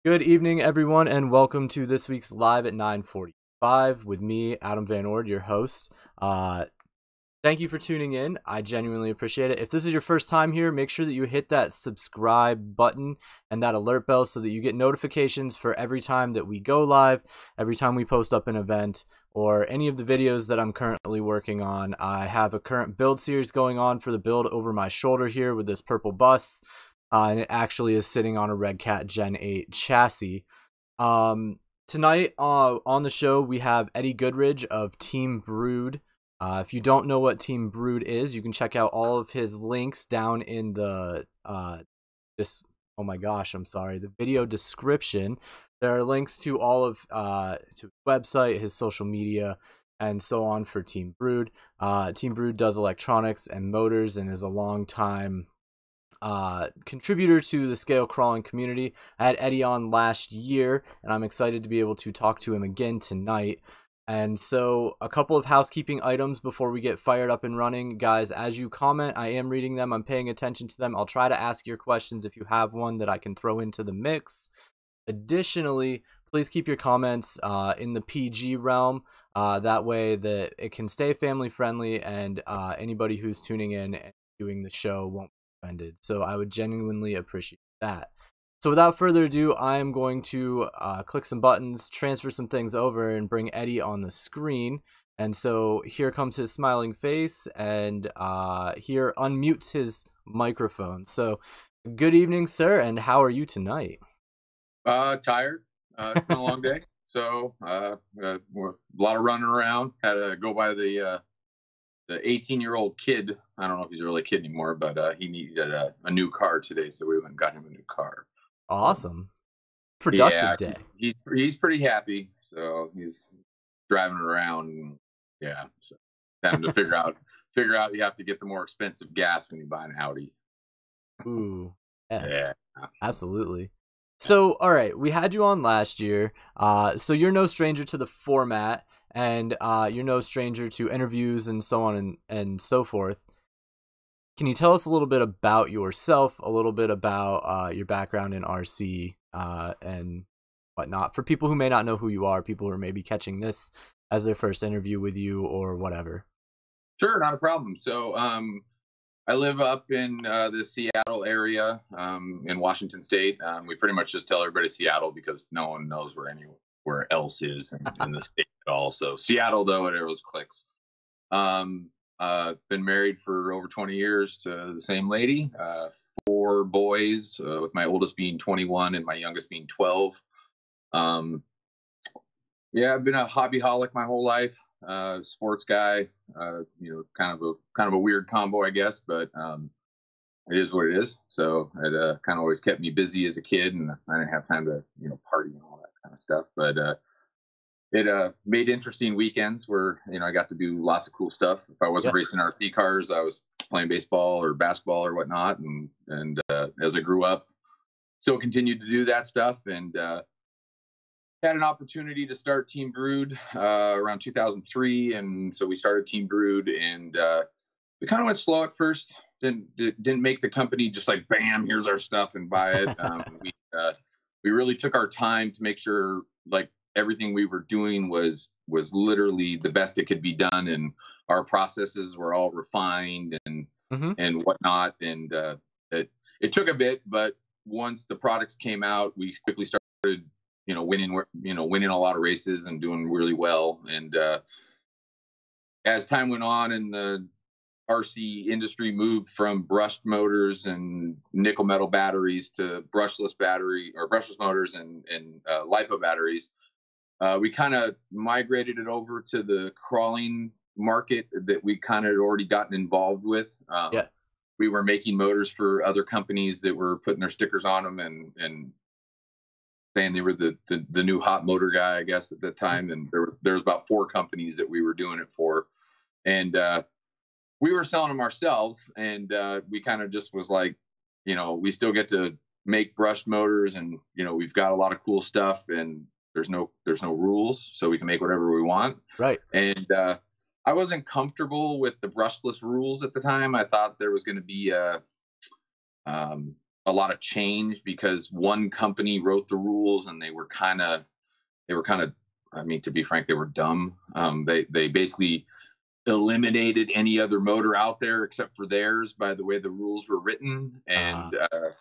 Good evening, everyone, and welcome to this week's Live at 9:45 with me, Adam VanOrd, your host. Thank you for tuning in. I genuinely appreciate it. If this is your first time here, make sure that you hit that subscribe button and that alert bell so that you get notifications for every time that we go live, every time we post up an event, or any of the videos that I'm currently working on. I have a current build series going on for the build over my shoulder here with this purple bus. And it actually is sitting on a Red Cat Gen 8 chassis. Tonight on the show, we have Eddie Goodridge of Team Brood. If you don't know what Team Brood is, you can check out all of his links down in the the video description. There are links to all of to his website, his social media, and so on for Team Brood. Team Brood does electronics and motors and is a long time contributor to the scale crawling community. I had Eddie on last year, and I'm excited to be able to talk to him again tonight. And so a couple of housekeeping items before we get fired up and running. Guys, as you comment, I am reading them. I'm paying attention to them. I'll try to ask your questions if you have one that I can throw into the mix. Additionally, please keep your comments in the PG realm. That way that it can stay family friendly, and anybody who's tuning in and doing the show won't offended. So I would genuinely appreciate that. So without further ado, I am going to click some buttons, transfer some things over, and bring Eddie on the screen. And so here comes his smiling face, and here unmutes his microphone. So good evening, sir, and how are you tonight? Tired. It's been a long day. So a lot of running around. Had to go by the 18-year-old kid. I don't know if he's really a kid anymore, but he needed a new car today, so we went and got him a new car. Awesome. Productive day. He's pretty happy, so he's driving around. And, yeah, so having to figure out you have to get the more expensive gas when you buy an Audi. Ooh, yeah. Absolutely. So, all right, we had you on last year. So you're no stranger to the format, and you're no stranger to interviews and so on and so forth. Can you tell us a little bit about yourself, a little bit about your background in RC and whatnot, for people who may not know who you are, people who are maybe catching this as their first interview with you or whatever? Sure, not a problem. So I live up in the Seattle area in Washington State. We pretty much just tell everybody Seattle because no one knows where anywhere else is in the state at all. So Seattle, though, it always clicks. Been married for over 20 years to the same lady, 4 boys, with my oldest being 21 and my youngest being 12. Um, yeah, I've been a hobbyholic my whole life. Sports guy. Kind of a weird combo, I guess, but it is what it is. So it kind of always kept me busy as a kid, and I didn't have time to party and all that kind of stuff. But it made interesting weekends where I got to do lots of cool stuff. If I wasn't Yeah. racing RC cars, I was playing baseball or basketball or whatnot. And as I grew up, still continued to do that stuff, and had an opportunity to start Team Brood around 2003, and so we started Team Brood, and we kind of went slow at first. Didn't make the company just like bam, here's our stuff and buy it. We really took our time to make sure like everything we were doing was literally the best it could be done, and our processes were all refined and whatnot. And it took a bit, but once the products came out, we quickly started winning a lot of races and doing really well. And as time went on and the RC industry moved from brushed motors and nickel metal batteries to brushless motors and LiPo batteries, we kind of migrated it over to the crawling market that we kind of had already gotten involved with. We were making motors for other companies that were putting their stickers on them and saying they were the new hot motor guy, I guess, at that time. And there was about 4 companies that we were doing it for, and we were selling them ourselves. And we kind of just was like, we still get to make brushed motors, and we've got a lot of cool stuff, and there's no rules, so we can make whatever we want. Right. And I wasn't comfortable with the brushless rules at the time. I thought there was going to be a lot of change because one company wrote the rules, and they were kind of, I mean, to be frank, they were dumb. They basically eliminated any other motor out there except for theirs by the way the rules were written, and it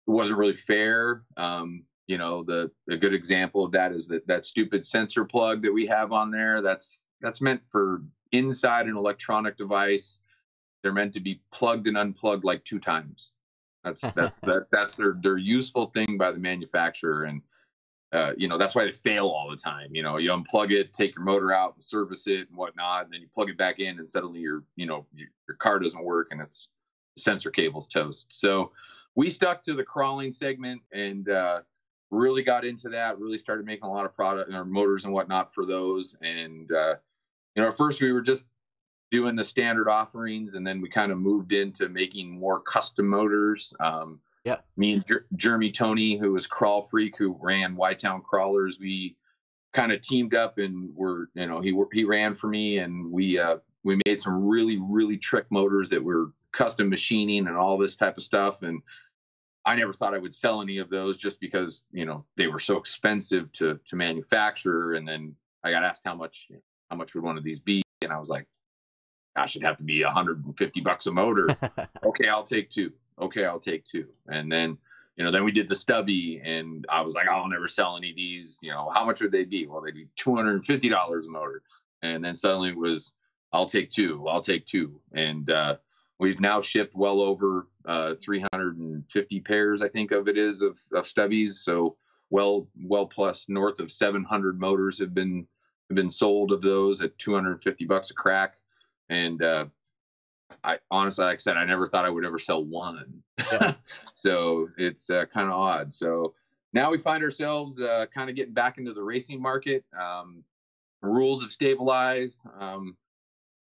wasn't really fair. A good example of that is that stupid sensor plug that we have on there. That's meant for inside an electronic device. They're meant to be plugged and unplugged like 2 times. That's their useful thing by the manufacturer, and that's why they fail all the time. You unplug it, take your motor out and service it and whatnot, and then you plug it back in, and suddenly your car doesn't work, and it's the sensor cable's toast. So we stuck to the crawling segment and really got into that. Really started making a lot of product or motors and whatnot for those. And at first we were just doing the standard offerings, and then we kind of moved into making more custom motors. Me and Jeremy Tony, who was Crawl Freak, who ran Y-Town Crawlers, we kind of teamed up, and he ran for me, and we made some really, really trick motors that were custom machining and all this type of stuff. And I never thought I would sell any of those just because they were so expensive to manufacture. And then I got asked how much would one of these be, and I was like, gosh, it'd have to be $150 a motor. Okay, I'll take 2. Okay, I'll take 2. And then, then we did the stubby, and I was like, I'll never sell any of these. How much would they be? Well, they'd be $250 a motor. And then suddenly it was, I'll take 2. I'll take 2. And we've now shipped well over 350 pairs, I think of it is, of stubbies. So well plus north of 700 motors have been sold of those at $250 a crack. And I honestly, like I said, I never thought I would ever sell one. Yeah. So it's kind of odd. So now we find ourselves kind of getting back into the racing market. Rules have stabilized.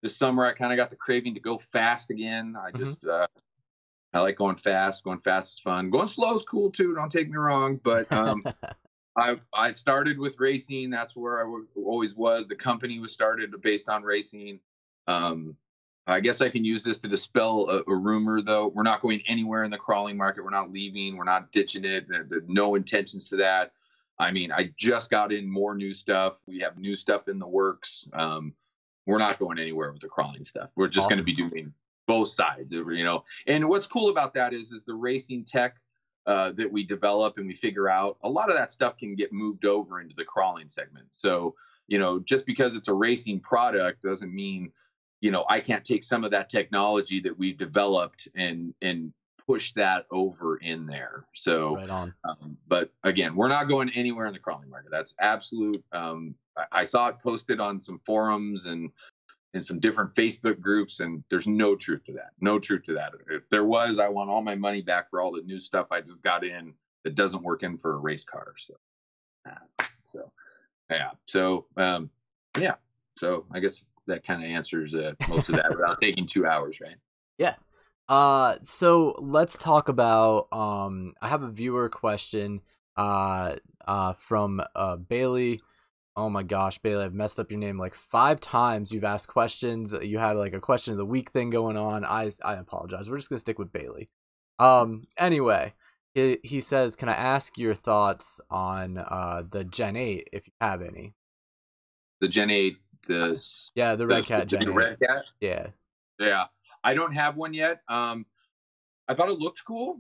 This summer, I kind of got the craving to go fast again. I just, I like going fast. Going fast is fun. Going slow is cool too. Don't take me wrong. But I started with racing. That's where I always was. The company was started based on racing. I guess I can use this to dispel a rumor, though. We're not going anywhere in the crawling market. We're not leaving. We're not ditching it. No intentions to that. I mean, I just got in more new stuff. We have new stuff in the works. We're not going anywhere with the crawling stuff. We're just going to be doing both sides, And what's cool about that is the racing tech that we develop and we figure out, a lot of that stuff can get moved over into the crawling segment. So, just because it's a racing product doesn't mean, I can't take some of that technology that we've developed and push that over in there. So, Right on. but again, we're not going anywhere in the crawling market. That's absolute. I saw it posted on some forums and in some different Facebook groups, and there's no truth to that. No truth to that. If there was, I want all my money back for all the new stuff I just got in that doesn't work in for a race car. So, yeah. So, yeah. So I guess that kind of answers most of that without taking 2 hours, right? Yeah. So let's talk about, I have a viewer question, from, Bailey. Oh my gosh, Bailey, I've messed up your name like 5 times. You've asked questions. You had like a question of the week thing going on. I apologize. We're just going to stick with Bailey. Anyway, he says, can I ask your thoughts on, the Gen 8, if you have any? The Gen 8, the Red Cat Gen 8. Red Cat? Yeah. Yeah. I don't have one yet. I thought it looked cool.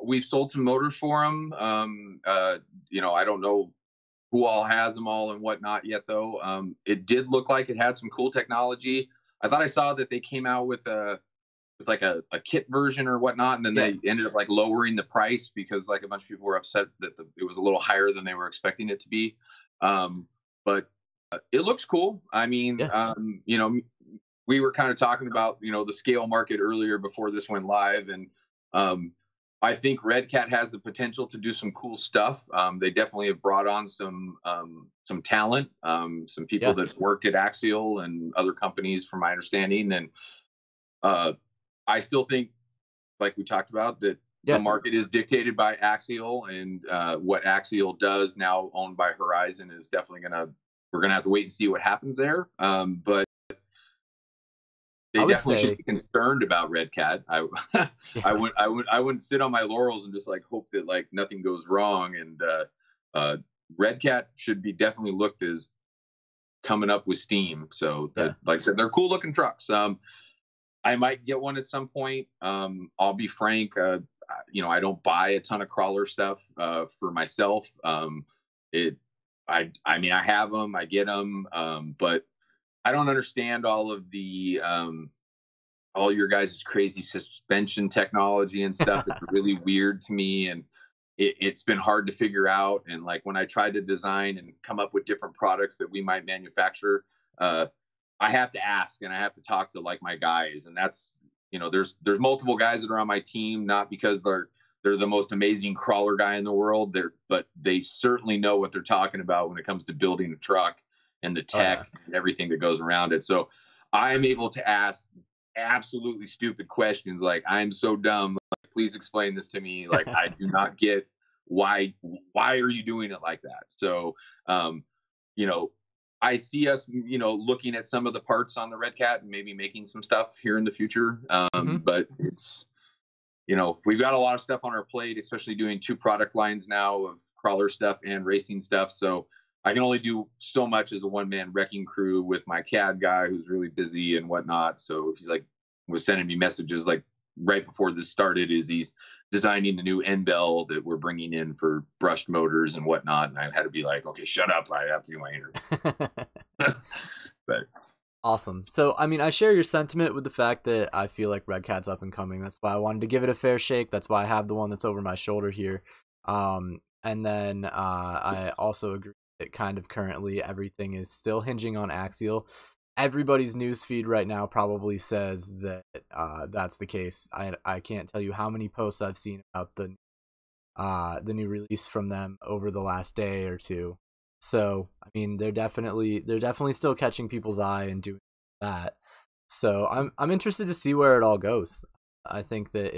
We've sold some motors for them. I don't know who all has them all and whatnot yet, though. It did look like it had some cool technology. I thought I saw that they came out with like a kit version or whatnot, and then they ended up like lowering the price because like a bunch of people were upset that it was a little higher than they were expecting it to be. But it looks cool. I mean, we were kind of talking about, the scale market earlier before this went live. And I think Red Cat has the potential to do some cool stuff. They definitely have brought on some talent, some people that worked at Axial and other companies from my understanding. And I still think, like we talked about, that the market is dictated by Axial, and what Axial does, now owned by Horizon, is definitely we're going to have to wait and see what happens there. But they definitely should be concerned about Red Cat. I wouldn't sit on my laurels and just like hope that like nothing goes wrong. And Red Cat should be definitely looked as coming up with steam. So like I said, they're cool looking trucks. I might get one at some point. I'll be frank. I don't buy a ton of crawler stuff for myself. I mean, I have them, I get them, but I don't understand all of the all your guys' crazy suspension technology and stuff. It's really weird to me, and it's been hard to figure out. And like when I tried to design and come up with different products that we might manufacture, I have to ask and I have to talk to like my guys. And that's, there's multiple guys that are on my team, not because they're the most amazing crawler guy in the world, but they certainly know what they're talking about when it comes to building a truck and the tech and everything that goes around it. So I'm able to ask absolutely stupid questions like, I'm so dumb, like, please explain this to me. Like, I do not get why are you doing it like that? So I see us looking at some of the parts on the Red Cat and maybe making some stuff here in the future. But it's we've got a lot of stuff on our plate, especially doing 2 product lines now of crawler stuff and racing stuff. So I can only do so much as a one-man wrecking crew with my CAD guy who's really busy and whatnot. So he's like, was sending me messages like right before this started, is he's designing the new end bell that we're bringing in for brushed motors and whatnot. And I had to be like, okay, shut up. I have to do my interview. But awesome. So, I mean, I share your sentiment with the fact that I feel like Red Cat's up and coming. That's why I wanted to give it a fair shake. That's why I have the one that's over my shoulder here. And then I also agree that kind of currently everything is still hinging on Axial. Everybody's newsfeed right now probably says that that's the case. I can't tell you how many posts I've seen about the new release from them over the last day or two. So, I mean, they're definitely still catching people's eye and doing that. So, I'm interested to see where it all goes. I think that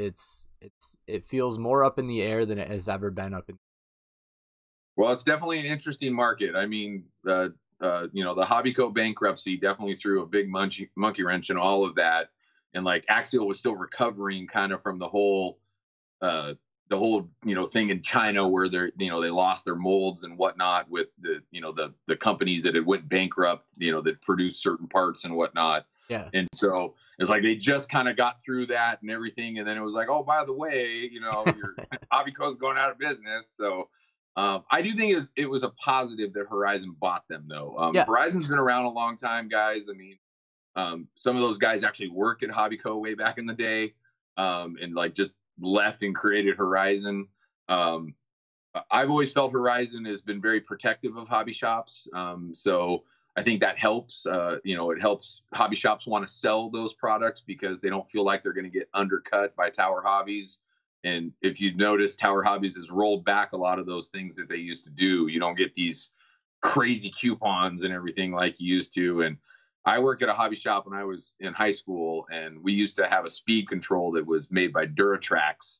it feels more up in the air than it has ever been up in. Well, it's definitely an interesting market. I mean, the Hobbyco bankruptcy definitely threw a big monkey wrench in all of that. And like Axial was still recovering kind of from the whole thing in China where they lost their molds and whatnot with the companies that had went bankrupt, that produced certain parts and whatnot. Yeah. And so it's like they just kind of got through that and everything. And then it was like, oh, by the way, your Hobbyco's going out of business. So I do think it was a positive that Horizon bought them, though. Horizon's been around a long time, guys. I mean, some of those guys actually worked at Hobbyco way back in the day. And like just left and created Horizon. I've always felt Horizon has been very protective of hobby shops. So I think that helps. It helps hobby shops want to sell those products because they don't feel like they're going to get undercut by Tower Hobbies. And if you notice, Tower Hobbies has rolled back a lot of those things that they used to do. You don't get these crazy coupons and everything like you used to. And I worked at a hobby shop when I was in high school, and we used to have a speed control that was made by Duratrax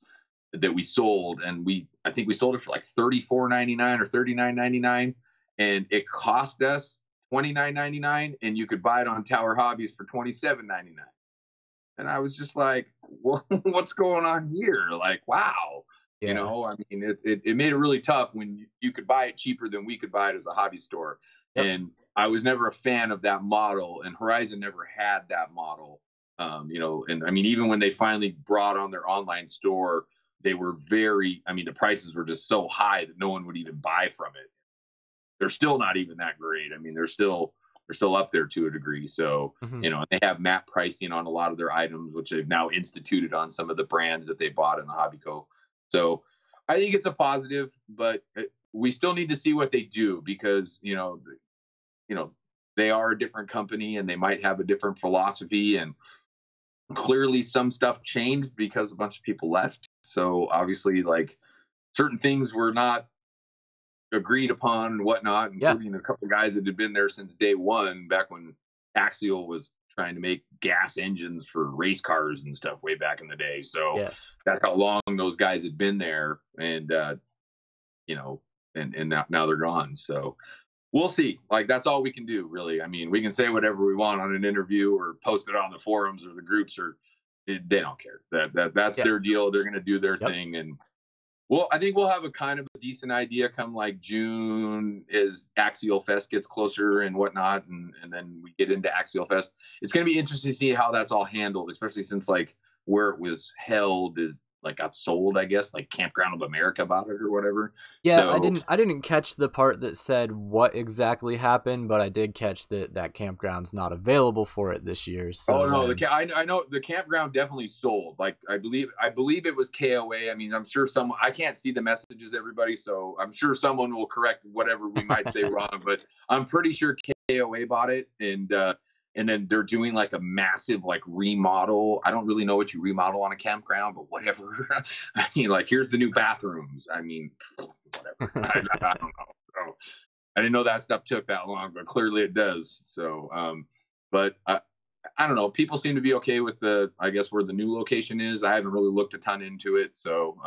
that we sold, and I think we sold it for like $34.99 or $39.99, and it cost us $29.99, and you could buy it on Tower Hobbies for $27.99. And I was just like, well, what's going on here? Like, wow. Yeah. You know, I mean, it made it really tough when you could buy it cheaper than we could buy it as a hobby store. Yep. And I was never a fan of that model, and Horizon never had that model. And I mean, even when they finally brought on their online store, they were the prices were just so high that no one would even buy from it. They're still not even that great. I mean, they're still up there to a degree. So, they have map pricing on a lot of their items, which they've now instituted on some of the brands that they bought in the Hobby Co. So I think it's a positive, but we still need to see what they do because, they are a different company and they might have a different philosophy, and clearly some stuff changed because a bunch of people left. So obviously, like, certain things were not agreed upon and whatnot, including a couple of guys that had been there since day one, back when Axial was trying to make gas engines for race cars and stuff way back in the day. So that's how long those guys had been there. And, and now they're gone. So we'll see. Like, that's all we can do, really. I mean, we can say whatever we want on an interview or post it on the forums or the groups, or they don't care. That's their deal. They're going to do their thing. And I think we'll have a kind of a decent idea come like June as Axial Fest gets closer and whatnot. And then we get into Axial Fest. It's going to be interesting to see how that's all handled, especially since like where it was held is like got sold, I guess, like Campground of America bought it or whatever. Yeah, so, I didn't catch the part that said what exactly happened, but I did catch that campground's not available for it this year. So I know the campground definitely sold. Like I believe it was KOA. I mean, I'm sure I can't see the messages, everybody, so I'm sure someone will correct whatever we might say wrong, but I'm pretty sure KOA bought it, and then they're doing like a massive like remodel. I don't really know what you remodel on a campground, but whatever. I mean, like, here's the new bathrooms. I mean, whatever. I don't know. So, I didn't know that stuff took that long, but clearly it does. So, but I don't know. People seem to be okay with I guess where the new location is. I haven't really looked a ton into it. So,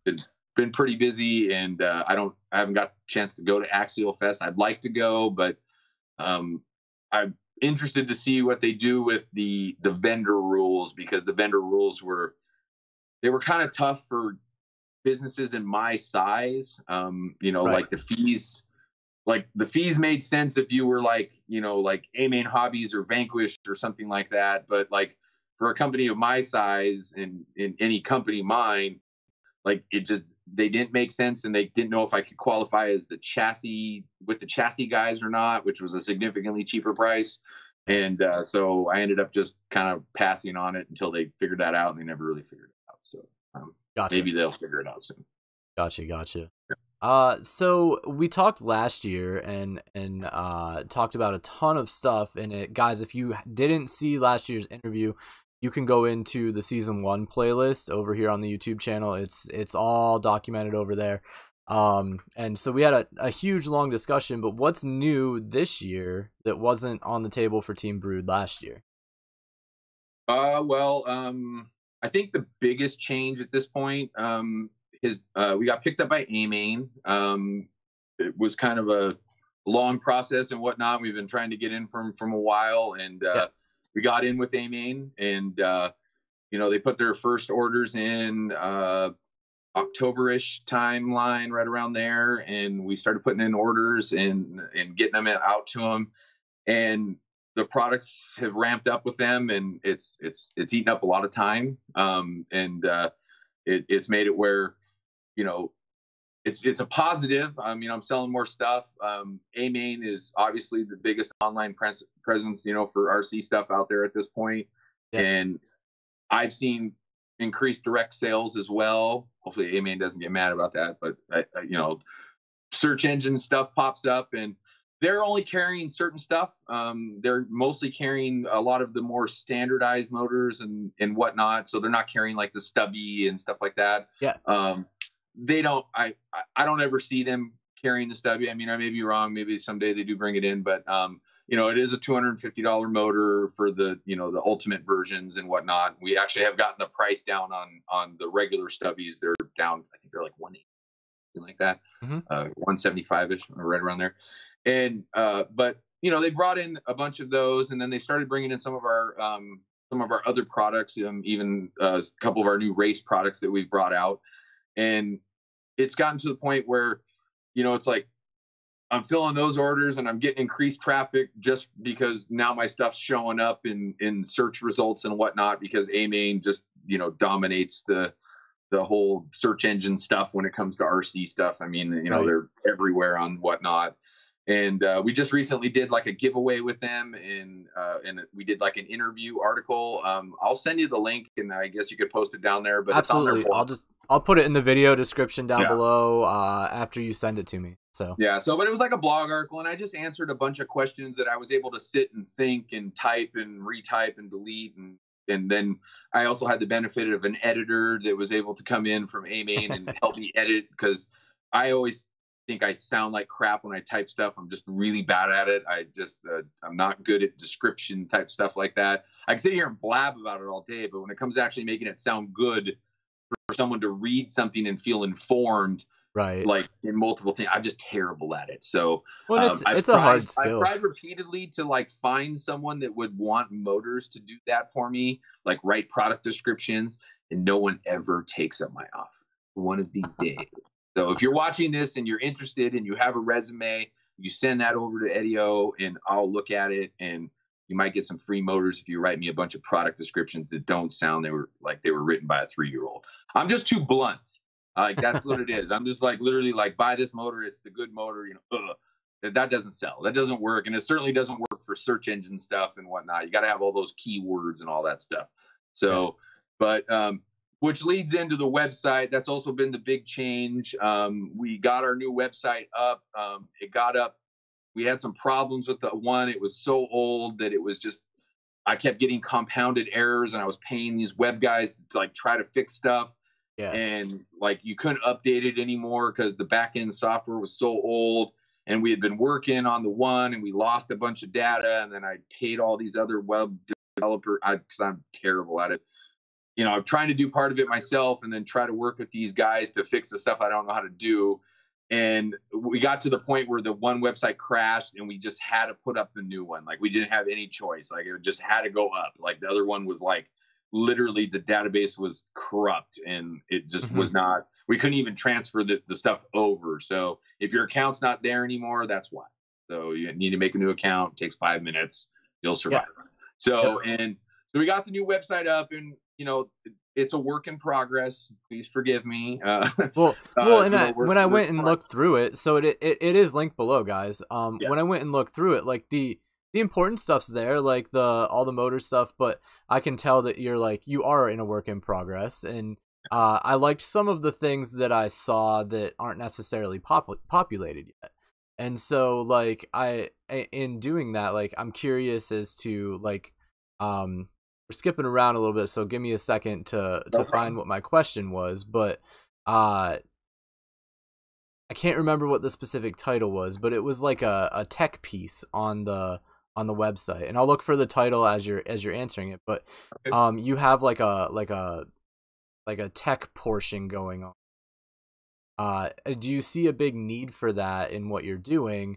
been pretty busy, and I haven't got a chance to go to Axial Fest. I'd like to go, but I'm interested to see what they do with the vendor rules, because the vendor rules were kind of tough for businesses in my size. Like the fees made sense if you were like A-Main Hobbies or Vanquish or something like that. But like for a company of my size and in any company mine, like they didn't make sense, and they didn't know if I could qualify as the chassis guys or not, which was a significantly cheaper price. And so I ended up just kind of passing on it until they figured that out, and they never really figured it out. So maybe they'll figure it out soon. Gotcha. So we talked last year and talked about a ton of stuff in it. Guys, if you didn't see last year's interview, you can go into the season 1 playlist over here on the YouTube channel. It's all documented over there. And so we had a huge long discussion, but what's new this year that wasn't on the table for Team Brood last year? I think the biggest change at this point is we got picked up by A-Main. It was kind of a long process and whatnot. We've been trying to get in from a while, and we got in with A-Main, and they put their first orders in October-ish timeline, right around there, and we started putting in orders and getting them out to them, and the products have ramped up with them, and it's eaten up a lot of time, and it's made it where it's a positive. I mean, I'm selling more stuff. A-Main is obviously the biggest online presence, for RC stuff out there at this point. And I've seen increased direct sales as well. Hopefully A-Main doesn't get mad about that, but you know, search engine stuff pops up and they're only carrying certain stuff. They're mostly carrying a lot of the more standardized motors and whatnot. So they're not carrying like the stubby and stuff like that. Yeah. They don't, I don't ever see them carrying the stubby. I mean, I may be wrong. Maybe someday they do bring it in, but, you know, it is a $250 motor for the, you know, the ultimate versions and whatnot. We actually have gotten the price down on the regular stubbies. They're down, I think they're like 180, like that, 175-ish, right around there. And but you know, they brought in a bunch of those, and then they started bringing in some of our other products, even a couple of our new race products that we've brought out. And it's gotten to the point where, you know, it's like I'm filling those orders and I'm getting increased traffic just because now my stuff's showing up in search results and whatnot, because A-Main just, you know, dominates the whole search engine stuff when it comes to RC stuff. I mean, you know, they're everywhere on whatnot. And we just recently did like a giveaway with them, and we did like an interview article. I'll send you the link, and I guess you could post it down there. But absolutely, it's on their blog. I'll put it in the video description down below after you send it to me. So yeah, but it was like a blog article, and I just answered a bunch of questions that I was able to sit and think and type and retype and delete, and then I also had the benefit of an editor that was able to come in from A-Main and help me edit, because I always think I sound like crap when I type stuff. I'm just really bad at it. I'm not good at description type stuff like that. I can sit here and blab about it all day, but when it comes to actually making it sound good for someone to read something and feel informed, like in multiple things, I'm just terrible at it. So it's a hard skill. I've tried repeatedly to like find someone that would want motors to do that for me, like write product descriptions, and no one ever takes up my offer. One of these days. So if you're watching this and you're interested and you have a resume, you send that over to Eddie O, and I'll look at it, and you might get some free motors if you write me a bunch of product descriptions that don't sound they were written by a 3-year-old. I'm just too blunt. Like that's what it is. I'm just like literally like, buy this motor, it's the good motor, you know. That doesn't sell. That doesn't work, and it certainly doesn't work for search engine stuff and whatnot. You got to have all those keywords and all that stuff. So, but which leads into the website. That's also been the big change. We got our new website up. It got up. We had some problems with the one. It was so old that it was just, I kept getting compounded errors, and I was paying these web guys to like try to fix stuff. Yeah. And like you couldn't update it anymore because the back end software was so old. And we had been working on the one, and we lost a bunch of data. And then I paid all these other web developers, because I'm terrible at it. You know, I'm trying to do part of it myself and then try to work with these guys to fix the stuff I don't know how to do. And we got to the point where the one website crashed, and we just had to put up the new one. Like we didn't have any choice. Like it just had to go up. Like the other one was like, literally the database was corrupt, and it just was not, we couldn't even transfer the stuff over. So if your account's not there anymore, that's why. So you need to make a new account. It takes 5 minutes. You'll survive. So, and so we got the new website up, and you know, it's a work in progress. Please forgive me. When I went and looked through it, so it is linked below, guys. When I went and looked through it, like the important stuff's there, like all the motor stuff, but I can tell that you are in a work in progress, and I liked some of the things that I saw that aren't necessarily populated yet. And so like in doing that, like I'm curious as to like we're skipping around a little bit, so give me a second to find what my question was, but I can't remember what the specific title was, but it was like a tech piece on the website, and I'll look for the title as you're answering it. But you have like a tech portion going on. Do you see a big need for that in what you're doing?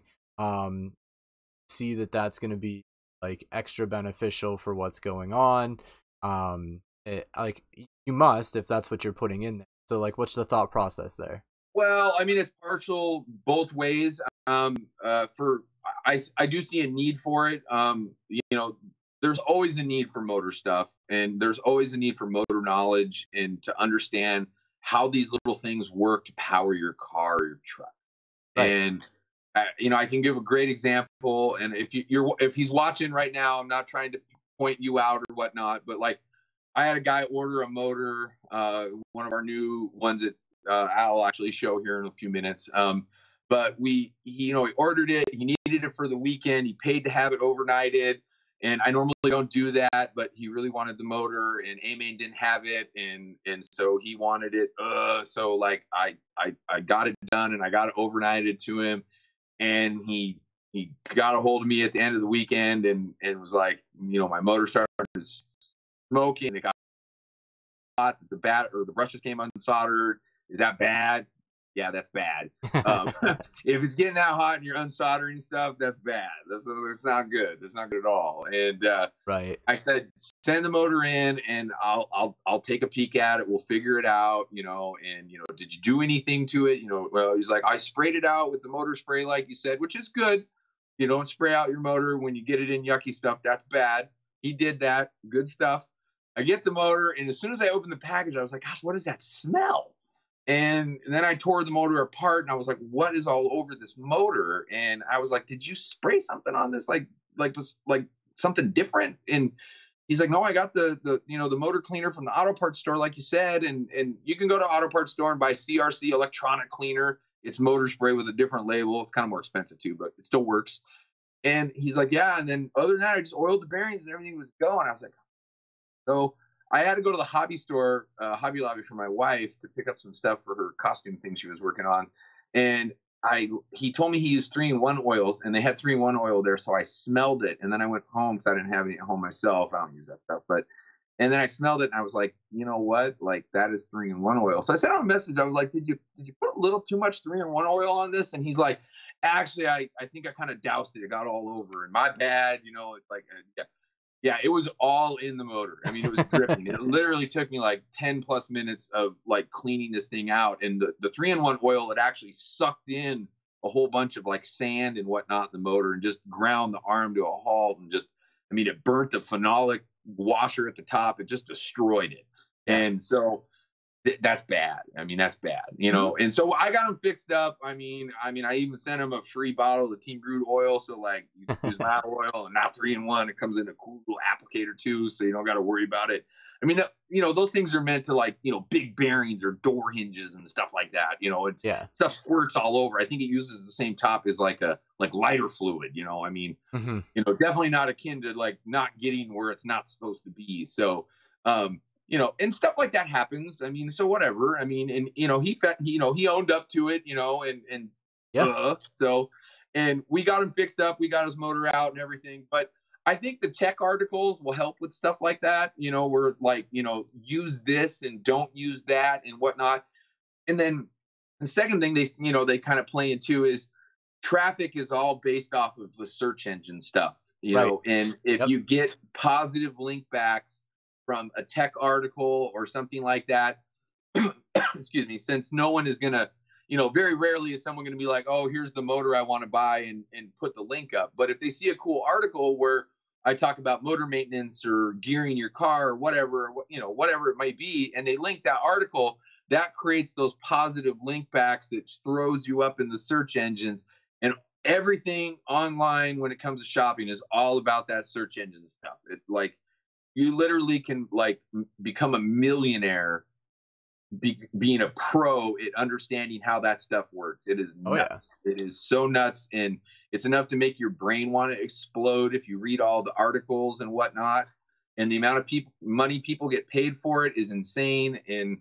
See that's going to be like extra beneficial for what's going on. Like you must, if that's what you're putting in there. So like, what's the thought process there? Well, I mean, it's partial both ways. I do see a need for it. You know, there's always a need for motor stuff, and there's always a need for motor knowledge and to understand how these little things work to power your car or your truck. Right. And you know, I can give a great example. And if he's watching right now, I'm not trying to point you out or whatnot, but like I had a guy order a motor, one of our new ones that I'll actually show here in a few minutes. But he ordered it. He needed it for the weekend. He paid to have it overnighted. And I normally don't do that, but he really wanted the motor, and A-Main didn't have it, and so he wanted it. So like I got it done, and I got it overnighted to him, and he got a hold of me at the end of the weekend, and was like, my motor started smoking. It got hot. The brushes came unsoldered. Is that bad? Yeah, that's bad. If it's getting that hot and you're unsoldering stuff, that's bad. That's not good. That's not good at all. And right. I said, send the motor in, and I'll take a peek at it. We'll figure it out. And did you do anything to it? Well, he's like, I sprayed it out with the motor spray, like you said, which is good. You don't spray out your motor when you get it in yucky stuff. That's bad. He did that. Good stuff. I get the motor, and as soon as I opened the package, I was like, gosh, what is that smell? And then I tore the motor apart, and I was like, what is all over this motor? And I was like, did you spray something on this? Like something different? And he's like, no, I got the motor cleaner from the auto parts store, like you said. And you can go to auto parts store and buy CRC electronic cleaner. It's motor spray with a different label. It's kind of more expensive too, but it still works. And he's like, yeah. And then other than that, I just oiled the bearings and everything was going. I was like, so I had to go to the hobby store, Hobby Lobby, for my wife to pick up some stuff for her costume thing she was working on. And he told me he used 3-in-1 oils, and they had 3-in-1 oil there. So I smelled it. And then I went home because I didn't have any at home myself. I don't use that stuff. And then I smelled it, and I was like, you know what? Like, that is 3-in-1 oil. So I sent him a message. I was like, did you put a little too much 3-in-1 oil on this? And he's like, actually, I think I kind of doused it. It got all over, and my bad. It's like, yeah. Yeah, it was all in the motor. I mean, it was dripping. It literally took me like 10 plus minutes of like cleaning this thing out. And the 3-in-1 oil, it actually sucked in a whole bunch of like sand and whatnot in the motor and just ground the arm to a halt. And it burnt the phenolic washer at the top. It just destroyed it. Yeah. And so that's bad. I mean, that's bad, And so I got them fixed up. I even sent them a free bottle of Team Brewed oil. So like, you can use my oil, and now 3-in-1. It comes in a cool little applicator too, so you don't got to worry about it. I mean, those things are meant to like, big bearings or door hinges and stuff like that. It's stuff squirts all over. I think it uses the same top as like lighter fluid. Definitely not akin to like not getting where it's not supposed to be. So, and stuff like that happens. I mean, so whatever. I mean, and he owned up to it, so, and we got him fixed up. We got his motor out and everything. But I think the tech articles will help with stuff like that. We're like, use this and don't use that and whatnot. And then the second thing they kind of play into is traffic is all based off of the search engine stuff, and if you get positive link backs from a tech article or something like that, excuse me, since no one is going to, very rarely is someone going to be like, oh, here's the motor I want to buy and put the link up. But if they see a cool article where I talk about motor maintenance or gearing your car or whatever, whatever it might be, and they link that article, that creates those positive link backs that throws you up in the search engines. And everything online when it comes to shopping is all about that search engine stuff. It like, you literally can like become a millionaire being a pro at understanding how that stuff works. It is nuts. Oh, yeah. It is so nuts. And it's enough to make your brain want to explode if you read all the articles and whatnot. And the amount of money people get paid for it is insane. And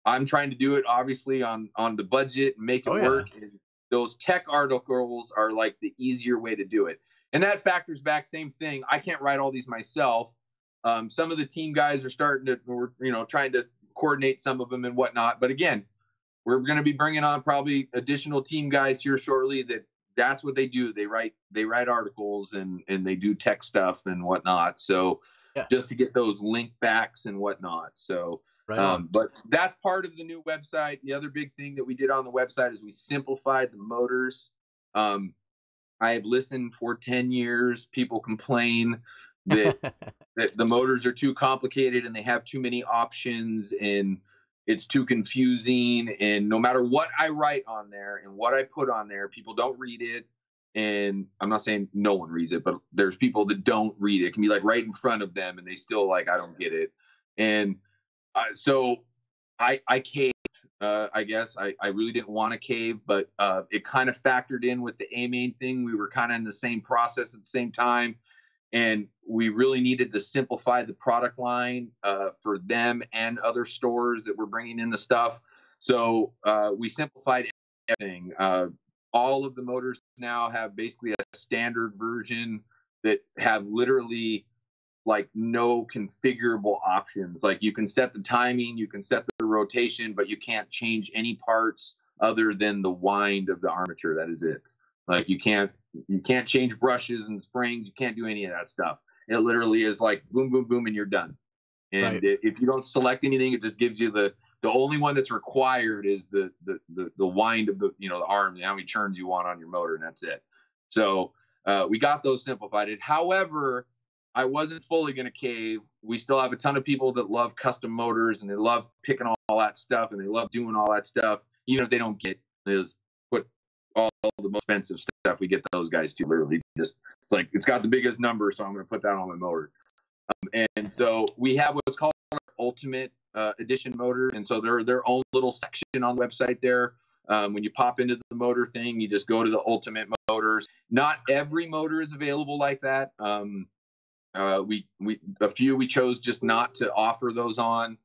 I'm trying to do it obviously on the budget and make it work. And those tech articles are like the easier way to do it. And that factors back, same thing. I can't write all these myself. Some of the team guys are trying to coordinate some of them and whatnot. But again, we're going to be bringing on probably additional team guys here shortly. That's what they do. They write articles and they do tech stuff and whatnot. So just to get those link backs and whatnot. So, but that's part of the new website. The other big thing that we did on the website is we simplified the motors. I have listened for 10 years. People complain that the motors are too complicated and they have too many options and it's too confusing. And no matter what I write on there and what I put on there, people don't read it. And I'm not saying no one reads it, but there's people that don't read it. It can be like right in front of them and they still like, I don't get it. And so I caved. I guess I really didn't want to cave, but it kind of factored in with the A main thing. We were kind of in the same process at the same time, and we really needed to simplify the product line for them and other stores that were bringing in the stuff. So we simplified everything. All of the motors now have basically a standard version that have literally like no configurable options. Like you can set the timing, you can set the rotation, but you can't change any parts other than the wind of the armature. That is it. Like you can't change brushes and springs. You can't do any of that stuff. It literally is like boom, boom, boom, and you're done. And Right. if you don't select anything, it just gives you the only one that's required is the wind of the the arm, how many turns you want on your motor, and that's it. So we got those simplified. However, I wasn't fully going to cave. We still have a ton of people that love custom motors and they love picking all that stuff and they love doing all that stuff. Even if they don't get is put all the most expensive stuff, we get those guys too. Literally, just it's like it's got the biggest number, so I'm going to put that on my motor. And so we have what's called Ultimate Edition motors, and so they're their own little section on the website there. When you pop into the motor thing, you just go to the Ultimate motors. Not every motor is available like that. We a few we chose just not to offer those on.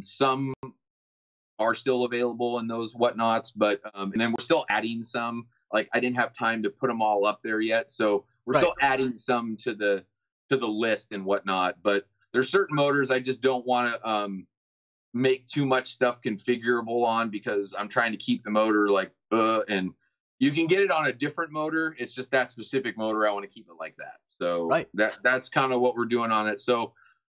Some are still available in those whatnots, but and then we're still adding some. Like I didn't have time to put them all up there yet, so we're Right. still adding some to the list and whatnot. But there's certain motors I just don't want to make too much stuff configurable on because I'm trying to keep the motor like and you can get it on a different motor. It's just that specific motor I want to keep it like that. So Right. that's kind of what we're doing on it. So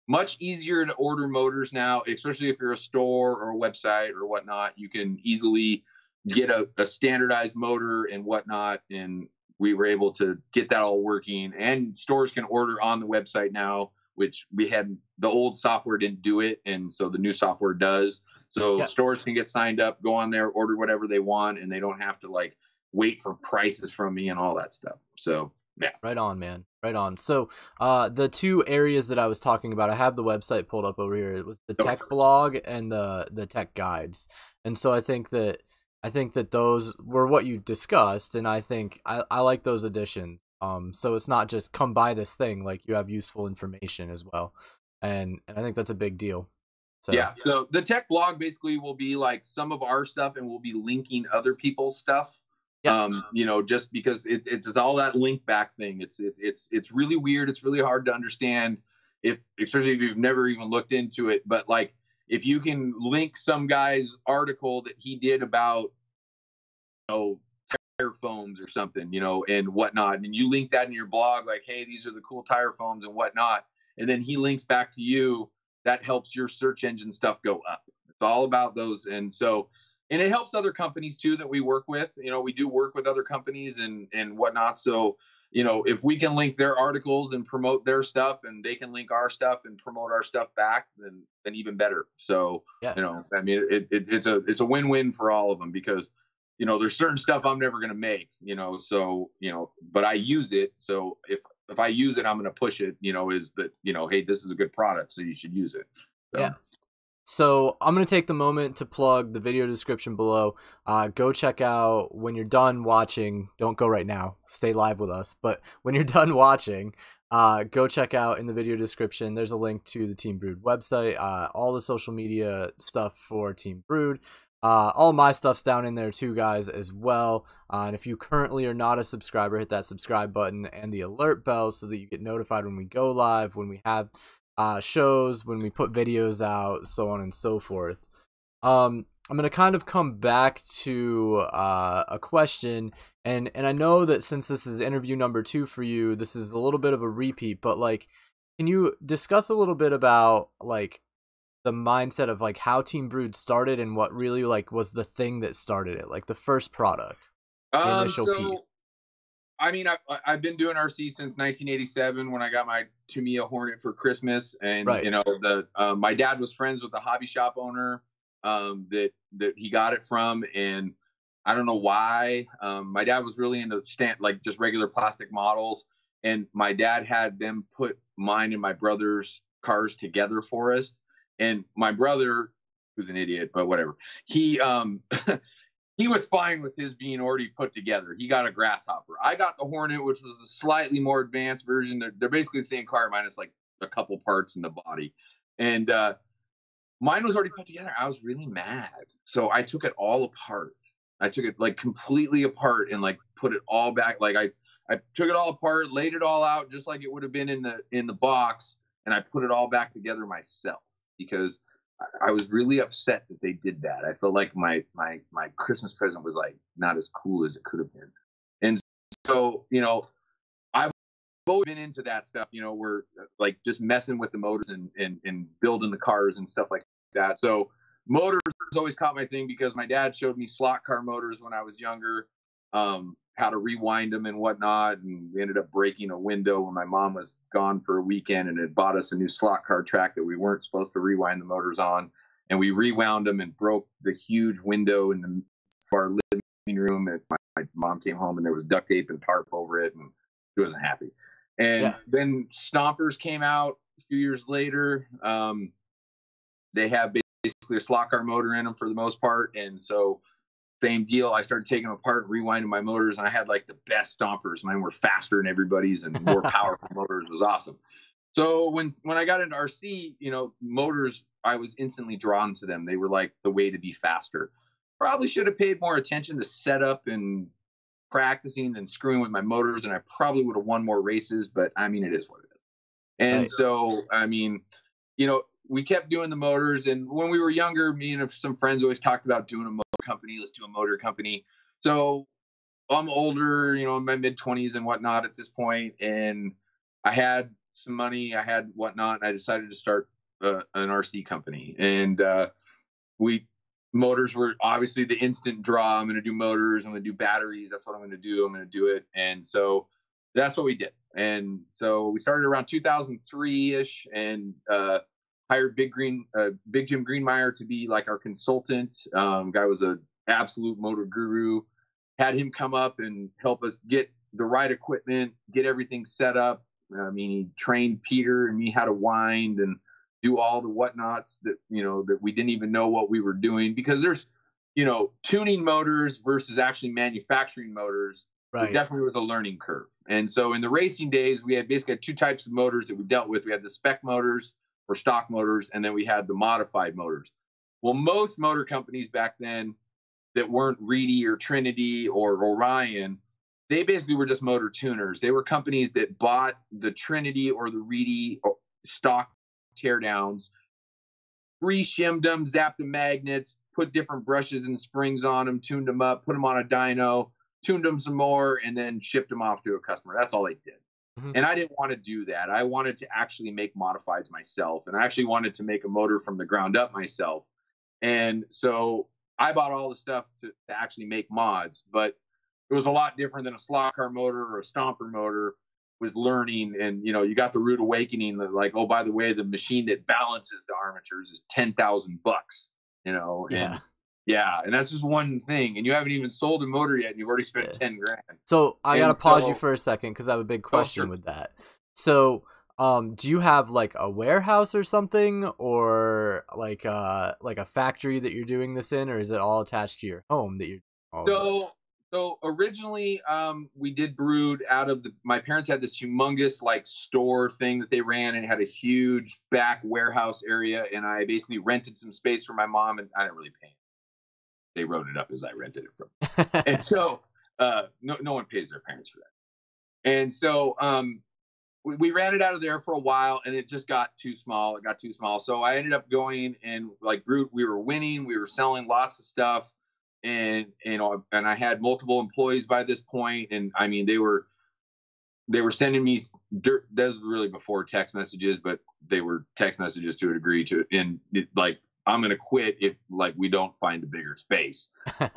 much easier to order motors now, especially if you're a store or a website or whatnot. You can easily get a standardized motor and whatnot. And we were able to get that all working. And stores can order on the website now, which we had the old software didn't do it. And so the new software does. So Yeah. stores can get signed up, go on there, order whatever they want, and they don't have to like wait for prices from me and all that stuff. So yeah. Right on, man. Right on. So, the two areas that I was talking about, I have the website pulled up over here. It was the tech blog and the tech guides. And so I think that those were what you discussed, and I think I like those additions. So it's not just come buy this thing, like you have useful information as well. And I think that's a big deal. So Yeah. So the tech blog basically will be like some of our stuff and we'll be linking other people's stuff. yeah, Just because it's all that link back thing. It's really weird. It's really hard to understand especially if you've never even looked into it. But like if you can link some guy's article that he did about, tire foams or something, and whatnot, and you link that in your blog, like, hey, these are the cool tire foams and whatnot, and then he links back to you, that helps your search engine stuff go up. It's all about those. And it helps other companies too that we work with. We do work with other companies and whatnot. So, if we can link their articles and promote their stuff and they can link our stuff and promote our stuff back, then even better. So, yeah. I mean, it's a win-win for all of them because, there's certain stuff I'm never going to make, but I use it. So if I use it, I'm going to push it, is that, hey, this is a good product, so you should use it. So. Yeah. So I'm going to take the moment to plug the video description below. Go check out when you're done watching. Don't go right now. Stay live with us. But when you're done watching, go check out in the video description. There's a link to the Team Brood website, all the social media stuff for Team Brood. All my stuff's down in there too, guys, as well. And if you currently are not a subscriber, hit that subscribe button and the alert bell so that you get notified when we go live, when we have shows, when we put videos out, so on and so forth. I'm going to kind of come back to a question, and I know that since this is interview number 2 for you, this is a little bit of a repeat, but like, can you discuss a little bit about like the mindset of like how Team Brood started and what really like was the thing that started it, like the first product, the initial piece? I mean, I've been doing RC since 1987 when I got my Tamiya Hornet for Christmas, and Right. My dad was friends with the hobby shop owner that he got it from, and I don't know why. My dad was really into like just regular plastic models, and my dad had them put mine and my brother's cars together for us, And my brother, who's an idiot, but whatever, he he was fine with his being already put together. He got a Grasshopper. I got the Hornet, which was a slightly more advanced version. They're basically the same car, minus like a couple parts in the body. And mine was already put together. I was really mad. So I took it all apart. I took it like completely apart and like put it all back. Like I took it all apart, laid it all out just like it would have been in the box, and I put it all back together myself because I was really upset that they did that. I felt like my Christmas present was like not as cool as it could have been. And so, you know, I've always been into that stuff, you know, we're like just messing with the motors and building the cars and stuff like that. So motors always caught my thing because my dad showed me slot car motors when I was younger, how to rewind them and whatnot. And we ended up breaking a window when my mom was gone for a weekend and had bought us a new slot car track that we weren't supposed to rewind the motors on. And we rewound them and broke the huge window in the our living room. And my mom came home and there was duct tape and tarp over it, and she wasn't happy. And then Stompers came out a few years later. They have basically a slot car motor in them for the most part. And so same deal. I started taking them apart and rewinding my motors, and I had like the best Stompers. Mine were faster than everybody's and more powerful motors. It was awesome. So when I got into RC, you know, motors, I was instantly drawn to them. They were like the way to be faster. Probably should have paid more attention to setup and practicing and screwing with my motors, and I probably would have won more races, but I mean, it is what it is. And so, I mean, you know, we kept doing the motors. And when we were younger, me and some friends always talked about doing a motor company. Let's do a motor company. So I'm older, you know, in my mid-20s and whatnot at this point, and I had some money, I had whatnot, and I decided to start an RC company. And motors were obviously the instant draw. I'm going to do motors. I'm going to do batteries. That's what I'm going to do. I'm going to do it. And so that's what we did. And so we started around 2003-ish and hired Big Jim Greenmeyer to be like our consultant. Guy was an absolute motor guru. Had him come up and help us get the right equipment, get everything set up. I mean, he trained Peter and me how to wind and do all the whatnots that, you know, that we didn't even know what we were doing, because there's, you know, tuning motors versus actually manufacturing motors. Right. There definitely was a learning curve. And so in the racing days, we had basically two types of motors that we dealt with. We had the spec motors or stock motors, and then we had the modified motors. Well, most motor companies back then that weren't Reedy or Trinity or Orion, they basically were just motor tuners. They were companies that bought the Trinity or the Reedy stock teardowns, re-shimmed them, zapped the magnets, put different brushes and springs on them, tuned them up, put them on a dyno, tuned them some more, and then shipped them off to a customer. That's all they did. Mm-hmm. And I didn't want to do that. I wanted to actually make modifieds myself, and I actually wanted to make a motor from the ground up myself. And so I bought all the stuff to actually make mods, but it was a lot different than a slot car motor or a stomper motor. Was learning, and you know, you got the rude awakening that, like, oh, by the way, the machine that balances the armatures is $10,000, you know. And that's just one thing, and you haven't even sold a motor yet and you've already spent 10 grand. So I gotta pause you for a second because I have a big question with that. So do you have like a warehouse or something, or like a factory that you're doing this in, or is it all attached to your home that you're So originally, we did Brood out of my parents had this humongous like store thing that they ran, and it had a huge back warehouse area. And I basically rented some space for my mom, and I didn't really pay. They wrote it up as I rented it from. And so no one pays their parents for that. And so we ran it out of there for a while, and it just got too small. It got too small. So I ended up going and like Brood, we were winning. We were selling lots of stuff. And you know, and I had multiple employees by this point, and I mean, they were sending me dirt. That was really before text messages, but they were text messages to a degree. And like, I'm gonna quit if like we don't find a bigger space.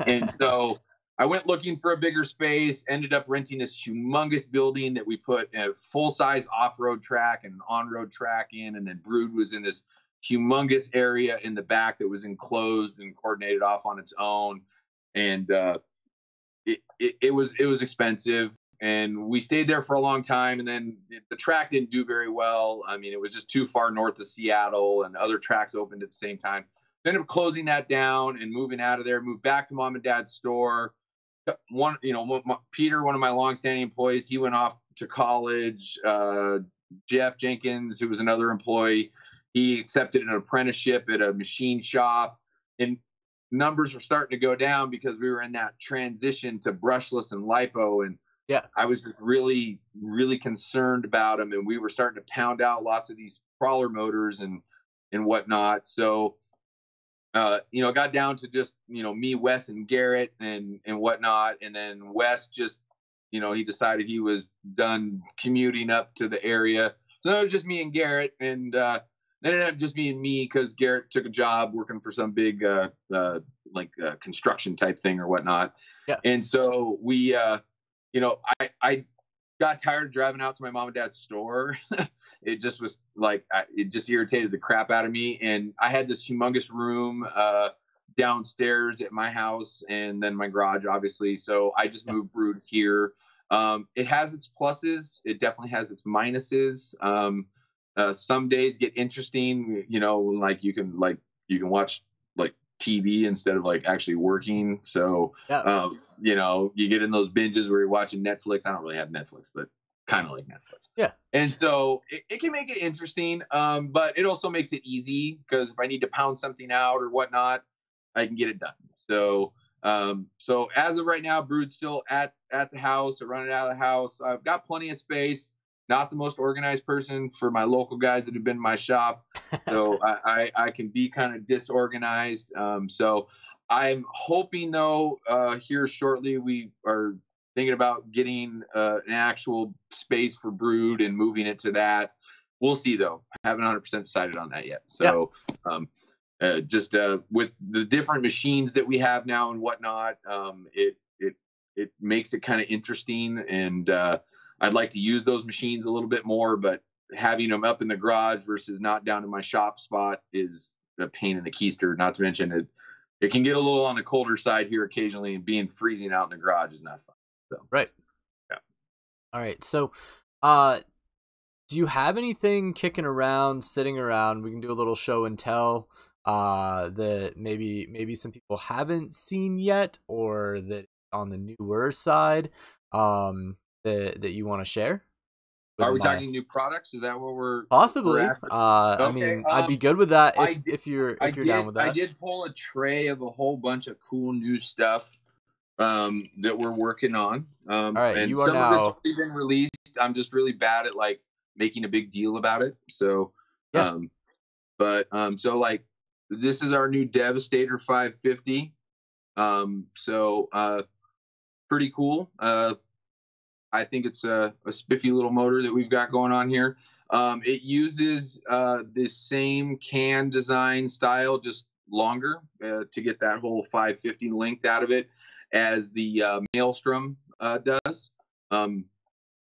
And so I went looking for a bigger space. Ended up renting this humongous building that we put a full size off road track and an on road track in, and then Brood was in this humongous area in the back that was enclosed and coordinated off on its own. And it was expensive. and we stayed there for a long time. And then the track didn't do very well. I mean, it was just too far north of Seattle, and other tracks opened at the same time. Ended up closing that down and moving out of there. Moved back to mom and dad's store. Peter, one of my longstanding employees, he went off to college. Jeff Jenkins, who was another employee, he accepted an apprenticeship at a machine shop, and numbers were starting to go down because we were in that transition to brushless and lipo. And I was just really, really concerned about them. And we were starting to pound out lots of these crawler motors and whatnot. So, got down to just, me, Wes, and Garrett and whatnot. And then Wes just, he decided he was done commuting up to the area. So it was just me and Garrett, and it ended up just being me because Garrett took a job working for some big, construction type thing or whatnot. Yeah. And so we, I got tired of driving out to my mom and dad's store. It just was it just irritated the crap out of me. And I had this humongous room downstairs at my house, and then my garage, obviously. So I just moved Brood here. It has its pluses. It definitely has its minuses. Some days get interesting, you can watch TV instead of actually working. So, you get in those binges where you're watching Netflix. I don't really have Netflix, but kind of like Netflix. Yeah. And so it can make it interesting. But it also makes it easy because if I need to pound something out or whatnot, I can get it done. So, so as of right now, Brood's still at the house. I run it out of the house. I've got plenty of space. Not the most organized person for my local guys that have been in my shop. So I can be kind of disorganized. So I'm hoping, though, here shortly, we are thinking about getting an actual space for Brood and moving it to that. We'll see, though. I haven't 100% decided on that yet. So just with the different machines that we have now and whatnot, it makes it kind of interesting. And I'd like to use those machines a little bit more, but having them up in the garage versus not down in my shop spot is a pain in the keister. Not to mention it can get a little on the colder side here occasionally, and being freezing out in the garage is not fun. So. Right. Yeah. All right. So, do you have anything kicking around, sitting around? We can do a little show and tell that maybe some people haven't seen yet, or that on the newer side. That you want to share? Are we talking new products? Is that what we're possibly? Okay. I mean, I'd be good with that if you're down with that. I did pull a tray of a whole bunch of cool new stuff that we're working on. All right, and some of it's already been released. I'm just really bad at making a big deal about it. So, so this is our new Devastator 550. Pretty cool. I think it's a spiffy little motor that we've got going on here. It uses the same can design style, just longer, to get that whole 550 length out of it as the Maelstrom does.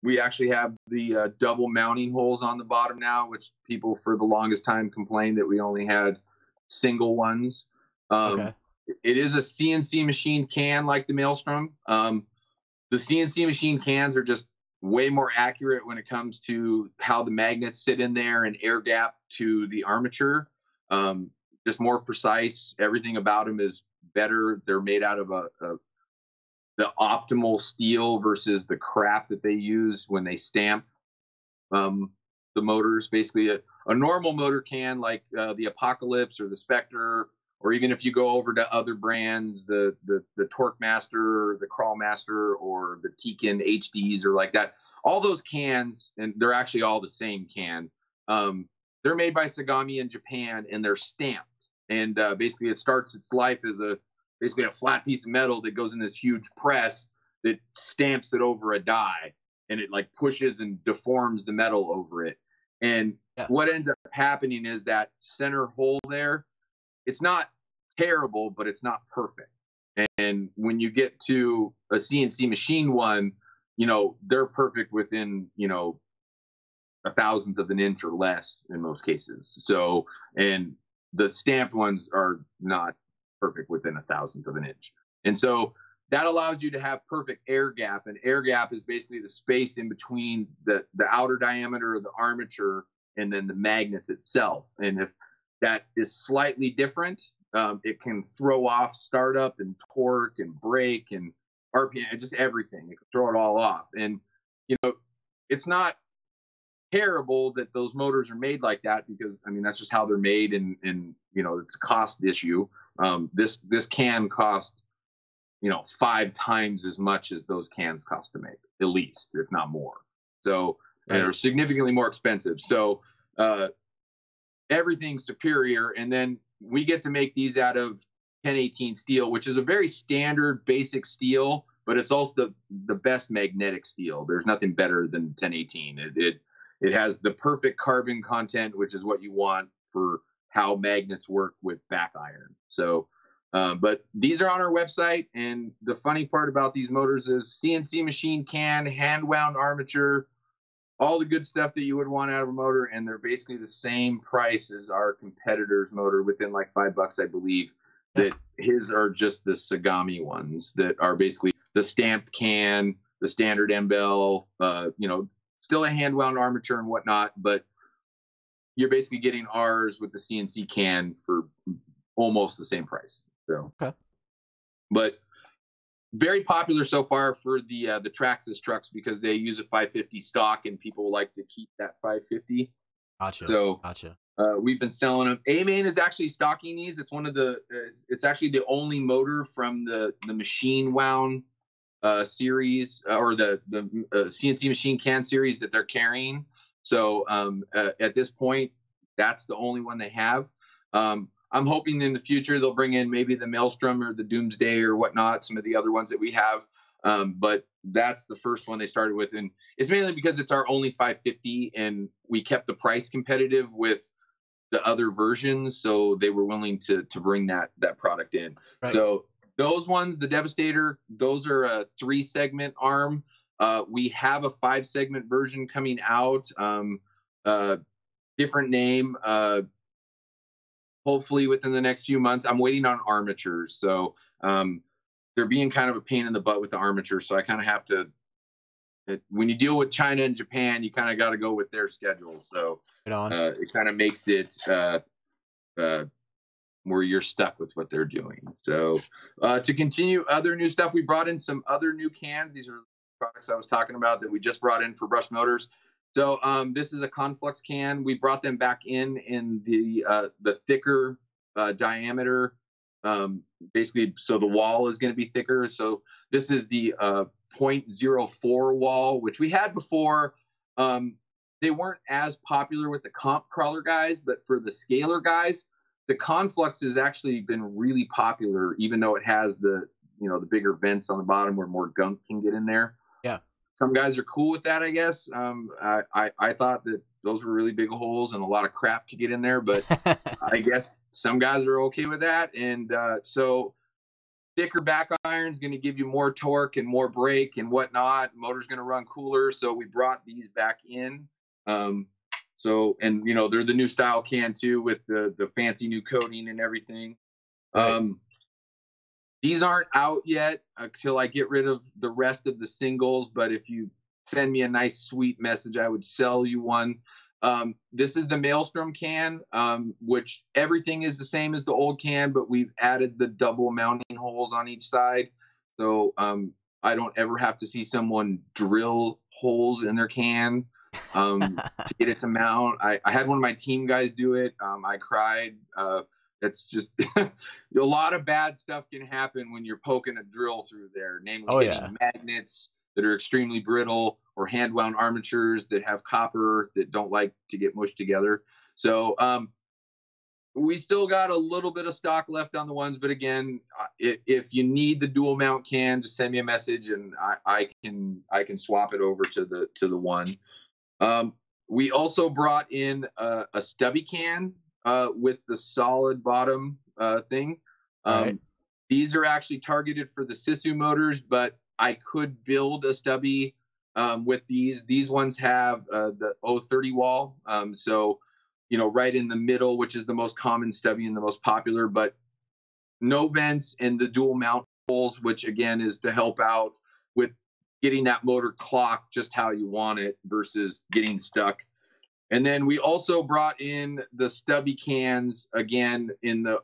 We actually have the double mounting holes on the bottom now, which people for the longest time complained that we only had single ones. It is a CNC machine can like the Maelstrom. The CNC machine cans are just way more accurate when it comes to how the magnets sit in there and air gap to the armature. Just more precise. Everything about them is better. They're made out of the optimal steel versus the crap that they use when they stamp the motors. Basically, a normal motor can like the Apocalypse or the Spectre, or even if you go over to other brands, the Torque Master, the Crawl Master, or the Tekin HDs, or like that, all those cans, and they're actually all the same can. They're made by Sagami in Japan, and they're stamped. And basically, it starts its life as basically a flat piece of metal that goes in this huge press that stamps it over a die, and it pushes and deforms the metal over it. And what ends up happening is that center hole there, it's not terrible, but it's not perfect. And when you get to a CNC machine one, they're perfect within, a thousandth of an inch or less in most cases. So, and the stamped ones are not perfect within a thousandth of an inch. And so that allows you to have perfect air gap. And air gap is basically the space in between the outer diameter of the armature and then the magnets itself. And if that is slightly different, it can throw off startup and torque and brake and RPM and just everything. It can throw it all off. And, it's not terrible that those motors are made like that, because I mean that's just how they're made, and it's a cost issue. This can cost 5 times as much as those cans cost to make, at least, if not more. So and they're significantly more expensive. So everything's superior, and then we get to make these out of 1018 steel, which is a very standard basic steel, but it's also the best magnetic steel. There's nothing better than 1018. It has the perfect carbon content, which is what you want for how magnets work with back iron. So, but these are on our website. And the funny part about these motors is CNC machine can, hand wound armature, all the good stuff that you would want out of a motor. And they're basically the same price as our competitor's motor, within like $5, I believe. That his are just the Sagami ones that are basically the stamped can, the standard M-Bell, still a hand wound armature and whatnot, but you're basically getting ours with the CNC can for almost the same price. So, but very popular so far for the Traxxas trucks, because they use a 550 stock and people like to keep that 550. Gotcha. So gotcha. We've been selling them. A-Main is actually stocking these. It's it's actually the only motor from the machine wound series, or the CNC machine can series that they're carrying. So at this point, that's the only one they have. I'm hoping in the future they'll bring in maybe the Maelstrom or the Doomsday or whatnot, some of the other ones that we have. But that's the first one they started with. And it's mainly because it's our only 550, and we kept the price competitive with the other versions, so they were willing to bring that product in. Right. So those ones, the Devastator, those are a 3-segment arm. We have a 5-segment version coming out, different name, hopefully within the next few months. I'm waiting on armatures, so they're being kind of a pain in the butt with the armature. So I kind of have to. When you deal with China and Japan, you kind of got to go with their schedules. So it kind of makes it where you're stuck with what they're doing. So to continue other new stuff, we brought in some other new cans. These are products I was talking about that we just brought in for brush motors. So this is a Conflux can. We brought them back in the thicker diameter, basically, so the wall is going to be thicker. So this is the 0.04 wall, which we had before. They weren't as popular with the comp crawler guys, but for the scaler guys, the Conflux has actually been really popular, even though it has the bigger vents on the bottom where more gunk can get in there. Yeah. Some guys are cool with that, I guess. I thought that those were really big holes and a lot of crap to get in there, but I guess some guys are okay with that. And so thicker back iron is going to give you more torque and more brake and whatnot. Motor's going to run cooler. So we brought these back in. They're the new style can too, with the fancy new coating and everything. Right. These aren't out yet until I get rid of the rest of the singles. But if you send me a nice, sweet message, I would sell you one. This is the Maelstrom can, which everything is the same as the old can, but we've added the double mounting holes on each side. So I don't ever have to see someone drill holes in their can to get it to mount. I had one of my team guys do it. I cried. It's just a lot of bad stuff can happen when you're poking a drill through there, namely hitting magnets that are extremely brittle, or hand wound armatures that have copper that don't like to get mushed together. So we still got a little bit of stock left on the ones, but again, if you need the dual mount can, just send me a message and I can swap it over to the one. We also brought in a stubby can with the solid bottom thing. Right. These are actually targeted for the Sisu motors, but I could build a stubby with these. These ones have the 030 wall. So, right in the middle, which is the most common stubby and the most popular, but no vents and the dual mount controls, which again is to help out with getting that motor clocked just how you want it versus getting stuck. And then we also brought in the stubby cans again in the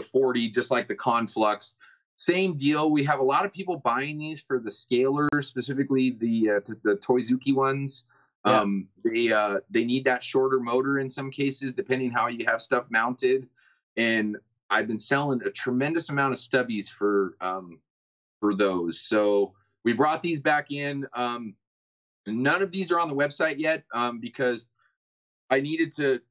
40, just like the Conflux. Same deal. We have a lot of people buying these for the scalers, specifically the Toizuki ones. Yeah. They need that shorter motor in some cases, depending how you have stuff mounted. And I've been selling a tremendous amount of stubbies for those. So we brought these back in. None of these are on the website yet because I needed to.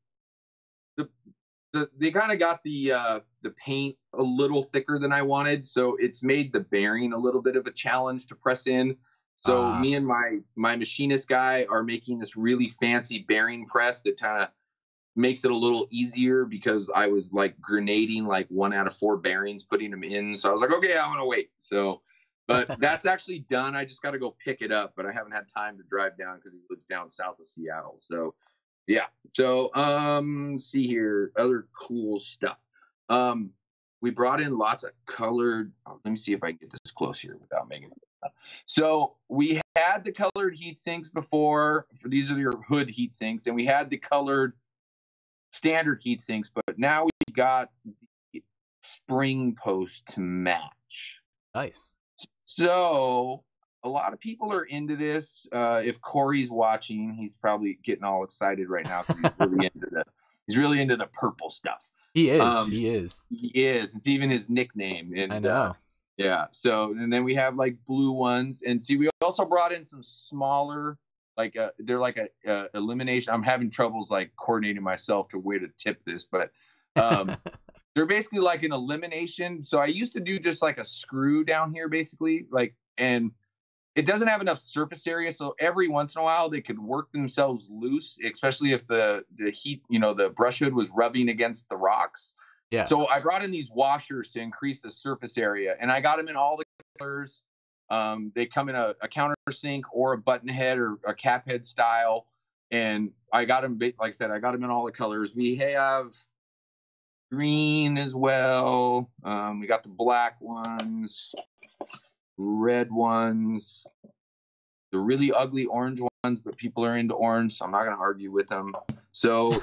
They kind of got the paint a little thicker than I wanted, so it's made the bearing a little bit of a challenge to press in. So me and my machinist guy are making this really fancy bearing press that kind of makes it a little easier because I was like grenading like 1 out of 4 bearings, putting them in. So I was like, okay, I'm gonna wait. So, but that's actually done. I just got to go pick it up, but I haven't had time to drive down because he lives down south of Seattle. So. Yeah. So, see here, other cool stuff. We brought in lots of colored. Let me see if I can get this close here without making it. So we had the colored heat sinks before. These are your hood heat sinks, and we had the colored standard heat sinks, but now we got the spring post to match. Nice. So a lot of people are into this. If Corey's watching, he's probably getting all excited right now because he's really into the purple stuff. He is. He is. He is. It's even his nickname. And I know. Yeah. So, and then we have like blue ones, and see, we also brought in some smaller, like they're like a elimination. I'm having troubles like coordinating myself to where to tip this, but they're basically like an elimination. So I used to do just like a screw down here, basically, like, and it doesn't have enough surface area, so every once in a while they could work themselves loose, especially if the heat, the brush hood was rubbing against the rocks. Yeah. So I brought in these washers to increase the surface area, and I got them in all the colors. They come in a countersink or a button head or a cap head style, and I got them, like I said, I got them in all the colors. We have green as well. We got the black ones. Red ones, the really ugly orange ones, but people are into orange, so I'm not going to argue with them. So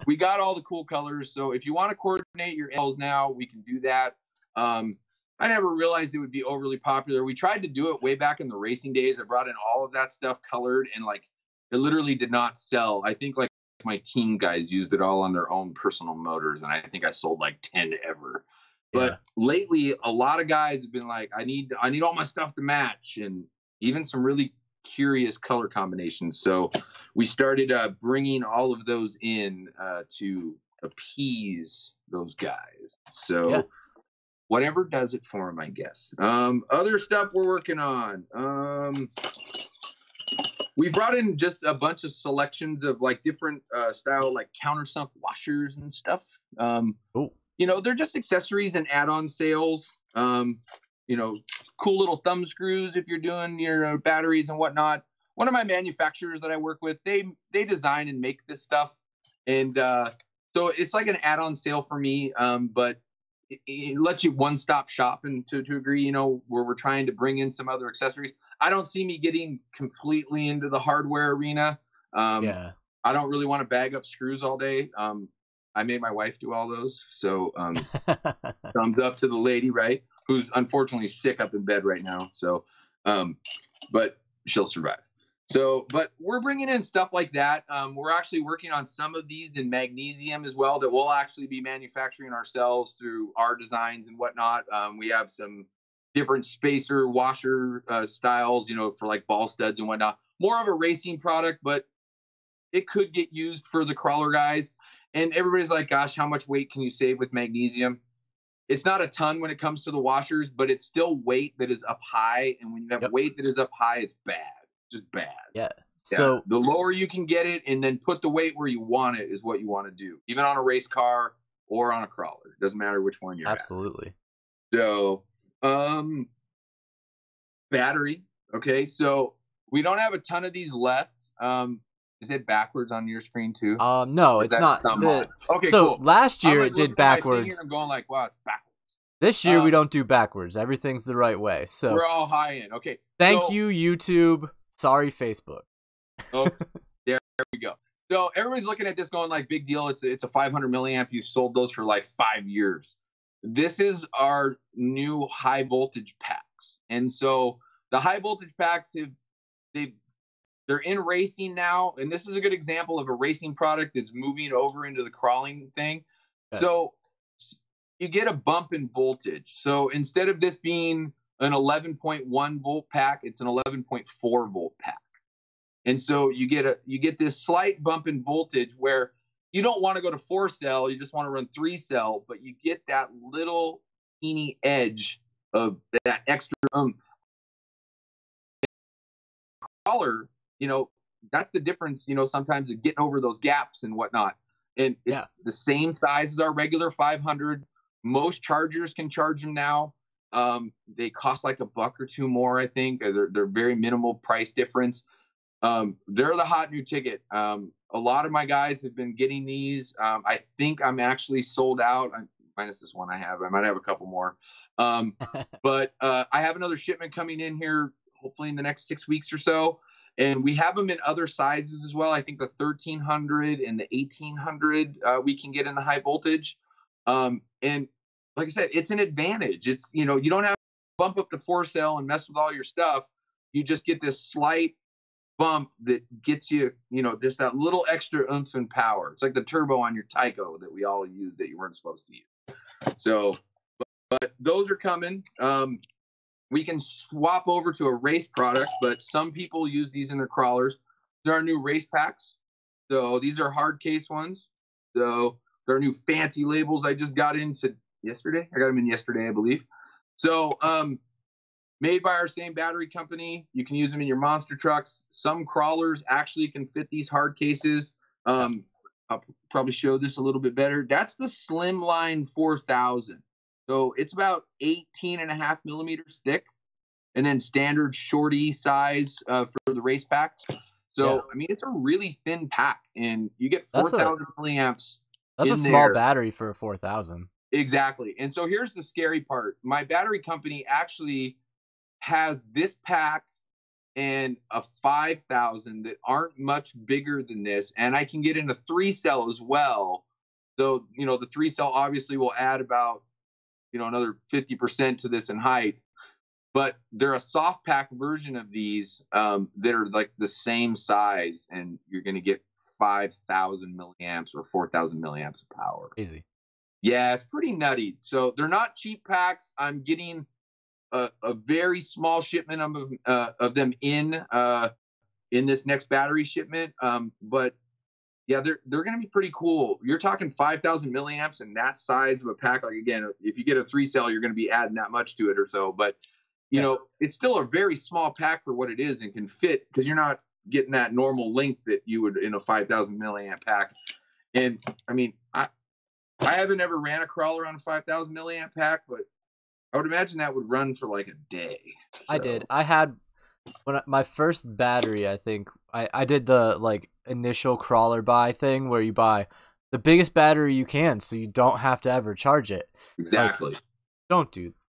we got all the cool colors. So if you want to coordinate your L's now, we can do that. I never realized it would be overly popular. We tried to do it way back in the racing days. I brought in all of that stuff colored, and like it literally did not sell. I think like my team guys used it all on their own personal motors, and I think I sold like 10 ever. But lately, a lot of guys have been like, I need all my stuff to match, and even some really curious color combinations. So we started bringing all of those in to appease those guys. So whatever does it for them, I guess. Other stuff we're working on. We brought in just a bunch of selections of like different style, like countersunk washers and stuff. They're just accessories and add-on sales. Cool little thumb screws if you're doing your batteries and whatnot. One of my manufacturers that I work with, they design and make this stuff. And so it's like an add-on sale for me, but it lets you one-stop shop and to agree, where we're trying to bring in some other accessories. I don't see me getting completely into the hardware arena. I don't really want to bag up screws all day. I made my wife do all those. So thumbs up to the lady, right? Who's unfortunately sick up in bed right now. So, but she'll survive. So, but we're bringing in stuff like that. We're actually working on some of these in magnesium as well that we'll actually be manufacturing ourselves through our designs and whatnot. We have some different spacer washer styles, for like ball studs and whatnot. More of a racing product, but it could get used for the crawler guys. And everybody's like, gosh, how much weight can you save with magnesium? It's not a ton when it comes to the washers, but it's still weight that is up high. And when you have weight that is up high, it's bad. Just bad. Yeah. So the lower you can get it and then put the weight where you want it is what you want to do. Even on a race car or on a crawler. It doesn't matter which one you're absolutely. At. So, battery. Okay. So we don't have a ton of these left. Is it backwards on your screen too? No, it's not. Okay, so cool. last year like it did backwards. I'm going like, wow, it's backwards. This year we don't do backwards. Everything's the right way. So we're all high end. Okay. Thank you, YouTube. Sorry, Facebook. Oh, there we go. So everybody's looking at this going like, big deal. It's a 500 milliamp. You sold those for like 5 years. This is our new high voltage packs. And so the high voltage packs they're in racing now. And this is a good example of a racing product that's moving over into the crawling thing. Okay. So you get a bump in voltage. So instead of this being an 11.1 volt pack, it's an 11.4 volt pack. And so you get this slight bump in voltage where you don't want to go to 4-cell, you just want to run 3-cell, but you get that little teeny edge of that extra oomph. Crawler, that's the difference, sometimes of getting over those gaps and whatnot. And it's the same size as our regular 500. Most chargers can charge them now. They cost like $1 or $2 more, I think. They're very minimal price difference. They're the hot new ticket. A lot of my guys have been getting these. I think I'm actually sold out, minus this one I have. I might have a couple more. But I have another shipment coming in here, hopefully in the next 6 weeks or so. And we have them in other sizes as well. I think the 1300 and the 1800 we can get in the high voltage. And like I said, it's an advantage. It's, you don't have to bump up the 4-cell and mess with all your stuff. You just get this slight bump that gets you, just that little extra oomph and power. It's like the turbo on your Tyco that we all use that you weren't supposed to use. So, but those are coming. We can swap over to a race product, but some people use these in their crawlers. There are new race packs. So these are hard case ones. So there are new fancy labels I just got into yesterday. I got them in yesterday, I believe. So, made by our same battery company. You can use them in your monster trucks. Some crawlers actually can fit these hard cases. I'll probably show this a little bit better. That's the Slimline 4000. So it's about 18.5 millimeters thick, and then standard shorty size for the race packs. So, I mean, it's a really thin pack, and you get 4,000 milliamps. That's a small battery for a 4000. Exactly. And so here's the scary part. My battery company actually has this pack and a 5000 that aren't much bigger than this, and I can get in a 3-cell as well. So the 3-cell obviously will add about another 50% to this in height, but they're a soft pack version of these that are like the same size, and you're going to get 5,000 milliamps or 4,000 milliamps of power. Easy. Yeah, it's pretty nutty. So they're not cheap packs. I'm getting a very small shipment of them in this next battery shipment. But yeah, they're going to be pretty cool. You're talking 5,000 milliamps and that size of a pack. Like, again, if you get a 3-cell, you're going to be adding that much to it or so. But it's still a very small pack for what it is and can fit, because you're not getting that normal length that you would in a 5,000 milliamp pack. And I mean, I haven't ever ran a crawler on a 5,000 milliamp pack, but I would imagine that would run for like a day. So. I did. I had my first battery. I think I did the like initial crawler buy thing where you buy the biggest battery you can, so you don't have to ever charge it. Exactly.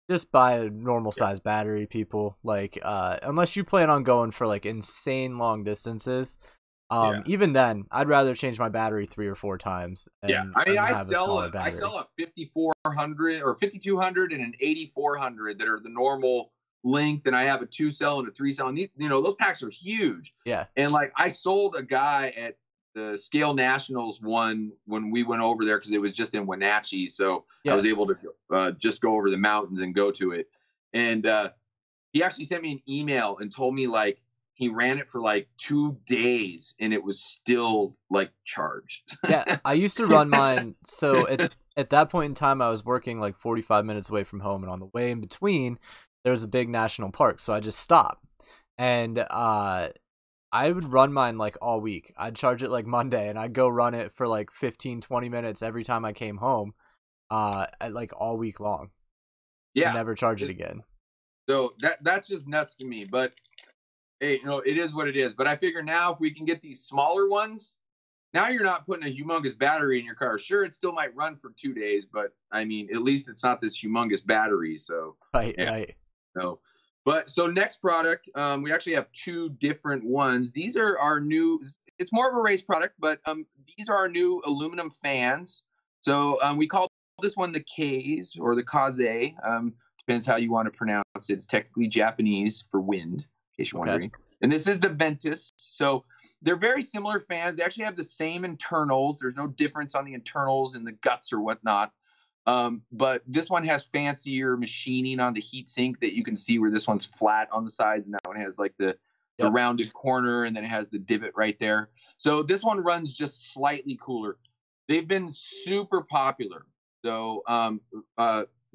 Just buy a normal size battery, people. Like, unless you plan on going for like insane long distances. Even then, I'd rather change my battery 3 or 4 times. I mean, I sell a 5400 or 5200 and an 8400 that are the normal length, and I have a 2-cell and a 3-cell. And those packs are huge. Yeah. And like, I sold a guy at the Scale Nationals one when we went over there, because it was just in Wenatchee, so I was able to just go over the mountains and go to it. And he actually sent me an email and told me like he ran it for like 2 days and it was still like charged. Yeah, I used to run mine. So at that point in time, I was working like 45 minutes away from home, and on the way in between, there was a big national park, so I just stopped. And I would run mine like all week. I'd charge it like Monday, and I'd go run it for like 15, 20 minutes every time I came home, at like all week long. Yeah. And never charge it again. So that's just nuts to me. But hey, it is what it is. But I figure now if we can get these smaller ones, now you're not putting a humongous battery in your car. Sure, it still might run for 2 days, but I mean, at least it's not this humongous battery. So Right, yeah. right. So, but so next product, we actually have two different ones. These are our new. It's more of a race product, but these are our new aluminum fans. So we call this one the K's or the Kaze. Depends how you want to pronounce it. It's technically Japanese for wind, in case you're wondering. And this is the Ventus. So they're very similar fans. They actually have the same internals. There's no difference on the internals and the guts or whatnot. But this one has fancier machining on the heat sink that you can see where this one's flat on the sides, and that one has like the rounded corner, and then it has the divot right there. So this one runs just slightly cooler. They've been super popular. So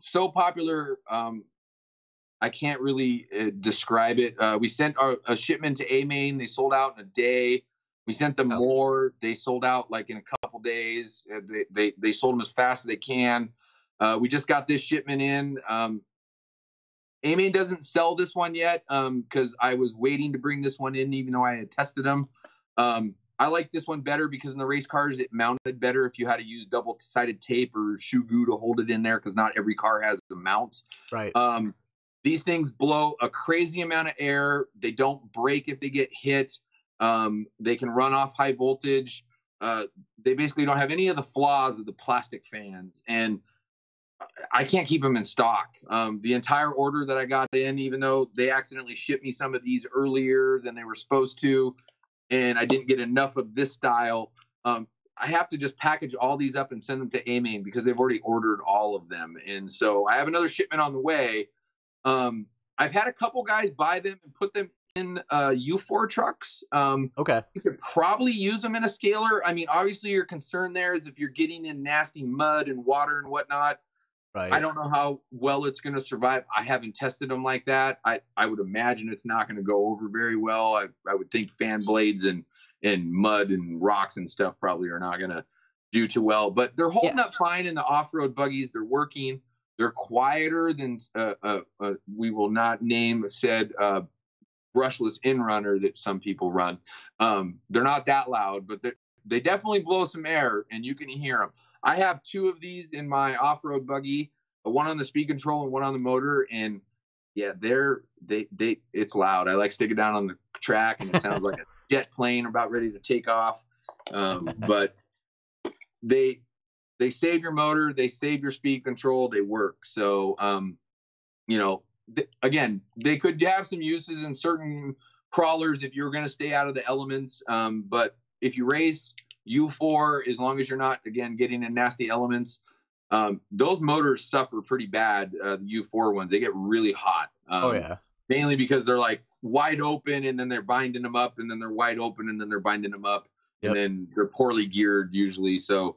so popular, I can't really describe it. We sent a shipment to A-Main. They sold out in a day. We sent them more. They sold out like in a couple days. They sold them as fast as they can. We just got this shipment in. A-Main doesn't sell this one yet because I was waiting to bring this one in even though I had tested them. I like this one better because in the race cars, it mounted better if you had to use double-sided tape or shoe glue to hold it in there because not every car has a mount. Right. These things blow a crazy amount of air. They don't break if they get hit. They can run off high voltage. They basically don't have any of the flaws of the plastic fans. And I can't keep them in stock. The entire order that I got in, even though they accidentally shipped me some of these earlier than they were supposed to, and I didn't get enough of this style, I have to just package all these up and send them to A-Main because they've already ordered all of them. And so I have another shipment on the way. I've had a couple guys buy them and put them in U4 trucks. Okay. You could probably use them in a scaler. I mean, obviously your concern there is if you're getting in nasty mud and water and whatnot. Right. I don't know how well it's going to survive. I haven't tested them like that. I would imagine it's not going to go over very well. I would think fan blades and mud and rocks and stuff probably are not going to do too well. But they're holding up fine in the off-road buggies. They're working. They're quieter than we will not name said brushless in-runner that some people run. They're not that loud, but they definitely blow some air, and you can hear them. I have two of these in my off-road buggy, one on the speed control and one on the motor, and yeah, it's loud. I like stick it down on the track, and it sounds like a jet plane about ready to take off. But they save your motor, they save your speed control, they work. So, again, they could have some uses in certain crawlers if you're going to stay out of the elements. But if you race U4, as long as you're not, again, getting in nasty elements, those motors suffer pretty bad. The U4 ones, they get really hot. Mainly because they're like wide open and then they're binding them up and then they're wide open and then they're binding them up. And then they're poorly geared usually. So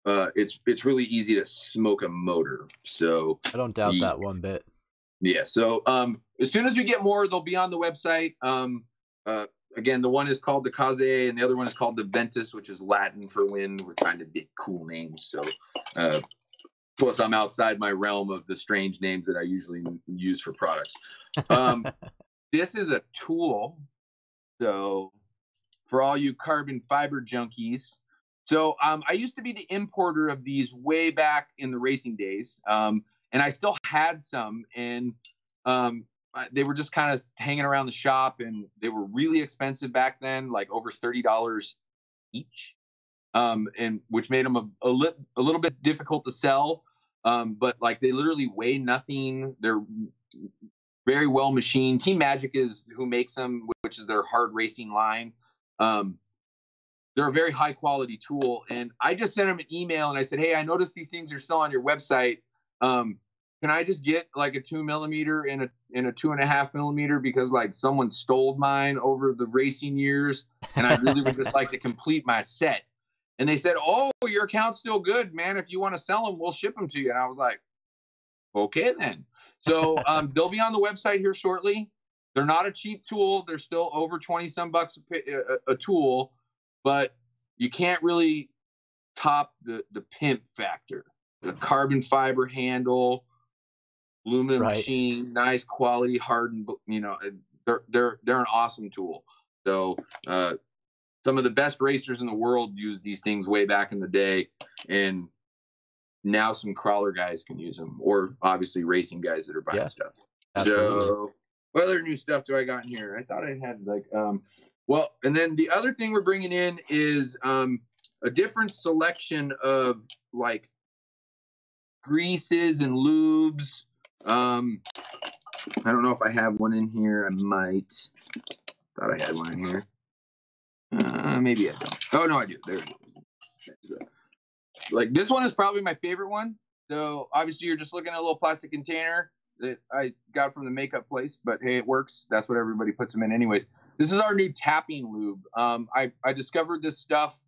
it's really easy to smoke a motor. So I don't doubt that one bit. Yeah. So as soon as we get more, they'll be on the website. Again, the one is called the Kaze and the other one is called the Ventus, which is Latin for wind. We're trying to get cool names. So plus I'm outside my realm of the strange names that I usually use for products. This is a tool. So for all you carbon fiber junkies. So I used to be the importer of these way back in the racing days. And I still had some, and they were just kind of hanging around the shop, and they were really expensive back then, like over $30 each, and which made them a little bit difficult to sell. But like they literally weigh nothing. They're very well machined. Team Magic is who makes them, which is their hard racing line. They're a very high quality tool, and I just sent them an email and I said, "Hey, I noticed these things are still on your website. Can I just get like a 2 millimeter and a 2.5 millimeter because like someone stole mine over the racing years, and I really would just like to complete my set." And they said, "Oh, your account's still good, man. If you want to sell them, we'll ship them to you." And I was like, "Okay, then." So they'll be on the website here shortly. They're not a cheap tool. They're still over 20 some bucks a tool, but you can't really top the pimp factor. The carbon fiber handle, aluminum machine, nice quality, hardened. They're an awesome tool. So some of the best racers in the world used these things way back in the day, and now some crawler guys can use them, or obviously racing guys that are buying stuff. Absolutely. So what other new stuff do I got in here? I thought I had like well, and then the other thing we're bringing in is a different selection of like greases and lubes. I don't know if I have one in here. I might. Thought I had one in here. Maybe I don't. Oh no, I do. There it is. Like this one is probably my favorite one. So obviously you're just looking at a little plastic container that I got from the makeup place, but hey, it works. That's what everybody puts them in anyways. This is our new tapping lube. I discovered this stuff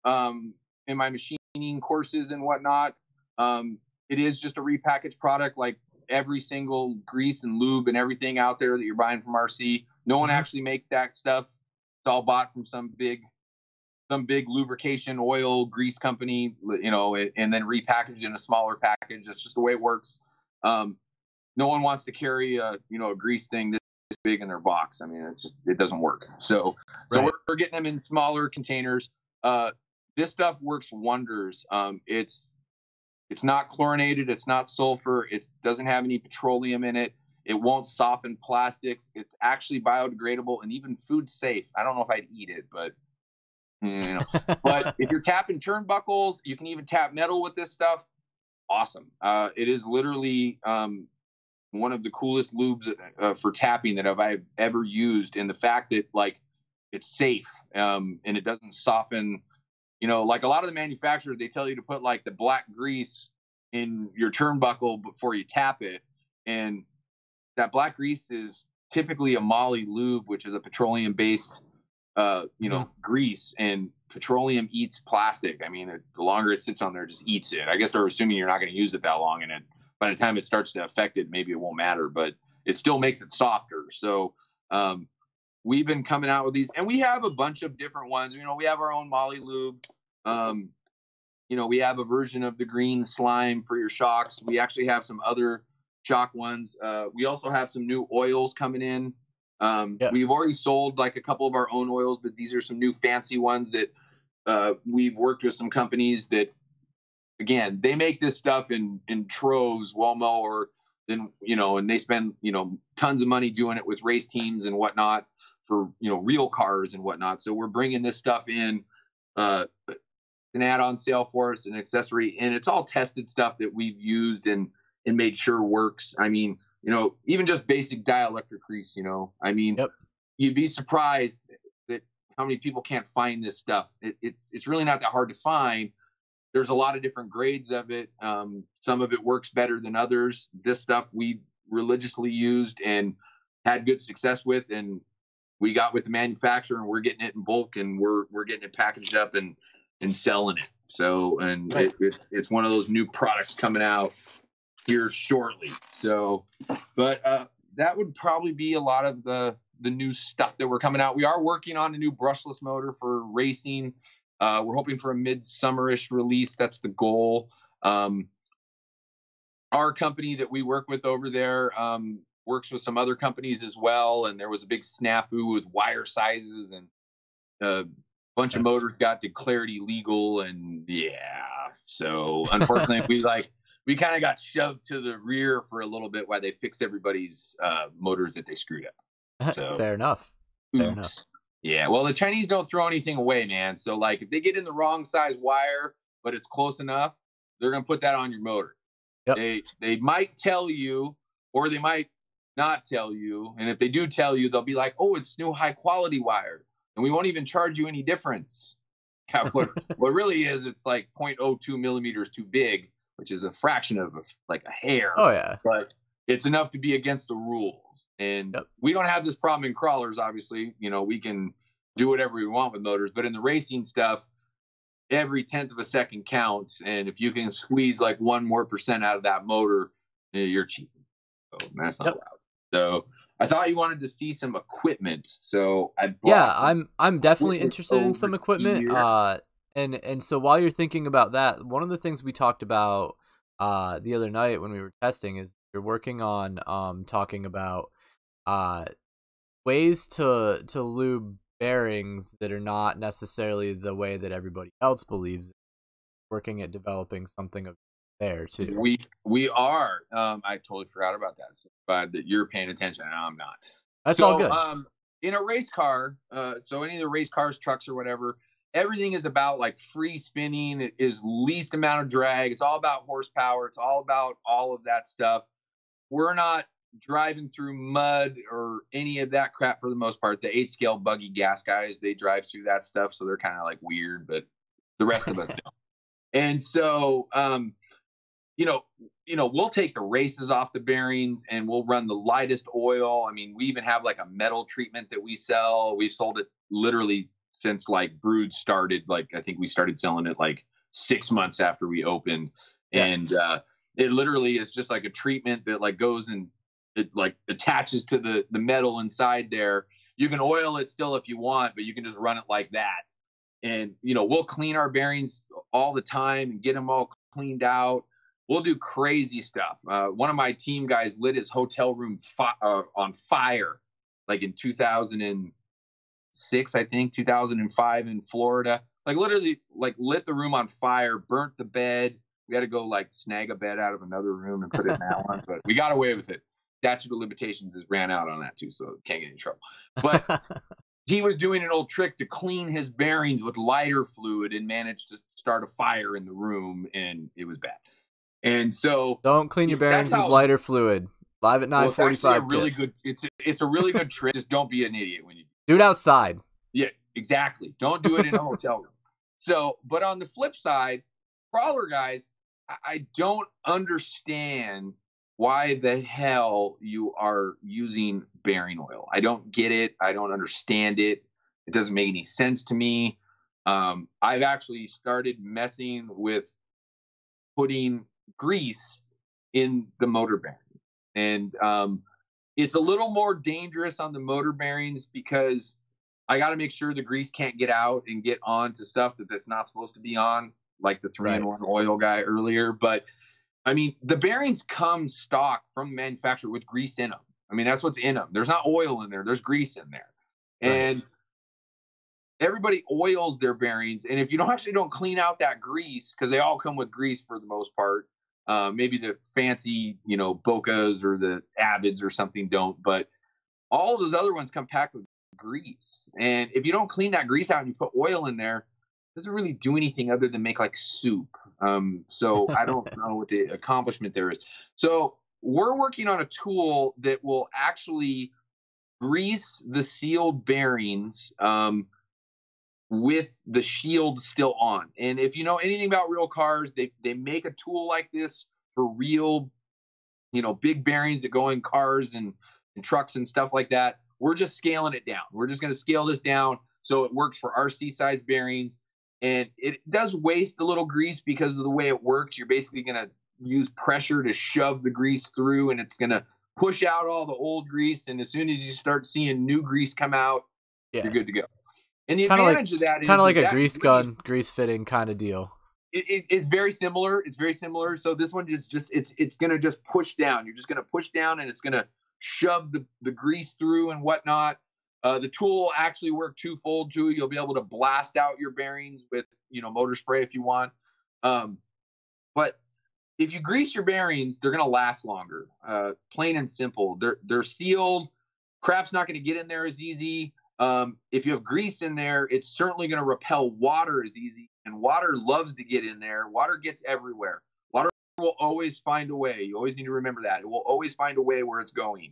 in my machining courses and whatnot. It is just a repackaged product, like every single grease and lube and everything out there that you're buying from RC. No one actually makes that stuff. It's all bought from some big lubrication oil grease company, you know, and then repackaged in a smaller package. That's just the way it works. No one wants to carry a grease thing this big in their box. I mean, it doesn't work. So we're getting them in smaller containers. This stuff works wonders. It's not chlorinated. It's not sulfur. It doesn't have any petroleum in it. It won't soften plastics. It's actually biodegradable and even food safe. I don't know if I'd eat it, but you know. But if you're tapping turnbuckles, you can even tap metal with this stuff. Awesome. It is literally one of the coolest lubes for tapping that I've ever used. And the fact that like it's safe and it doesn't soften. You know, like a lot of the manufacturers, they tell you to put like the black grease in your turnbuckle before you tap it. And that black grease is typically a moly lube, which is a petroleum based, grease, and petroleum eats plastic. I mean, the longer it sits on there, it just eats it. I guess they're assuming you're not going to use it that long. And by the time it starts to affect it, maybe it won't matter, but it still makes it softer. So, we've been coming out with these, and we have a bunch of different ones. You know, we have our own moly lube. We have a version of the green slime for your shocks. We actually have some other shock ones. We also have some new oils coming in. We've already sold like a couple of our own oils, but these are some new fancy ones that we've worked with some companies that, again, they make this stuff in troves, well more than, and they spend, tons of money doing it with race teams and whatnot for, real cars and whatnot. So we're bringing this stuff in, an add-on sale for us, an accessory, and it's all tested stuff that we've used and made sure works. I mean, even just basic dielectric grease, you'd be surprised that how many people can't find this stuff. It's really not that hard to find. There's a lot of different grades of it. Some of it works better than others. This stuff we've religiously used and had good success with, and we got with the manufacturer, and we're getting it in bulk, and we're getting it packaged up and selling it. So, and it's one of those new products coming out here shortly. So, but that would probably be a lot of the new stuff that we're coming out. We are working on a new brushless motor for racing. We're hoping for a mid-summerish release. That's the goal. Our company that we work with over there works with some other companies as well, and there was a big snafu with wire sizes, and a bunch of motors got declared illegal, and so unfortunately we kind of got shoved to the rear for a little bit while they fix everybody's motors that they screwed up. So Fair enough. Yeah, well, the Chinese don't throw anything away, man. So like if they get in the wrong size wire but it's close enough, they're gonna put that on your motor. Yep. They might tell you, or they might not tell you, and if they do tell you, they'll be like, oh, it's new high quality wire, and we won't even charge you any difference. what really is, it's like 0.02 millimeters too big, which is a fraction of like a hair. Oh yeah, but it's enough to be against the rules. And we don't have this problem in crawlers, obviously. We can do whatever we want with motors, but in the racing stuff, every 1/10 of a second counts, and if you can squeeze like 1% more out of that motor, you're cheating. So that's not allowed. So I thought you wanted to see some equipment, so I brought I'm definitely interested in some equipment. And so while you're thinking about that, one of the things we talked about the other night when we were testing is you're working on talking about ways to lube bearings that are not necessarily the way that everybody else believes, working at developing something of there too. We are. I totally forgot about that. So glad that you're paying attention and I'm not. That's all So, good. in a race car, so any of the race cars, trucks, or whatever, everything is about like free spinning. It is least amount of drag. It's all about horsepower. It's all about all of that stuff. We're not driving through mud or any of that crap for the most part. The 8 scale buggy gas guys, they drive through that stuff, so they're kind of like weird, but the rest of us don't. And so, you know, we'll take the races off the bearings and we'll run the lightest oil. I mean, we even have like a metal treatment that we sell. We've sold it literally since like Brood started. Like, I think we started selling it like 6 months after we opened. Yeah. And it literally is just like a treatment that like goes and it like attaches to the metal inside there. You can oil it still if you want, but you can just run it like that. And, you know, we'll clean our bearings all the time and get them all cleaned out. We'll do crazy stuff. One of my team guys lit his hotel room on fire, like in 2006, I think, 2005 in Florida. Like literally, like lit the room on fire, burnt the bed. We had to go like snag a bed out of another room and put it in that one, but we got away with it. Statute of limitations has ran out on that too, so can't get in trouble. But he was doing an old trick to clean his bearings with lighter fluid and managed to start a fire in the room, and it was bad. And so don't clean your bearings with lighter fluid. Live at 9:45. Well, really good. It's a really good trick. Just don't be an idiot when you do it outside. Yeah, exactly. Don't do it in a hotel room. So, but on the flip side, crawler guys, I don't understand why the hell you are using bearing oil. I don't get it. I don't understand it. It doesn't make any sense to me. I've actually started messing with putting grease in the motor bearing. And it's a little more dangerous on the motor bearings because I got to make sure the grease can't get out and get on to stuff that's not supposed to be on, like the 3-in-1 oil guy earlier. But I mean, the bearings come stock from the manufacturer with grease in them. I mean, that's what's in them. There's not oil in there. There's grease in there. And everybody oils their bearings. And if you don't clean out that grease, because they all come with grease for the most part, maybe the fancy, you know, Bocas or the Avids or something don't, but all of those other ones come packed with grease. And if you don't clean that grease out and you put oil in there, it doesn't really do anything other than make like soup. So I don't know what the accomplishment there is. So we're working on a tool that will actually grease the sealed bearings with the shield still on. And if you know anything about real cars, they make a tool like this for real, you know, big bearings that go in cars and trucks and stuff like that. We're just scaling it down. We're just going to scale this down so it works for RC size bearings. And it does waste a little grease because of the way it works. You're basically going to use pressure to shove the grease through, and it's going to push out all the old grease. And as soon as you start seeing new grease come out, you're good to go. And the advantage of that is kind of like a grease gun, grease fitting kind of deal. It's very similar. It's very similar. So this one it's going to just push down. You're just going to push down, and it's going to shove the grease through and whatnot. The tool will actually work twofold too. You'll be able to blast out your bearings with, you know, motor spray if you want. But if you grease your bearings, they're going to last longer. Plain and simple. They're sealed. Crap's not going to get in there as easy. If you have grease in there, it's certainly going to repel water as easy. And water loves to get in there. Water gets everywhere. Water will always find a way. You always need to remember that. It will always find a way where it's going.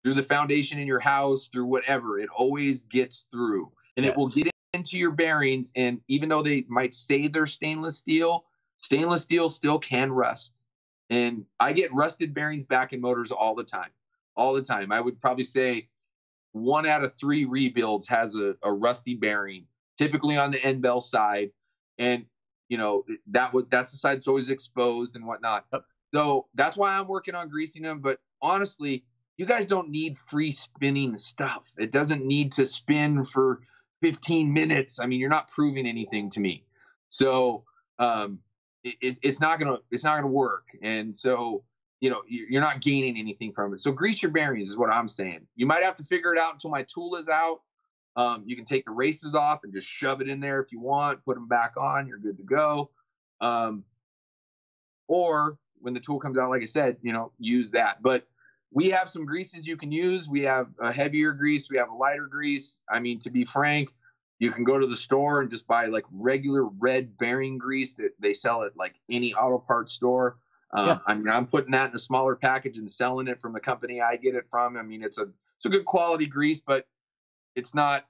Through the foundation in your house, through whatever, it always gets through. And it will get into your bearings. And even though they might say they're stainless steel still can rust. And I get rusted bearings back in motors all the time. All the time. I would probably say 1 out of 3 rebuilds has a rusty bearing, typically on the end bell side. And, you know, that's the side that's always exposed and whatnot. Yep. So that's why I'm working on greasing them. But honestly, you guys don't need free spinning stuff. It doesn't need to spin for 15 minutes. I mean, you're not proving anything to me. So it's not gonna work. And so, you know, you're not gaining anything from it. So grease your bearings is what I'm saying. You might have to figure it out until my tool is out. You can take the races off and just shove it in there if you want, put them back on, you're good to go. Um, or when the tool comes out, like I said, use that. But we have some greases you can use. We have a heavier grease. We have a lighter grease. I mean, to be frank, you can go to the store and just buy like regular red bearing grease that they sell at like any auto parts store. Yeah. I mean, I'm putting that in a smaller package and selling it from the company I get it from. I mean, it's a good quality grease, but it's not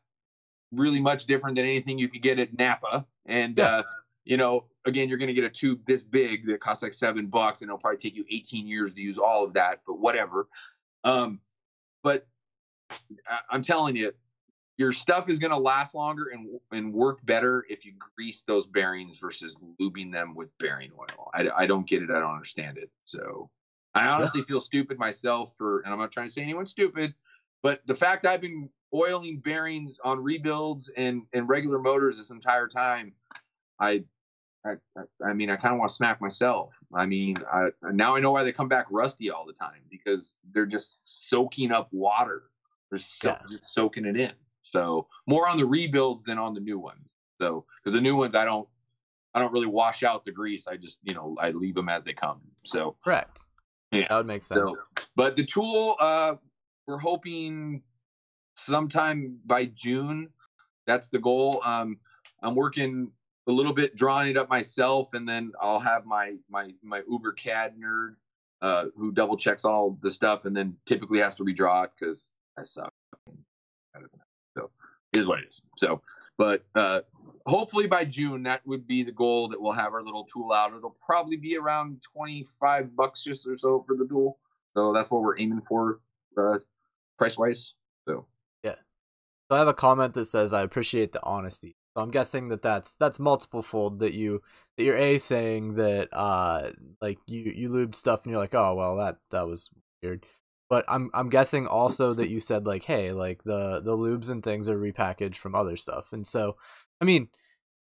really much different than anything you could get at Napa. And, again, you're going to get a tube this big that costs like $7 and it'll probably take you 18 years to use all of that, but whatever. But I'm telling you, your stuff is going to last longer and work better if you grease those bearings versus lubing them with bearing oil. I don't get it. I don't understand it. So I honestly feel stupid myself and I'm not trying to say anyone's stupid, but the fact I've been oiling bearings on rebuilds and regular motors this entire time, I mean, I kind of want to smack myself. I mean, now I know why they come back rusty all the time, because they're just soaking up water. They're just soaking it in. So more on the rebuilds than on the new ones. So, because the new ones, I don't really wash out the grease. I just, I leave them as they come. So correct. Yeah, that would make sense. So, but the tool, we're hoping sometime by June. That's the goal. I'm working a little bit drawing it up myself, and then I'll have my Uber CAD nerd who double checks all the stuff, and then typically has to redraw it because I suck. So it is what it is. So, but hopefully by June, that would be the goal, that we'll have our little tool out. It'll probably be around $25 just or so for the tool. So that's what we're aiming for price wise. So yeah. So I have a comment that says, I appreciate the honesty. So I'm guessing that's multiple fold, that you're saying that like you lube stuff and you're like, oh well, that was weird. But I'm guessing also that you said like, hey, like the lubes and things are repackaged from other stuff. And so I mean,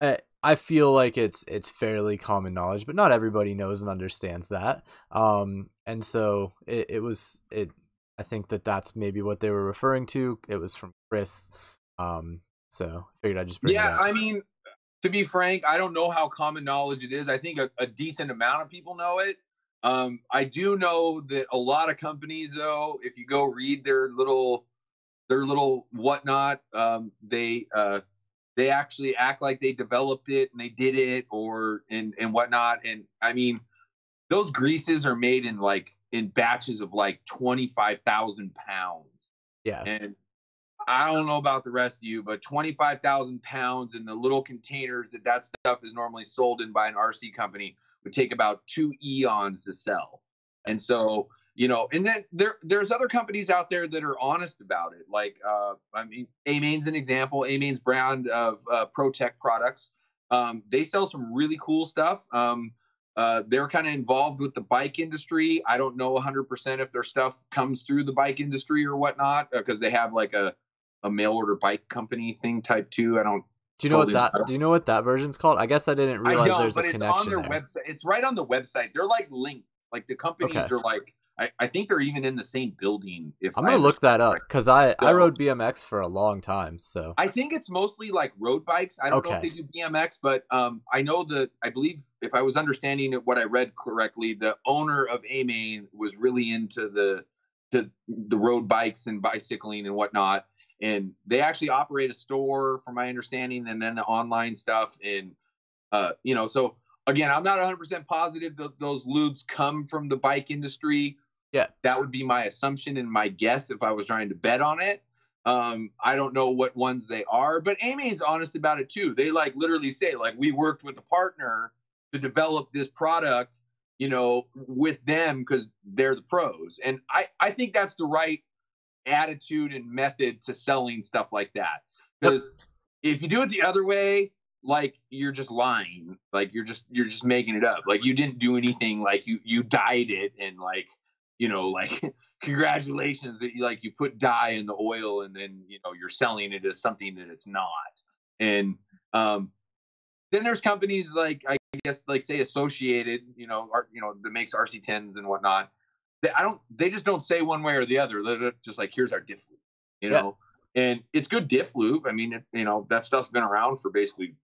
I feel like it's fairly common knowledge, but not everybody knows and understands that. And so I think that's maybe what they were referring to. It was from Chris. So I figured I'd just bring it up. I mean, to be frank, I don't know how common knowledge it is. I think a decent amount of people know it. I do know that a lot of companies, though, if you go read their little whatnot, they actually act like they developed it and they did it and whatnot. And I mean, those greases are made in batches of like 25,000 pounds. Yeah. And I don't know about the rest of you, but 25,000 pounds in the little containers that stuff is normally sold in by an RC company would take about 2 eons to sell. And so, and then there's other companies out there that are honest about it. Like, I mean, A-Main's an example. A-Main's brand of ProTech products. They sell some really cool stuff. They're kind of involved with the bike industry. I don't know 100% if their stuff comes through the bike industry or whatnot, because they have like a mail order bike company thing type 2. I don't. Do you know what that version's called? I guess I didn't realize there's a connection. It's on their website. It's right on the website. They're like linked. Like the companies are like, I think they're even in the same building. I'm gonna look that up, because I rode BMX for a long time. So I think it's mostly like road bikes. I don't know if they do BMX, but I know I believe, if I was understanding what I read correctly, the owner of A-Main was really into the road bikes and bicycling and whatnot. And they actually operate a store, from my understanding, and then the online stuff. And, so again, I'm not 100% positive that those lubes come from the bike industry. Yeah. That would be my assumption and my guess if I was trying to bet on it. I don't know what ones they are, but Amy's honest about it too. They like literally say, like, we worked with a partner to develop this product, with them because they're the pros. And I think that's the right attitude and method to selling stuff like that. Because if you do it the other way, like, you're just lying. Like, you're just making it up. Like, you didn't do anything. Like, you dyed it, and like, like, congratulations that you put dye in the oil, and then you're selling it as something that it's not. And then there's companies like, I guess, like, say Associated, that makes RC10s and whatnot. They just don't say one way or the other. They're just like, here's our difference, and it's good diff lube. I mean, that stuff's been around for basically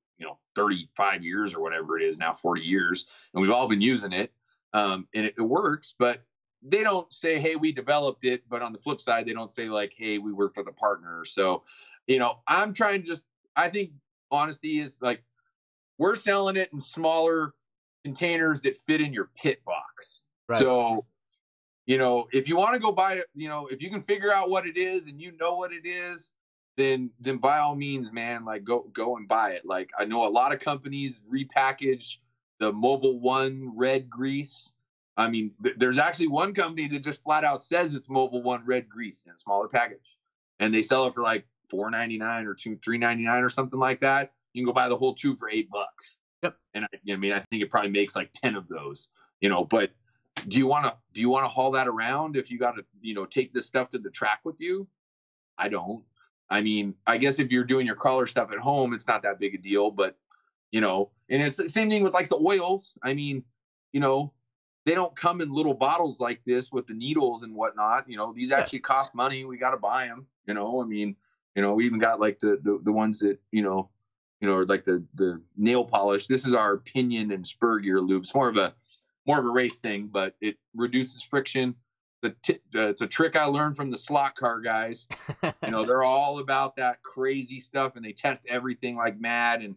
35 years or whatever it is now, 40 years, and we've all been using it, and it works. But they don't say, hey, we developed it. But on the flip side, they don't say like, hey, we worked with a partner. So, I'm trying to I think honesty is like, we're selling it in smaller containers that fit in your pit box. Right. So, if you want to go buy it, if you can figure out what it is and what it is, then by all means, man, like go and buy it. Like, I know a lot of companies repackage the Mobil 1 red grease. I mean, there's actually one company that just flat out says it's Mobil 1 red grease in a smaller package, and they sell it for like $4.99 or $3.99 or something like that. You can go buy the whole tube for $8. Yep. And I think it probably makes like 10 of those. But do you want to haul that around if you got to take this stuff to the track with you? I don't. I mean, I guess if you're doing your crawler stuff at home, it's not that big a deal. But and it's the same thing with like the oils. I mean, they don't come in little bottles like this with the needles and whatnot. These actually cost money. We got to buy them. I mean, we even got like the ones that like the nail polish. This is our pinion and spur gear lube. It's more of a race thing, but it reduces friction. It's a trick I learned from the slot car guys. They're all about that crazy stuff, and they test everything like mad, and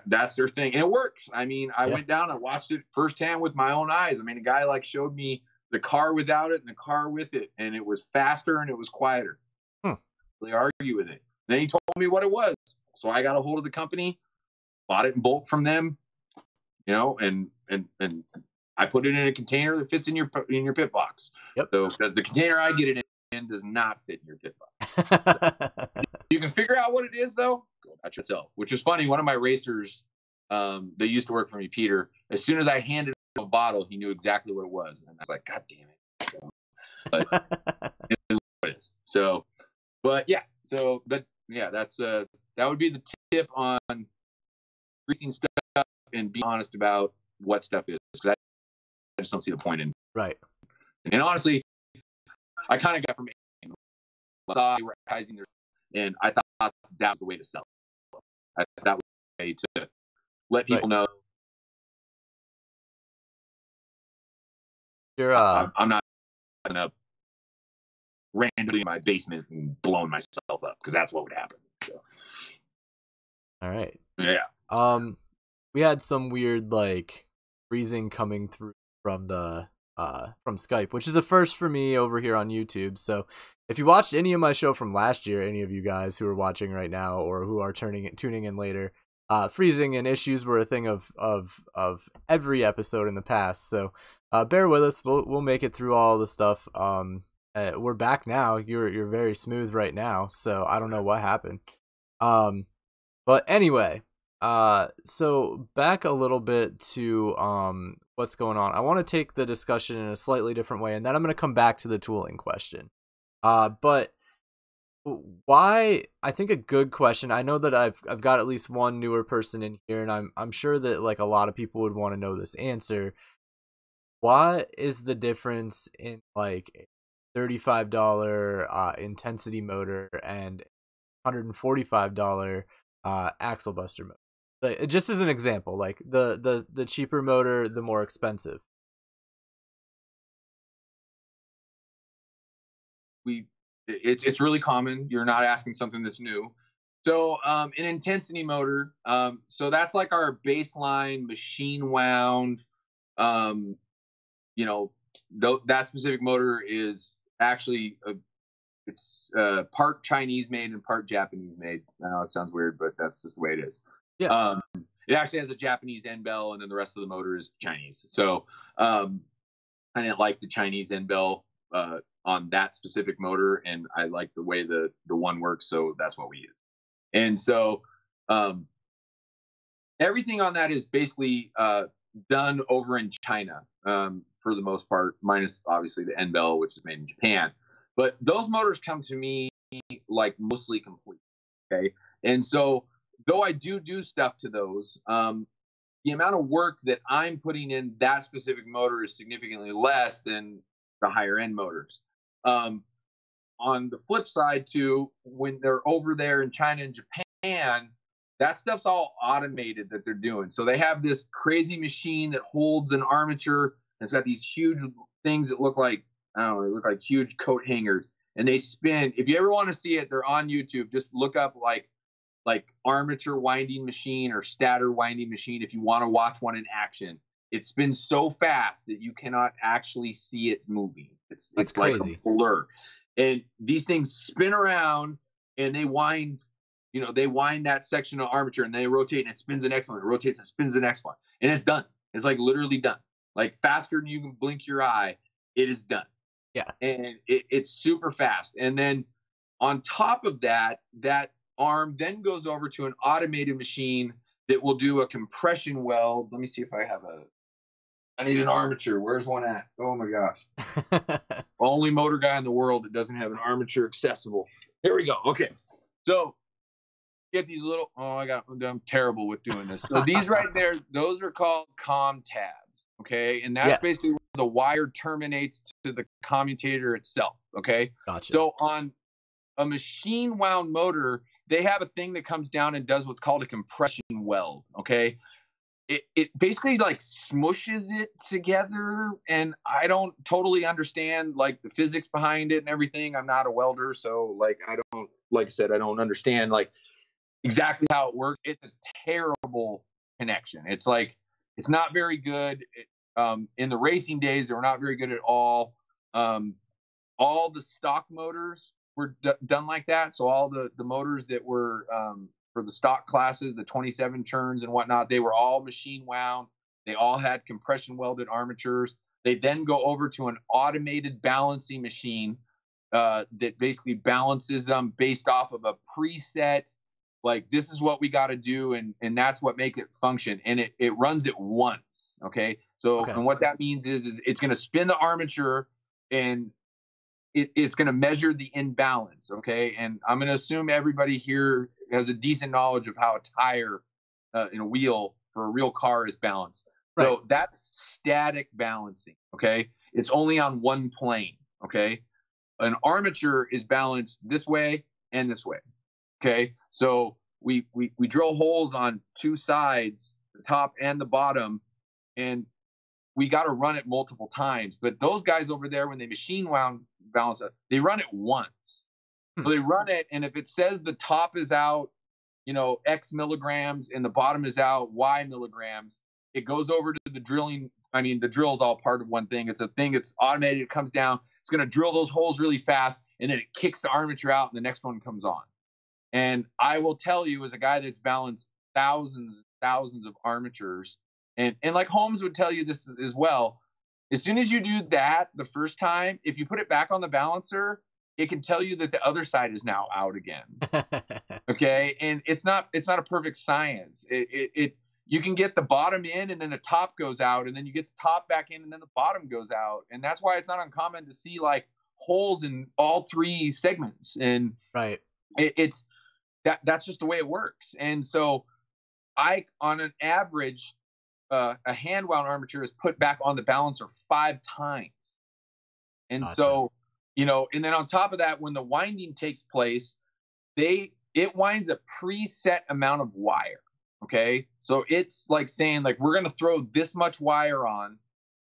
that's their thing, and it works. I mean, I went down and watched it firsthand with my own eyes. I mean, a guy like showed me the car without it and the car with it, and it was faster and it was quieter. Really argue with it. Then he told me what it was, so I got a hold of the company, bought it in bulk from them, and I put it in a container that fits in your pit box. Yep. So because the container I get it in does not fit in your pit box. So, you can figure out what it is though. Go about yourself. Which is funny. One of my racers, that used to work for me, Peter. As soon as I handed him a bottle, he knew exactly what it was, and I was like, God damn it! But it is what it is. So, but yeah. So, but yeah, that's that would be the tip on greasing stuff and be honest about what stuff is, because I just don't see the point in. Right. And honestly, I kind of got from advertising there, and I thought that was the way to sell it. I thought that was the way to let people know. You're I'm not gonna randomly in my basement and blowing myself up, because that's what would happen. So. All right. Yeah. We had some weird like freezing coming through from the from Skype, which is a first for me over here on YouTube. So if you watched any of my show from last year, any of you guys who are watching right now or who are tuning in later, freezing and issues were a thing of every episode in the past. So bear with us. We'll make it through all the stuff. We're back now. You're very smooth right now. So I don't know what happened. But anyway, so back a little bit to what's going on. I want to take the discussion in a slightly different way, and then I'm going to come back to the tooling question. But why? I think a good question. I know that I've got at least one newer person in here, and I'm sure that like a lot of people would want to know this answer. What is the difference in like $35 intensity motor and $145 axle buster motor? Like, just as an example, like the cheaper motor, the more expensive. It's really common. You're not asking something that's new. So an intensity motor, so that's like our baseline machine wound. That specific motor is actually it's part Chinese made and part Japanese made. I know it sounds weird, but that's just the way it is. Yeah. It actually has a Japanese end bell, and then the rest of the motor is Chinese. So I didn't like the Chinese end bell on that specific motor, and I like the way the one works, so that's what we use. And so everything on that is basically done over in China for the most part, minus obviously the end bell, which is made in Japan. But those motors come to me like mostly complete. Okay. And so though I do stuff to those, the amount of work that I'm putting in that specific motor is significantly less than the higher end motors. on the flip side too, when they're over there in China and Japan, that stuff's all automated that they're doing. So they have this crazy machine that holds an armature, and it's got these huge things that look like, I don't know, they look like huge coat hangers, and they spin. If you ever want to see it, they're on YouTube. Just look up like armature winding machine or stator winding machine if you want to watch one in action. It spins so fast that you cannot actually see it moving. It's crazy. Like a blur. And these things spin around and they wind, they wind that section of armature and they rotate and it spins the next one. It rotates and spins the next one. And it's done. It's like literally done. Like faster than you can blink your eye, it is done. Yeah. And it's super fast. And then on top of that, that arm then goes over to an automated machine that will do a compression weld. Let me see if I need an armature. Where's one at? Oh my gosh. Only motor guy in the world that doesn't have an armature accessible. Here we go. Okay. So get these little, I'm terrible with doing this. So these right there, those are called comm tabs. Okay. And that's basically where the wire terminates to the commutator itself. Okay. Gotcha. So on a machine wound motor, they have a thing that comes down and does what's called a compression weld. Okay. It basically like smushes it together, and I don't totally understand like the physics behind it and everything. I'm not a welder, so like I don't understand like exactly how it works. It's a terrible connection. It's like it's not very good. In the racing days, they were not very good at all. All the stock motors were done like that. So all the motors that were for the stock classes, the 27 turns and whatnot, they were all machine wound. They all had compression welded armatures. They then go over to an automated balancing machine that basically balances them based off of a preset, like this is what we got to do, and that's what makes it function. And it runs it once. Okay. So and what that means is it's going to spin the armature and it's going to measure the imbalance. Okay. And I'm going to assume everybody here has a decent knowledge of how a tire in a wheel for a real car is balanced. Right. So that's static balancing. Okay. It's only on one plane. Okay. An armature is balanced this way and this way. Okay. So we drill holes on two sides, the top and the bottom, and we got to run it multiple times. But those guys over there, when they machine wound balance it, they run it once. So they run it, and if it says the top is out, X milligrams and the bottom is out Y milligrams, it goes over to the drilling. I mean, the drill is all part of one thing. It's a thing. It's automated. It comes down. It's going to drill those holes really fast, and then it kicks the armature out, and the next one comes on. And I will tell you, as a guy that's balanced thousands and thousands of armatures, and like Holmes would tell you this as well, as soon as you do that the first time, if you put it back on the balancer, it can tell you that the other side is now out again. Okay. And it's not a perfect science. You can get the bottom in and then the top goes out, and then you get the top back in and then the bottom goes out. And that's why it's not uncommon to see like holes in all three segments. And right. That's just the way it works. And so on an average, a hand wound armature is put back on the balancer 5 times. And gotcha. So, and then on top of that, when the winding takes place, it winds a preset amount of wire. Okay. So it's like saying like, we're going to throw this much wire on,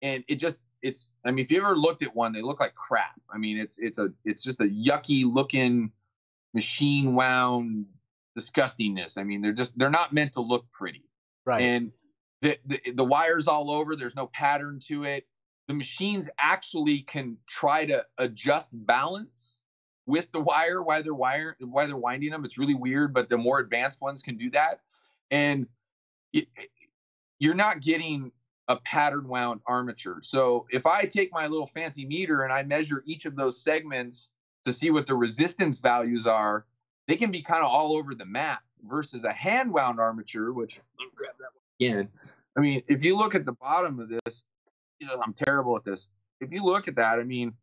and I mean, if you ever looked at one, they look like crap. I mean, it's just a yucky looking machine wound disgustingness. I mean, they're not meant to look pretty. Right. And the wire's all over. There's no pattern to it. The machines actually can try to adjust balance with the wire while they're winding them. It's really weird, but the more advanced ones can do that. And you're not getting a pattern wound armature. So if I take my little fancy meter and I measure each of those segments to see what the resistance values are, they can be kind of all over the map versus a hand wound armature, which let me grab that one again. I mean, if you look at the bottom of this, I'm terrible at this. If you look at that, I mean,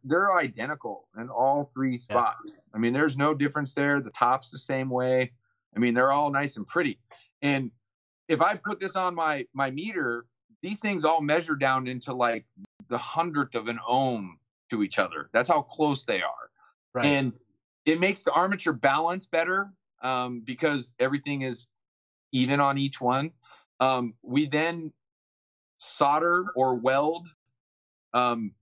they're identical in all 3 spots. Yeah. I mean, there's no difference there. The top's the same way. I mean, they're all nice and pretty. And if I put this on my meter, these things all measure down into like the 100th of an ohm to each other. That's how close they are. Right. And it makes the armature balance better because everything is even on each one. We then solder or weld the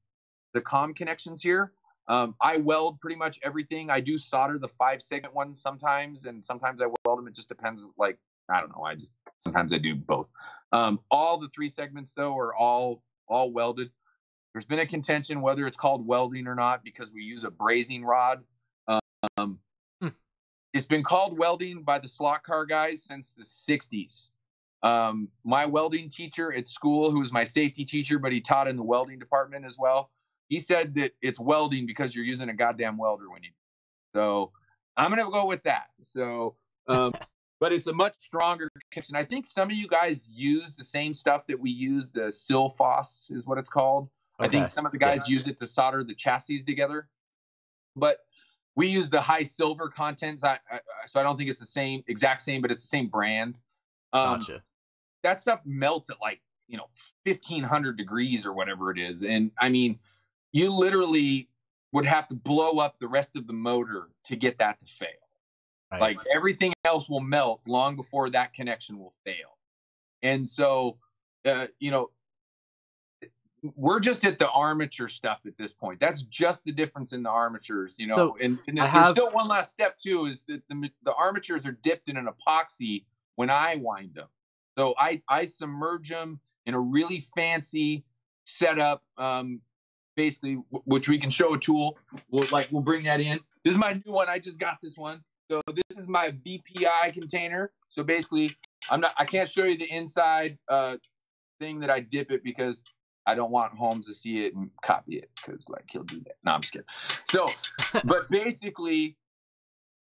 comm connections here. I weld pretty much everything. I do solder the 5-segment ones sometimes, and sometimes I weld them. It just depends. Like, I don't know. Sometimes I do both. All the 3 segments though are all welded. There's been a contention whether it's called welding or not because we use a brazing rod. It's been called welding by the slot car guys since the 60s. My welding teacher at school, who was my safety teacher, but he taught in the welding department as well, he said that it's welding because you're using a goddamn welder when you. So I'm gonna go with that. So, but it's a much stronger connection. I think some of you guys use the same stuff that we use. The Silphos is what it's called. Okay. I think some of the guys use it to solder the chassis together, but we use the high silver contents. So I don't think it's the exact same, but it's the same brand. Gotcha. That stuff melts at 1,500 degrees or whatever it is. And I mean, you literally would have to blow up the rest of the motor to get that to fail. Right. Like everything else will melt long before that connection will fail. And so, we're just at the armature stuff at this point. That's just the difference in the armatures, So and there's still one last step too, is that the armatures are dipped in an epoxy when I wind them. So I submerge them in a really fancy setup, basically, which we can show a tool. We'll bring that in. This is my new one. I just got this one. So this is my BPI container. So basically, I can't show you the inside thing that I dip it because I don't want Holmes to see it and copy it because he'll do that. No, I'm just kidding. So, but basically,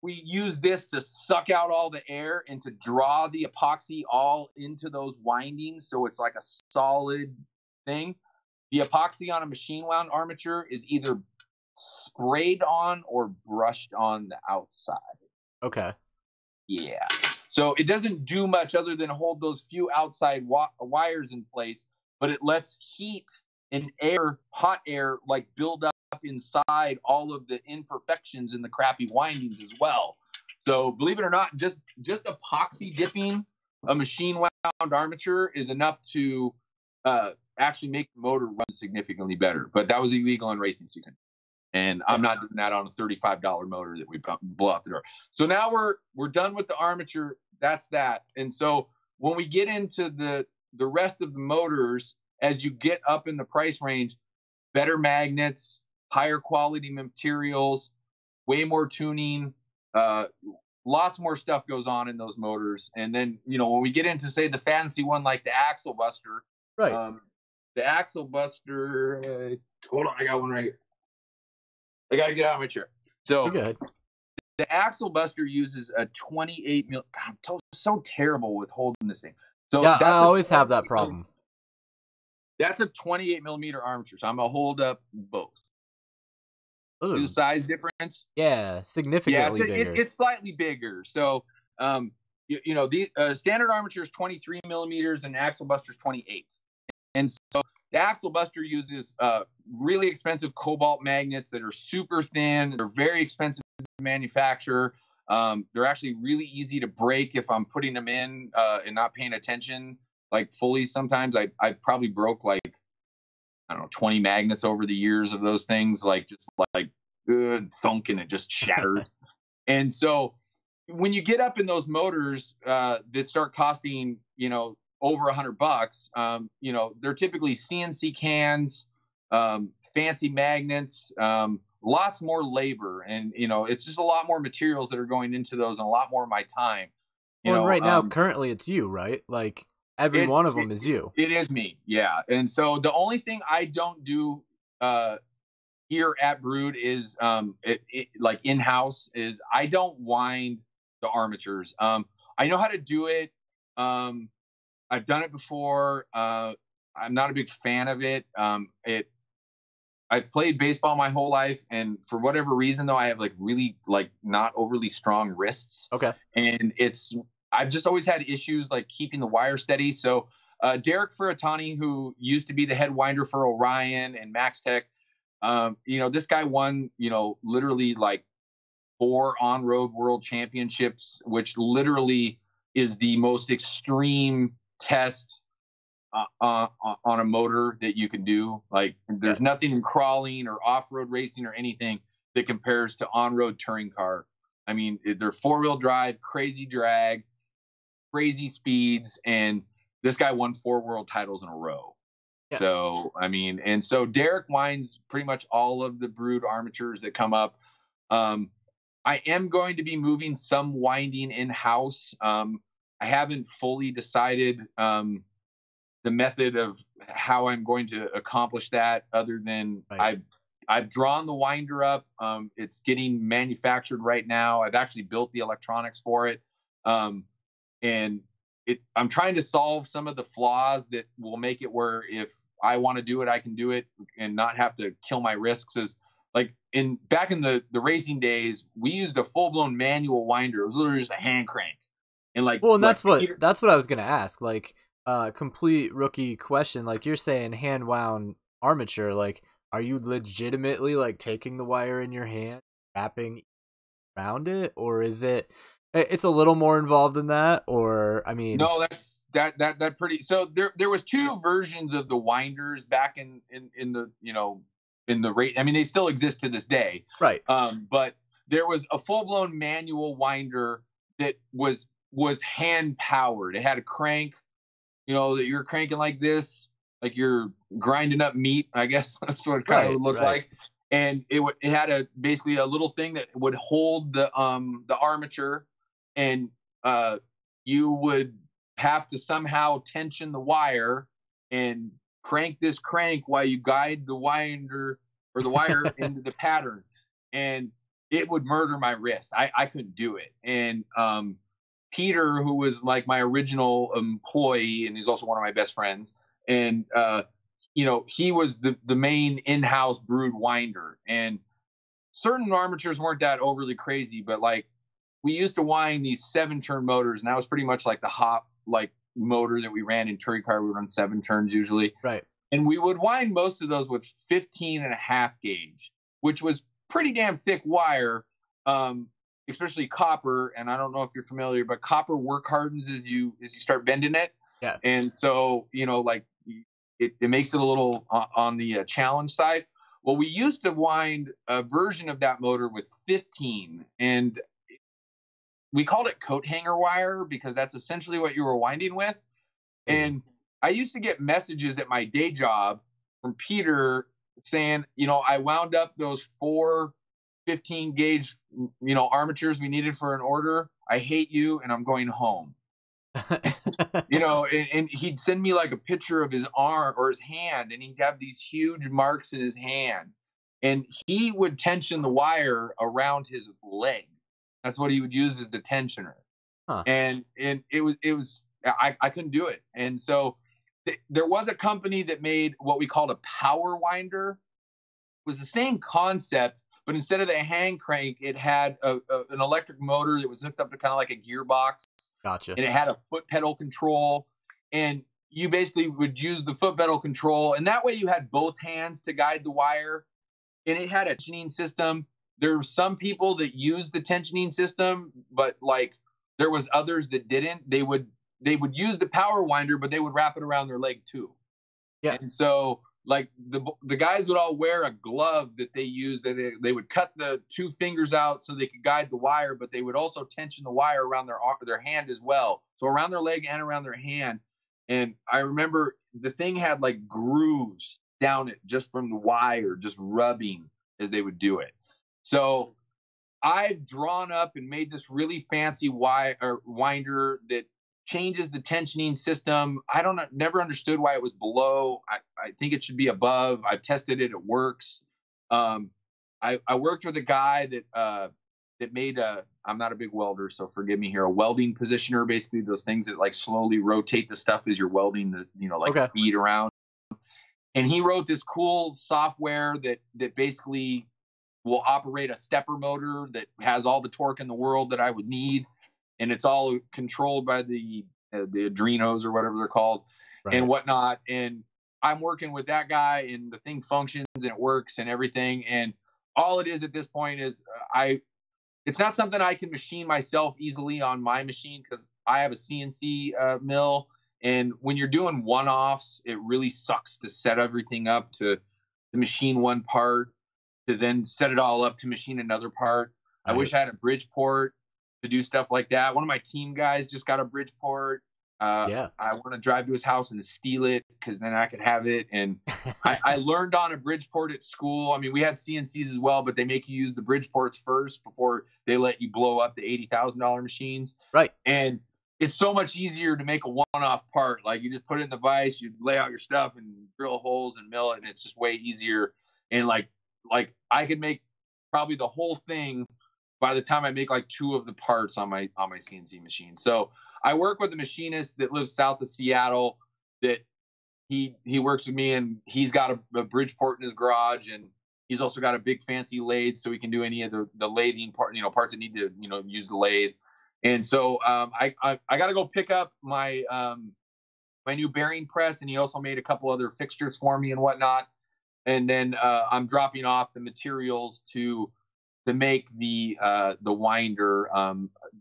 we use this to suck out all the air and to draw the epoxy all into those windings. So it's like a solid thing. The epoxy on a machine wound armature is either sprayed on or brushed on the outside. Okay. Yeah. So it doesn't do much other than hold those few outside wires in place, but it lets heat and hot air, build up inside all of the imperfections in the crappy windings as well. So believe it or not, just epoxy dipping a machine wound armature is enough to actually make the motor run significantly better. But that was illegal in racing, so you can. And I'm not doing that on a $35 motor that we blow out the door. So now we're done with the armature. That's that. And so when we get into the rest of the motors, as you get up in the price range, better magnets, higher quality materials, way more tuning, lots more stuff goes on in those motors. And then, when we get into, say, the fancy one like the Axle Buster, right? The Axle Buster, hold on, I got one right here. I got to get out of my chair. So the Axle Buster uses a 28 mil. God, I'm so terrible with holding this thing. So yeah, I always have that problem. That's a 28 millimeter armature. So I'm going to hold up both. Ooh. The size difference? Yeah, significantly bigger. It's slightly bigger. So, the standard armature is 23 millimeters and Axle Buster is 28. And so the Axle Buster uses really expensive cobalt magnets that are super thin. They're very expensive to manufacture. They're actually really easy to break if I'm putting them in and not paying attention fully. Sometimes I probably broke 20 magnets over the years of those things, good thunk, and it just shatters. And so when you get up in those motors that start costing, over $100, they're typically CNC cans, fancy magnets, lots more labor. And, it's just a lot more materials that are going into those and a lot more of my time. Right now, currently it's you, right? Every one of them is you. It is me. Yeah. And so the only thing I don't do here at Brood is in-house is I don't wind the armatures. I know how to do it. I've done it before. I'm not a big fan of it. I've played baseball my whole life, and for whatever reason, though, I have really not overly strong wrists. Okay. And I've just always had issues keeping the wire steady. So Derek Furutani, who used to be the head winder for Orion and Max Tech, You know, this guy won, you know, literally like 4 on-road world championships, which literally is the most extreme test on a motor that you can do. Like, Yeah. there's nothing in crawling or off-road racing or anything that compares to on-road touring car. I mean, they're 4-wheel drive, crazy drag, crazy speeds, and this guy won 4 world titles in a row. Yeah. So, I mean, and so Derek winds pretty much all of the Brood armatures that come up. I am going to be moving some winding in-house. I haven't fully decided the method of how I'm going to accomplish that, other than Right. I've drawn the winder up. It's getting manufactured right now. I've actually built the electronics for it. And I'm trying to solve some of the flaws that will make it where if I want to do it, I can do it and not have to kill my risks. As like back in the racing days, we used a full blown manual winder. It was literally just a hand crank. And Well, and that's Peter, what I was gonna ask. Like, complete rookie question. Like, you're saying hand wound armature. Like, are you legitimately like taking the wire in your hand, wrapping around it, or is it? It's a little more involved than that. Or I mean, no, that's that pretty. So there was 2 versions of the winders back in the, you know, in the rate. I mean, they still exist to this day. right. But there was a full blown manual winder that was hand powered. It had a crank, you know, that you're cranking like this, like you're grinding up meat. I guess that's what it kind of would look like. And it had basically a little thing that would hold the armature, and you would have to somehow tension the wire and crank this crank while you guide the winder or the wire into the pattern, and it would murder my wrist. I couldn't do it. And Peter, who was like my original employee, and he's also one of my best friends, and you know, he was the main in-house Brood winder. And certain armatures weren't that overly crazy, but like we used to wind these 7-turn motors, and that was pretty much like the hop like motor that we ran in touring car. We run 7 turns usually, Right. and we would wind most of those with 15.5 gauge, which was pretty damn thick wire, especially copper. And I don't know if you're familiar, but copper work hardens as you start bending it. Yeah. And so, you know, like it makes it a little on the challenge side. Well, we used to wind a version of that motor with 15, and we called it coat hanger wire because that's essentially what you were winding with. And I used to get messages at my day job from Peter saying, you know, I wound up those 4 15 gauge, you know, armatures we needed for an order. I hate you, and I'm going home. You know, and he'd send me like a picture of his arm or his hand, and he'd have these huge marks in his hand. And he would tension the wire around his leg. That's what he would use as the tensioner. Huh. And it was I couldn't do it. And so there was a company that made what we called a power winder. It was the same concept, but instead of the hand crank, it had an electric motor that was hooked up to kind of like a gearbox. Gotcha. And it had a foot pedal control. And you basically would use the foot pedal control. And that way you had both hands to guide the wire. And it had a tensioning system. There were some people that used the tensioning system, but like there was others that didn't. They would use the power winder, but they would wrap it around their leg too. Yeah. And so like the guys would all wear a glove that they used. They would cut the 2 fingers out so they could guide the wire, but they would also tension the wire around their hand as well. So around their leg and around their hand. And I remember the thing had like grooves down it just from the wire, just rubbing as they would do it. So I've drawn up and made this really fancy winder that changes the tensioning system. Never understood why it was below. I think it should be above. I've tested it. It works. I worked with a guy that made I'm not a big welder, so forgive me here, a welding positioner, basically those things that like slowly rotate the stuff as you're welding the, you know, like bead around. And he wrote this cool software that basically will operate a stepper motor that has all the torque in the world that I would need. And it's all controlled by the Adrenos or whatever they're called and whatnot. And I'm working with that guy and the thing functions and it works and everything. And all it is at this point is it's not something I can machine myself easily on my machine because I have a CNC mill. And when you're doing one-offs, it really sucks to set everything up to machine one part, to then set it all up to machine another part. I wish I had a Bridgeport to do stuff like that. One of my team guys just got a Bridgeport. I want to drive to his house and steal it because then I could have it. And I learned on a Bridgeport at school. I mean, we had CNCs as well, but they make you use the Bridgeports first before they let you blow up the $80,000 machines. Right. And it's so much easier to make a one-off part. Like you just put it in the vise, you lay out your stuff and drill holes and mill it, and it's just way easier. And like I could make probably the whole thing by the time I make like 2 of the parts on my CNC machine. So I work with a machinist that lives south of Seattle that he works with me, and he's got a Bridgeport in his garage, and he's also got a big fancy lathe so he can do any of the lathing part, parts that need to, use the lathe. And so I got to go pick up my my new bearing press, and he also made a couple other fixtures for me and whatnot. And then I'm dropping off the materials to make the winder,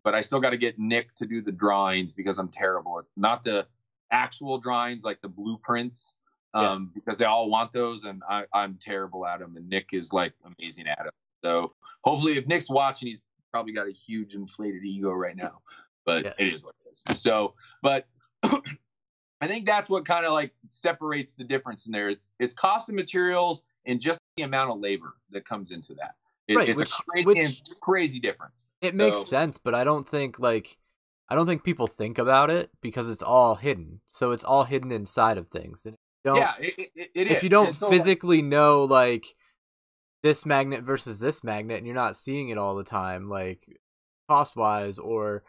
but I still got to get Nick to do the drawings because I'm terrible at not the actual drawings, like the blueprints, because they all want those, and I'm terrible at them, and Nick is like amazing at it. So hopefully, if Nick's watching, he's probably got a huge inflated ego right now, but it is what it is. So, but I think that's what kind of like separates the difference in there. It's cost of materials and just the amount of labor that comes into that. It's a crazy difference. It makes sense, but I don't think people think about it because it's all hidden. So it's all hidden inside of things. And if you don't physically know like this magnet versus this magnet, and you're not seeing it all the time, like cost wise, or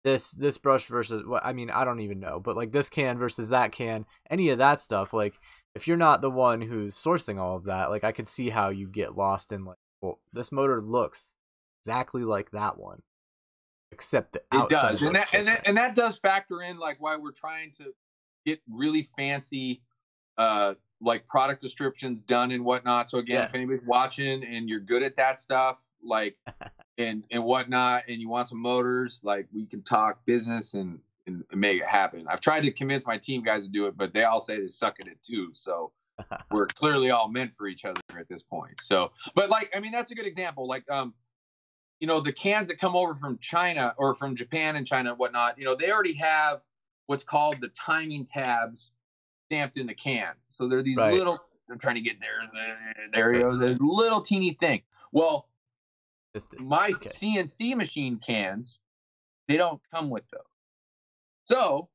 this brush versus I don't even know, but like this can versus that can, any of that stuff, like if you're not the one who's sourcing all of that, like I could see how you get lost in like, well, this motor looks exactly like that one, except the outside. It does, and that does factor in like why we're trying to get really fancy like product descriptions done and whatnot. So again, if anybody's watching and you're good at that stuff, like and whatnot, and you want some motors, like we can talk business and make it happen. I've tried to convince my team guys to do it, but they all say they suck at it too. So we're clearly all meant for each other at this point. So, but like, that's a good example. Like, the cans that come over from China or from Japan and China and whatnot, they already have what's called the timing tabs stamped in the can. So they're these little, I'm trying to get there he goes, this little teeny thing. Well, my CNC machine cans, they don't come with those. So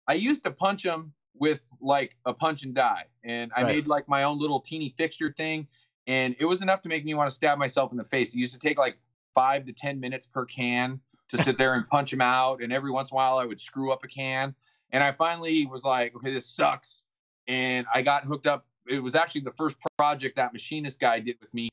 I used to punch them with like a punch and die, and I made like my own little teeny fixture thing, and it was enough to make me want to stab myself in the face. It used to take like 5 to 10 minutes per can to sit there and punch them out, and every once in a while I would screw up a can, and I finally was like, okay, this sucks, and I got hooked up. It was actually the first project that machinist guy did with me.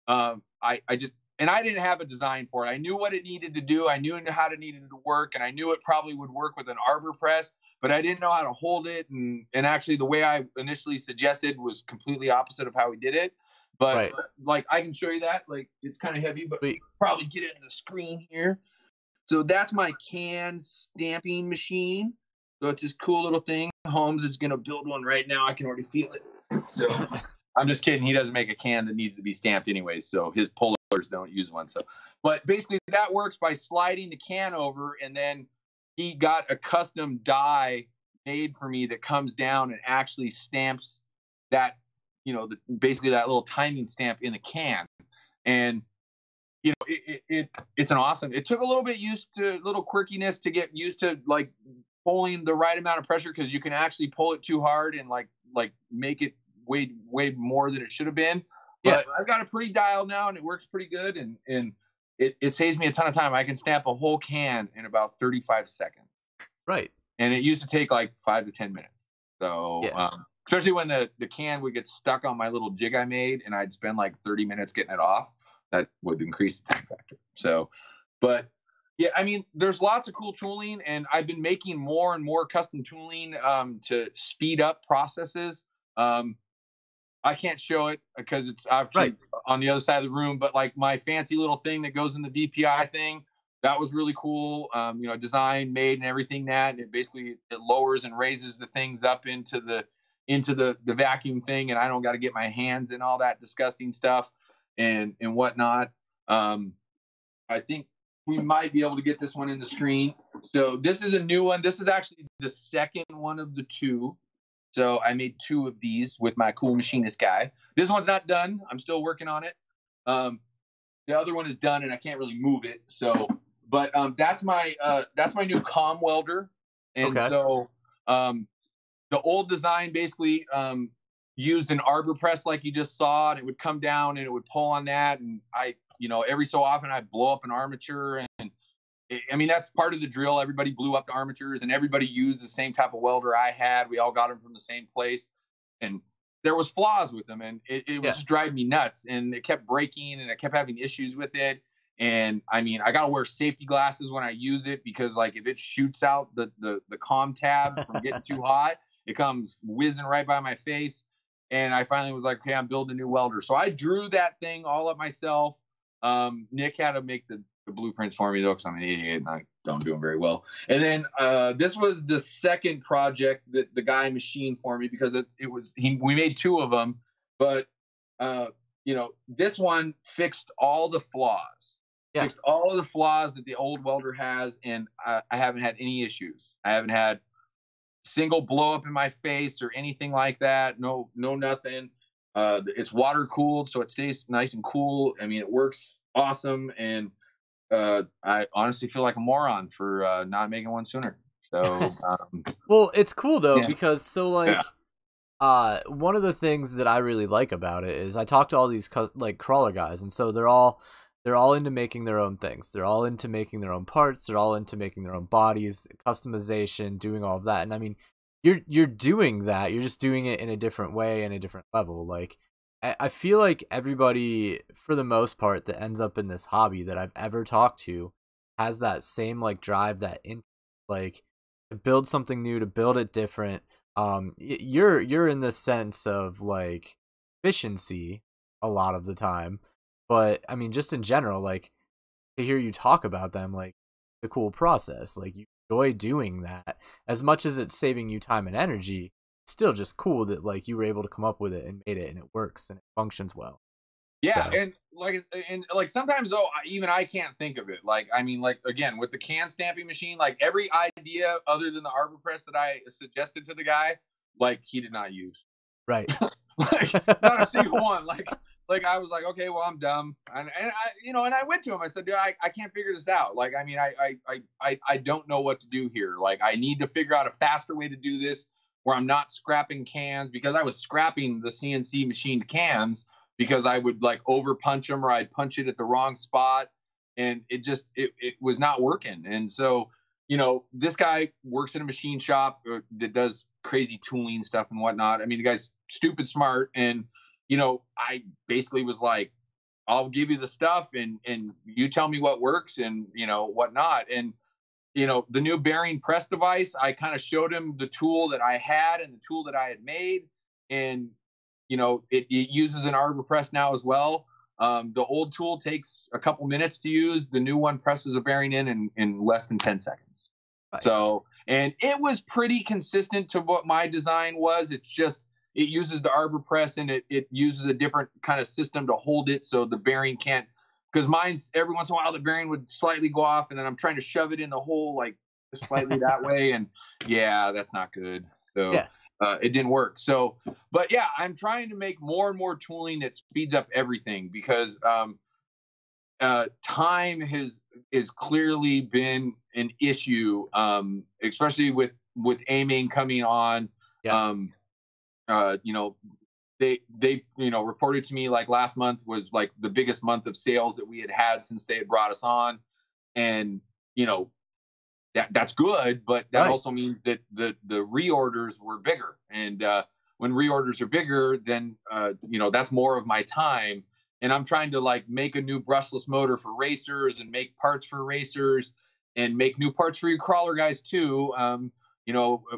I didn't have a design for it. I knew what it needed to do. I knew how it needed to work, and I knew it probably would work with an arbor press, but I didn't know how to hold it. And actually the way I initially suggested was completely opposite of how we did it. But like, I can show you that. Like, it's kind of heavy, but we probably get it in the screen here. So that's my can stamping machine. So it's this cool little thing. Holmes is going to build one right now. I can already feel it. So I'm just kidding. He doesn't make a can that needs to be stamped anyways. So his pullers don't use one. So, but basically that works by sliding the can over, and then he got a custom die made for me that comes down and actually stamps that, basically that little timing stamp in the can. And, it's an awesome, it took a little bit little quirkiness to get used to like pulling the right amount of pressure, because you can actually pull it too hard and like make it way more than it should have been. But I've got it pretty dialed now, and it works pretty good, and it saves me a ton of time. I can stamp a whole can in about 35 seconds. Right. And it used to take like 5 to 10 minutes. So especially when the can would get stuck on my little jig I made, and I'd spend like 30 minutes getting it off, that would increase the time factor. So, but yeah, there's lots of cool tooling, and I've been making more and more custom tooling to speed up processes. I can't show it because it's actually on the other side of the room, but like my fancy little thing that goes in the DPI thing, that was really cool. Designed, made, and everything that, and it basically it lowers and raises the things up into the vacuum thing, and I don't got to get my hands in all that disgusting stuff and whatnot. I think we might be able to get this one in the screen. So this is a new one. This is actually the second one of the two. So I made two of these with my cool machinist guy. This one's not done. I'm still working on it. The other one is done, and I can't really move it. So, but that's my new comm welder. And so the old design basically used an arbor press like you just saw, and it would come down and it would pull on that. And every so often I'd blow up an armature, and that's part of the drill. Everybody blew up the armatures, and everybody used the same type of welder I had. We all got them from the same place, and there was flaws with them, and it was just driving me nuts, and it kept breaking, and I kept having issues with it. And I got to wear safety glasses when I use it, because like if it shoots out the comm tab from getting too hot, it comes whizzing right by my face. And I finally was like, okay, I'm building a new welder. So I drew that thing all up myself. Nick had to make the blueprints for me though, because I'm an idiot and I don't do them very well. And then this was the second project that the guy machined for me, because we made two of them, but this one fixed all the flaws. Fixed all of the flaws that the old welder has, and I haven't had any issues. I haven't had single blow up in my face or anything like that. No nothing. It's water cooled, so it stays nice and cool. It works awesome, and I honestly feel like a moron for not making one sooner. So well, it's cool though, because one of the things that I really like about it is I talk to all these crawler guys, and so they're all into making their own things. They're all into making their own parts. They're all into making their own bodies, customization, doing all of that. And you're doing that. You're just doing it in a different way and a different level. Like, I feel like everybody, for the most part, that ends up in this hobby that I've ever talked to has that same drive, that to build something new, to build it different. You're in the sense of efficiency a lot of the time. But just in general, to hear you talk about them, the cool process, you enjoy doing that as much as it's saving you time and energy. It's still just cool that you were able to come up with it and made it, and it works and it functions well. Yeah, so. and sometimes though, even I can't think of it. Again, with the can stamping machine, every idea other than the arbor press that I suggested to the guy, he did not use. Right. Not a single one. I was like, okay, well, I'm dumb. And I went to him. I said, dude, I can't figure this out. I don't know what to do here. I need to figure out a faster way to do this where I'm not scrapping cans, because I was scrapping the CNC machined cans because I would over punch them, or I'd punch it at the wrong spot. And it was not working. And so, this guy works in a machine shop that does crazy tooling stuff and whatnot. The guy's stupid smart. And, I basically was like, I'll give you the stuff and you tell me what works and, whatnot. And, the new bearing press device, I kind of showed him the tool that I had and the tool that I had made. And, it uses an arbor press now as well. The old tool takes a couple minutes to use. The new one presses a bearing in less than 10 seconds. Right. So, and it was pretty consistent to what my design was. It's just, it uses the arbor press, and it uses a different kind of system to hold it, so the bearing can't, because mine's every once in a while the bearing would slightly go off, and then I'm trying to shove it in the hole slightly that way, and that's not good. So it didn't work. So, but I'm trying to make more and more tooling that speeds up everything, because time has clearly been an issue, especially with AMAIN coming on. They reported to me last month was the biggest month of sales that we had since they had brought us on. And, that's good, but that also means that the reorders were bigger. And when reorders are bigger, then, that's more of my time. And I'm trying to make a new brushless motor for racers, and make parts for racers, and make new parts for you crawler guys too.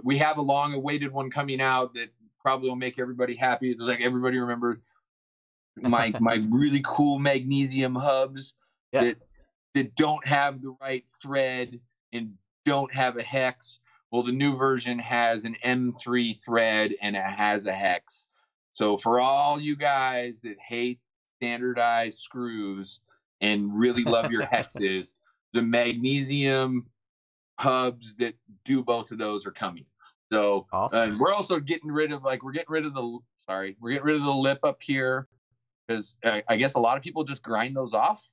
We have a long awaited one coming out that probably will make everybody happy. Like everybody remember my really cool magnesium hubs Yeah. that don't have the right thread and don't have a hex. Well, the new version has an M3 thread and it has a hex. So for all you guys that hate standardized screws and really love your hexes, the magnesium hubs that do both of those are coming. So Awesome. we're also getting rid of we're getting rid of the lip up here because I guess a lot of people just grind those off.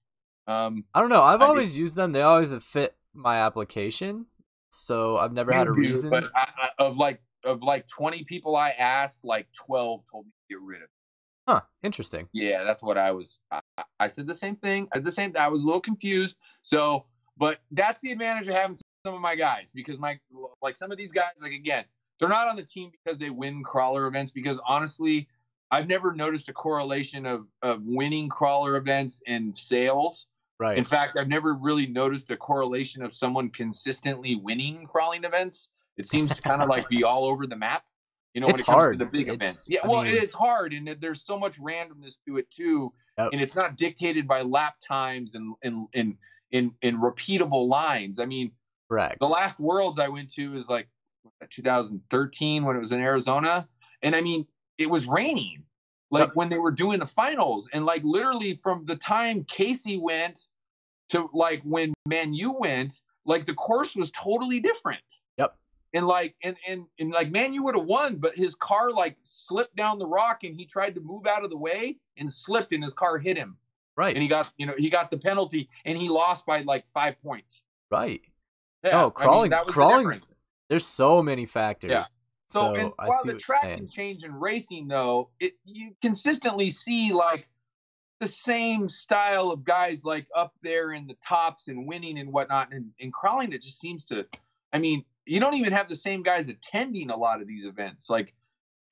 I don't know. I've always used them. They always have fit my application, so I've never had a reason. But of 20 people I asked, like 12 told me to get rid of it. Huh? Interesting. Yeah, that's what I was. I said the same thing. I was a little confused. So, but that's the advantage of having some of my guys because some of these guys, like again, they're not on the team because they win crawler events. Because honestly, I've never noticed a correlation of winning crawler events and sales. Right. In fact, I've never really noticed a correlation of someone consistently winning crawling events. It seems to kind of like be all over the map. You know, it's when it comes hard. to the big events. Yeah, well, it's hard, and there's so much randomness to it too, and it's not dictated by lap times and repeatable lines. I mean, correct. The last Worlds I went to is like 2013 when it was in Arizona, and I mean, it was raining, when they were doing the finals, and like literally from the time Casey went to like when Manu went, like the course was totally different. Yep. And like Manu would have won, but his car like slipped down the rock and he tried to move out of the way and slipped and his car hit him. Right. And he got the penalty and he lost by like 5 points. Right. Yeah. No, crawling's there's so many factors. Yeah. So and while the track can change in racing though, you consistently see like the same style of guys like up there in the tops and winning and whatnot. And in crawling, it just seems to, I mean, you don't even have the same guys attending a lot of these events. Like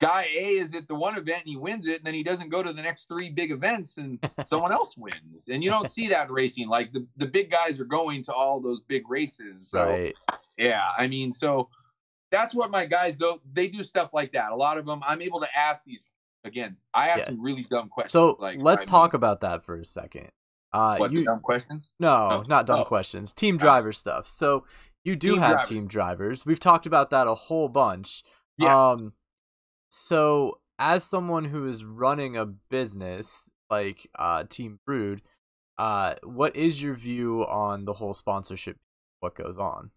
guy A is at the one event and he wins it, and then he doesn't go to the next 3 big events and someone else wins. And you don't see that racing. Like the big guys are going to all those big races. So right. Yeah, I mean, so that's what my guys do. They do stuff like that. A lot of them, I'm able to ask these. Again, I ask some really dumb questions. So let's talk about that for a second. Dumb questions? No, not dumb questions. Team driver stuff. So you do have team drivers. We've talked about that a whole bunch. Yes. So as someone who is running a business like Team Brood, what is your view on the whole sponsorship? What goes on?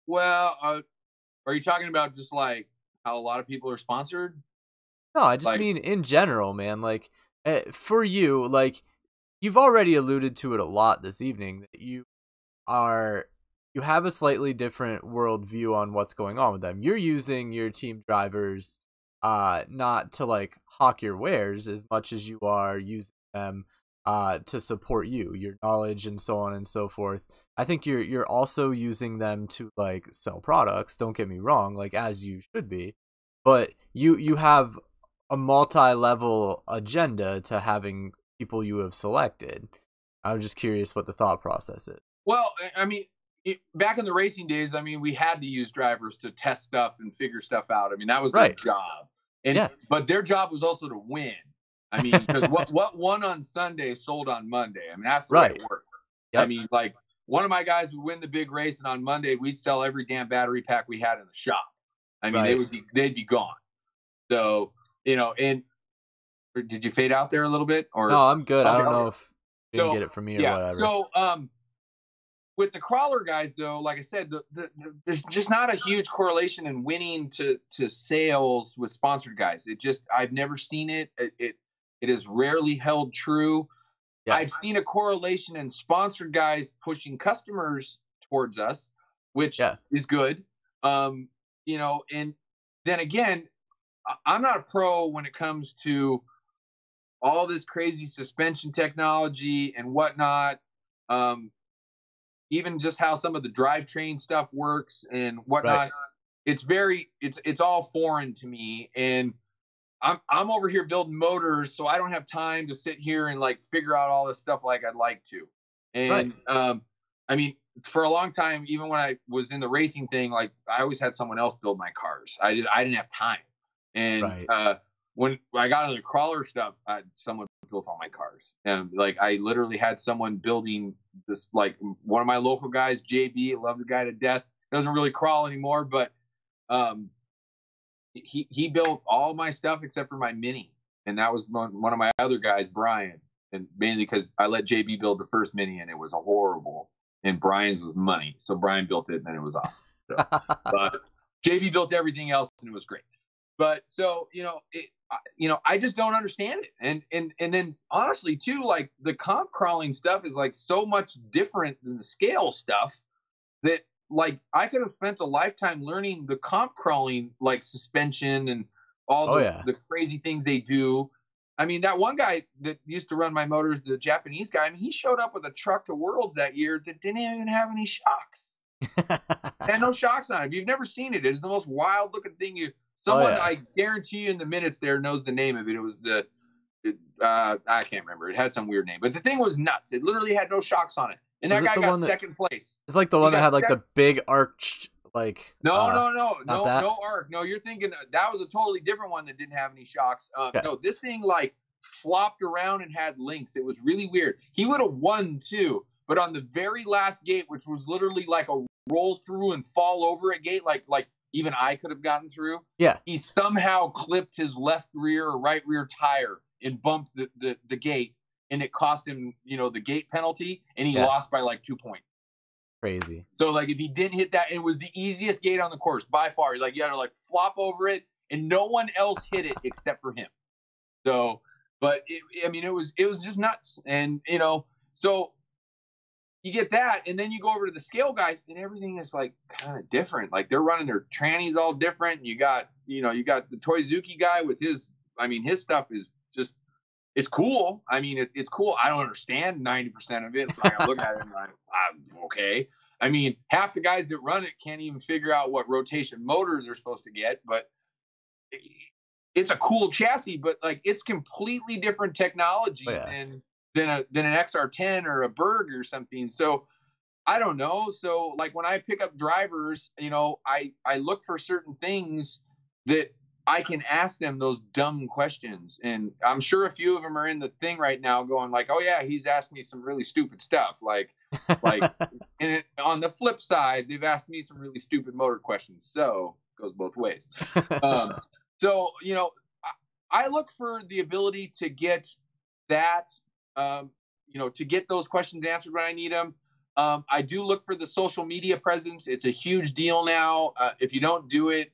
Well, are you talking about just like how a lot of people are sponsored? No, I just mean in general, man. Like for you, like you've already alluded to it a lot this evening that you have a slightly different worldview on what's going on with them. You're using your team drivers not to like hawk your wares as much as you are using them to support your knowledge and so on and so forth. I think you're also using them to like sell products, don't get me wrong, like as you should be, but you have a multi-level agenda to having people you have selected. I'm just curious what the thought process is. Well, I mean, back in the racing days, I mean, we had to use drivers to test stuff and figure stuff out. I mean, that was their job. But their job was also to win. I mean, because what won on Sunday sold on Monday. I mean, that's the way it worked. Yep. I mean, like one of my guys would win the big race, and on Monday we'd sell every damn battery pack we had in the shop. I mean, they'd be gone. So, and did you fade out there a little bit? Or no, I'm good. I don't know if you didn't get it from me or whatever. So, with the crawler guys, though, like I said, there's just not a huge correlation in winning to sales with sponsored guys. I've never seen it. It is rarely held true. Yeah. I've seen a correlation in sponsored guys pushing customers towards us, which is good. And then again, I'm not a pro when it comes to all this crazy suspension technology and whatnot. Even just how some of the drivetrain stuff works and whatnot. Right. It's all foreign to me. And I'm over here building motors, so I don't have time to sit here and like figure out all this stuff like I'd like to. And I mean, for a long time, even when I was in the racing thing, like I always had someone else build my cars. I didn't have time. And Right. when I got into the crawler stuff, someone built all my cars. And like I literally had someone building this, like one of my local guys, JB, I love the guy to death. Doesn't really crawl anymore, but um, he built all my stuff except for my Mini, and that was one of my other guys, Brian, and mainly because I let JB build the first Mini, and it was a horrible. And Brian's was money, so Brian built it, and it was awesome. So, but JB built everything else, and it was great. But so I just don't understand it, and then honestly too, like the comp crawling stuff is like so much different than the scale stuff that like I could have spent a lifetime learning the comp crawling, like suspension and all Oh yeah. the crazy things they do. I mean, that one guy that used to run my motors, the Japanese guy, I mean, he showed up with a truck to Worlds that year that didn't even have any shocks. Had no shocks on it. If you've never seen it, it's the most wild looking thing. Oh Someone, yeah. I guarantee you in the minutes there knows the name of it. It was I can't remember. It had some weird name, but the thing was nuts. It literally had no shocks on it. And Was that it guy the got one that second place. it's like the He one that got had like second. the big arched like No, not that? no arc. No, you're thinking that was a totally different one that didn't have any shocks. Okay. No, this thing like flopped around and had links. It was really weird. He would have won too, but on the very last gate, which was literally like a roll through and fall over a gate, like even I could have gotten through. Yeah. He somehow clipped his left rear or right rear tire and bumped the gate, and it cost him, the gate penalty, and he lost by like 2 points. Crazy. So like if he didn't hit that, it was the easiest gate on the course by far. Like you had to like flop over it, and no one else hit it except for him. So, but it was just nuts, and so you get that, and then you go over to the scale guys, and everything is like kind of different. Like they're running their trannies all different. You got the Toizuki guy with his stuff is just, it's cool. I mean, it's cool. I don't understand 90% of it. So I look at it and I'm okay. I mean, half the guys that run it can't even figure out what rotation motor they're supposed to get, but it's a cool chassis, but like it's completely different technology than an XR10 or a Berg or something. So I don't know. So like when I pick up drivers, I look for certain things that I can ask them those dumb questions. And I'm sure a few of them are in the thing right now going like, oh yeah, he's asked me some really stupid stuff. Like, and on the flip side, they've asked me some really stupid motor questions. So it goes both ways. So, I look for the ability to get that, to get those questions answered when I need them. I do look for the social media presence. It's a huge deal now. If you don't do it,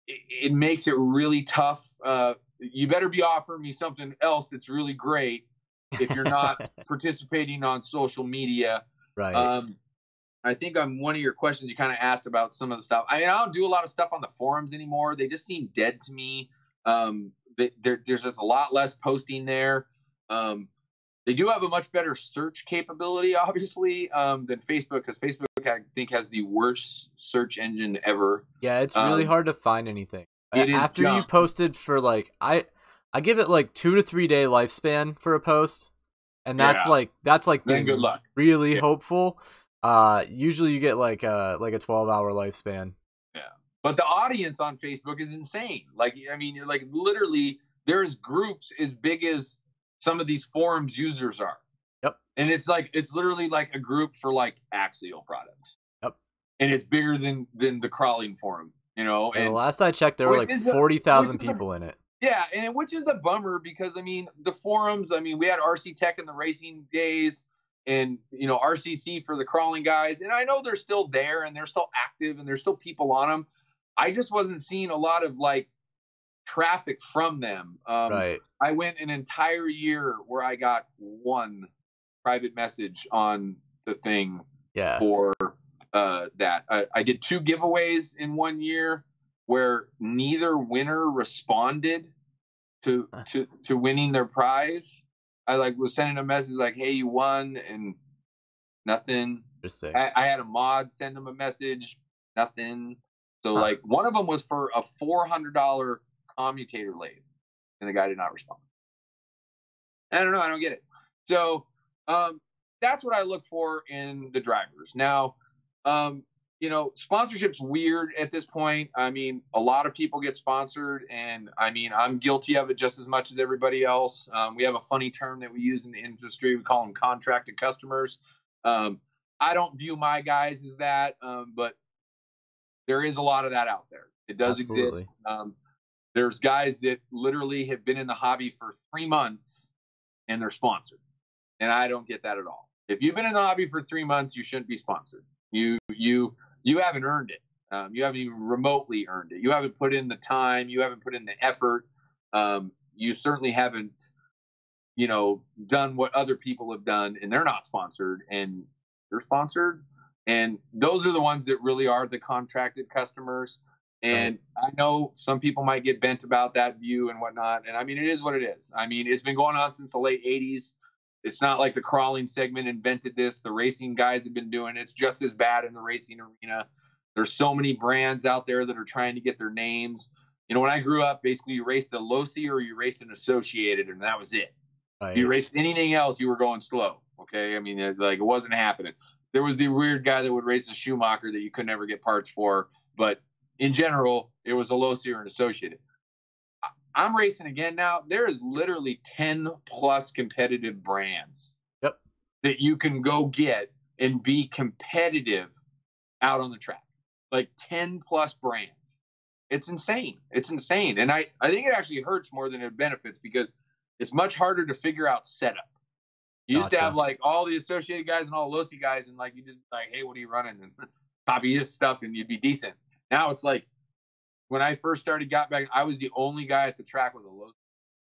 it makes it really tough. You better be offering me something else that's really great if you're not participating on social media. Right. I think on one of your questions, you kind of asked about some of the stuff. I mean, I don't do a lot of stuff on the forums anymore. They just seem dead to me. There's just a lot less posting there. They do have a much better search capability, obviously, than Facebook, because Facebook, I think, has the worst search engine ever. Yeah, it's really hard to find anything. It is after you posted for like I give it like 2 to 3 day lifespan for a post, and that's like then good luck. Really hopeful. Usually you get like a 12-hour lifespan. Yeah, but the audience on Facebook is insane. Like, I mean, like literally, there's groups as big as some of these forums users are. Yep. And it's literally like a group for like Axial products. Yep. And it's bigger than the crawling forum, And the last I checked, there were like 40,000 people in it. Yeah, and which is a bummer because I mean the forums. I mean, we had RC Tech in the racing days, and RCC for the crawling guys, and I know they're still there and they're still active and there's still people on them. I just wasn't seeing a lot of like traffic from them. Right. I went an entire year where I got one private message on the thing for that. I did 2 giveaways in 1 year where neither winner responded to winning their prize. I was sending a message like, hey, you won, and nothing. Interesting. I had a mod send them a message, nothing. So like one of them was for a $400 commutator lathe, and the guy did not respond. I don't know. I don't get it. So that's what I look for in the drivers. Now, Sponsorship's weird at this point. I mean, a lot of people get sponsored, and I mean, I'm guilty of it just as much as everybody else. We have a funny term that we use in the industry. We call them contracted customers. I don't view my guys as that, but there is a lot of that out there. It does exist. There's guys that literally have been in the hobby for 3 months and they're sponsored. And I don't get that at all. If you've been in the hobby for 3 months, you shouldn't be sponsored. You haven't earned it. You haven't even remotely earned it. You haven't put in the time. You haven't put in the effort. You certainly haven't, done what other people have done, and they're not sponsored, and you're sponsored. And those are the ones that really are the contracted customers. And I know some people might get bent about that view and whatnot. And I mean, it is what it is. I mean, it's been going on since the late 80s. It's not like the crawling segment invented this. The racing guys have been doing it. It's just as bad in the racing arena. There's so many brands out there that are trying to get their names. When I grew up, basically you raced a Losi or you raced an Associated, and that was it. If you raced anything else, you were going slow. Okay. I mean, it wasn't happening. There was the weird guy that would race a Schumacher that you could never get parts for. But in general, it was a Losi or an Associated. I'm racing again now. There is literally 10 plus competitive brands that you can go get and be competitive out on the track. Like 10 plus brands. It's insane. It's insane. And I think it actually hurts more than it benefits because it's much harder to figure out setup. You used to have like all the Associated guys and all the Losi guys, and like you just like, hey, what are you running? And copy his stuff and you'd be decent. Now it's like, when I first started, got back, I was the only guy at the track with a Losi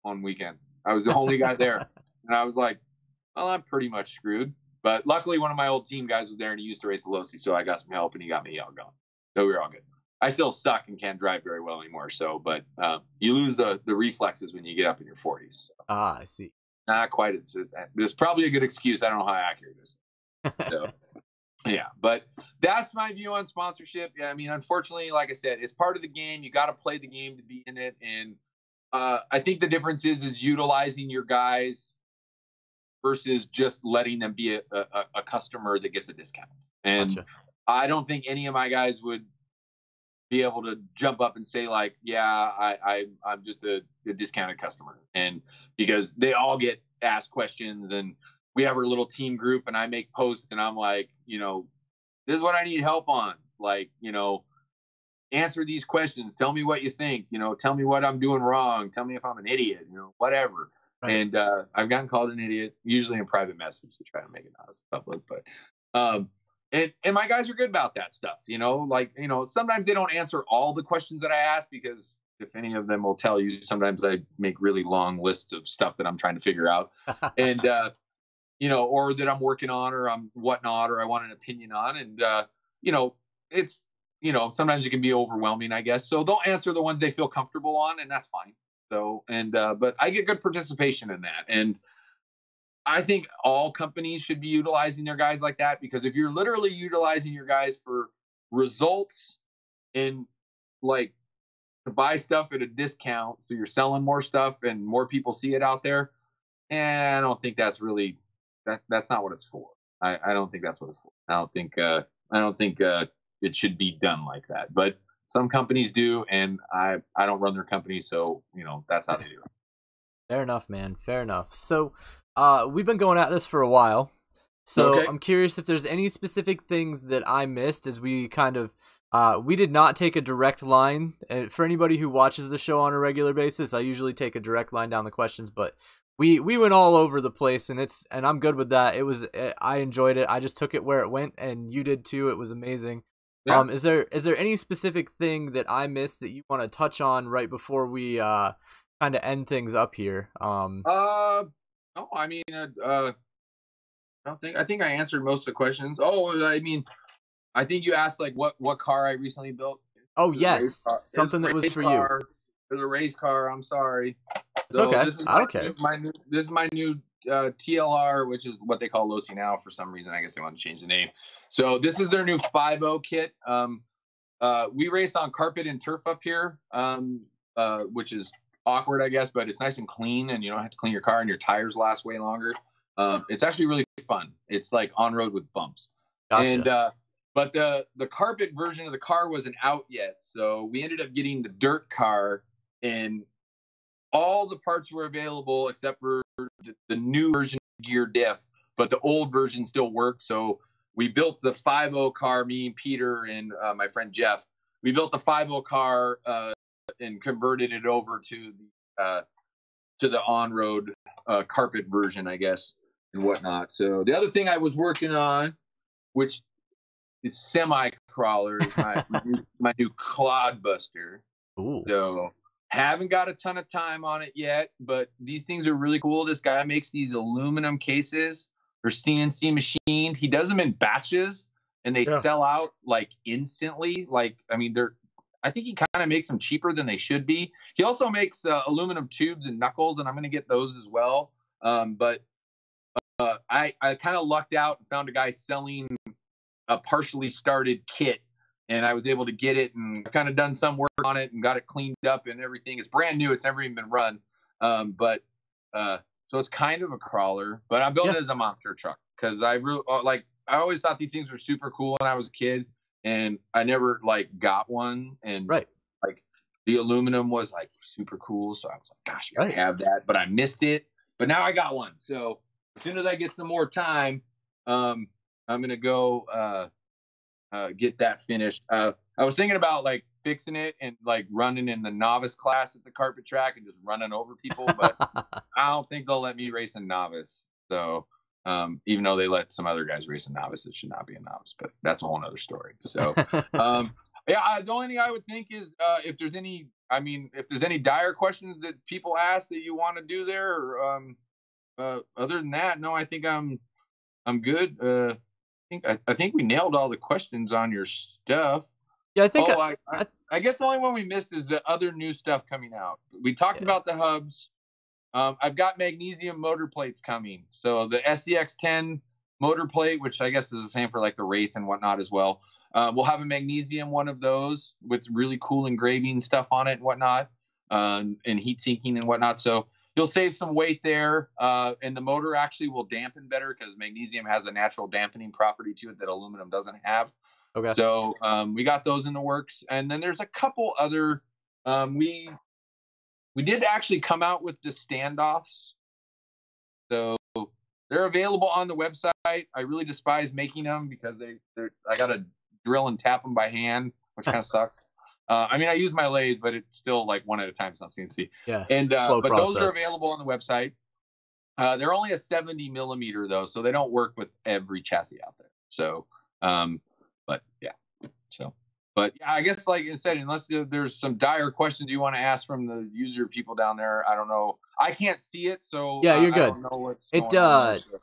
on weekend. I was the only guy there. And I was like, well, I'm pretty much screwed. But luckily, one of my old team guys was there and he used to race a Losi. So I got some help and he got me all going. So we were all good. I still suck and can't drive very well anymore. So, but you lose the reflexes when you get up in your 40s. So. I see. Not quite. There's probably a good excuse. I don't know how accurate it is. So. Yeah, but that's my view on sponsorship. Yeah, I mean, unfortunately, like I said, it's part of the game. You got to play the game to be in it. And I think the difference is utilizing your guys versus just letting them be a customer that gets a discount. And I don't think any of my guys would be able to jump up and say like, yeah, I'm just a discounted customer. And because they all get asked questions, and we have our little team group, and I make posts and I'm like, this is what I need help on. Like, answer these questions. Tell me what you think, tell me what I'm doing wrong. Tell me if I'm an idiot, whatever. Right. And I've gotten called an idiot, usually in private message to try to make it not as public. But and my guys are good about that stuff, sometimes they don't answer all the questions that I ask, because if any of them will tell you, sometimes I make really long lists of stuff that I'm trying to figure out. And or that I'm working on, or I'm whatnot, or I want an opinion on. And, it's, sometimes it can be overwhelming, I guess. So they'll answer the ones they feel comfortable on, and that's fine. So, but I get good participation in that. And I think all companies should be utilizing their guys like that, because if you're literally utilizing your guys for results and like to buy stuff at a discount, so you're selling more stuff and more people see it out there, I don't think that's really, that's not what it's for. I don't think that's what it's for. I don't think it should be done like that. But some companies do, and I don't run their company, so that's how they do it. Fair enough, man. Fair enough. So we've been going at this for a while. So I'm curious if there's any specific things that I missed as we kind of we did not take a direct line. And for anybody who watches the show on a regular basis, I usually take a direct line down the questions, but we went all over the place, and I'm good with that. I enjoyed it. I just took it where it went, and you did too. It was amazing. Yeah. Is there any specific thing that I missed that you want to touch on right before we kind of end things up here? No, I mean, I think I answered most of the questions. Oh, I mean, I think you asked like what car I recently built. Oh yes, something that was for you. It was a race car. I'm sorry. So okay. I don't care. This is my new TLR, which is what they call Losi now for some reason. I guess they want to change the name. So this is their new 5.0 kit. We race on carpet and turf up here, which is awkward, I guess, but it's nice and clean, and you don't have to clean your car, and your tires last way longer. It's actually really fun. It's like on road with bumps. Gotcha. And But the carpet version of the car wasn't out yet, so we ended up getting the dirt car, and all the parts were available except for the new version gear diff, but the old version still worked. So we built the 5.0 car, me and Peter and my friend Jeff. We built the 5.0 car and converted it over to the on-road carpet version, I guess, and whatnot. So the other thing I was working on, which is semi-crawler, is my new Clodbuster. Ooh. So haven't got a ton of time on it yet, but these things are really cool. This guy makes these aluminum cases. They're CNC machined. He does them in batches, and they sell out like instantly. Like, I mean, I think he kind of makes them cheaper than they should be. He also makes aluminum tubes and knuckles, and I'm going to get those as well. But I kind of lucked out and found a guy selling a partially started kit, and I was able to get it, and I've kind of done some work on it and got it cleaned up and everything. It's brand new. It's never even been run. So it's kind of a crawler, but I'm building it as a monster truck because I always thought these things were super cool when I was a kid, and I never like got one. And like the aluminum was like super cool. So I was like, gosh, I gotta have that, but I missed it. But now I got one. So as soon as I get some more time, I'm going to go get that finished. I was thinking about like fixing it and like running in the novice class at the carpet track and just running over people, but I don't think they'll let me race a novice. So even though they let some other guys race a novice, it should not be a novice, but that's a whole nother story. So the only thing I would think is if there's any dire questions that people ask that you want to do there, or other than that, no, I think I'm good. I think we nailed all the questions on your stuff. Yeah, I think. I guess the only one we missed is the other new stuff coming out. We talked about the hubs. I've got magnesium motor plates coming. So the SCX10 motor plate, which I guess is the same for like the Wraith and whatnot as well. We'll have a magnesium one of those with really cool engraving stuff on it and whatnot, and heat sinking and whatnot. So you'll save some weight there, and the motor actually will dampen better because magnesium has a natural dampening property to it that aluminum doesn't have. Okay. So we got those in the works, and then there's a couple other. We did actually come out with the standoffs, so they're available on the website. I really despise making them because I got to drill and tap them by hand, which kind of sucks. I mean, I use my lathe, but it's still like one at a time. It's not CNC. Yeah. And but those are available on the website. They're only a 70 millimeter though, so they don't work with every chassis out there. So, but yeah. So, but yeah, I guess like I said, unless there's some dire questions you want to ask from the user people down there, I don't know. I can't see it, so yeah, you're good. I don't know what's going on there, so.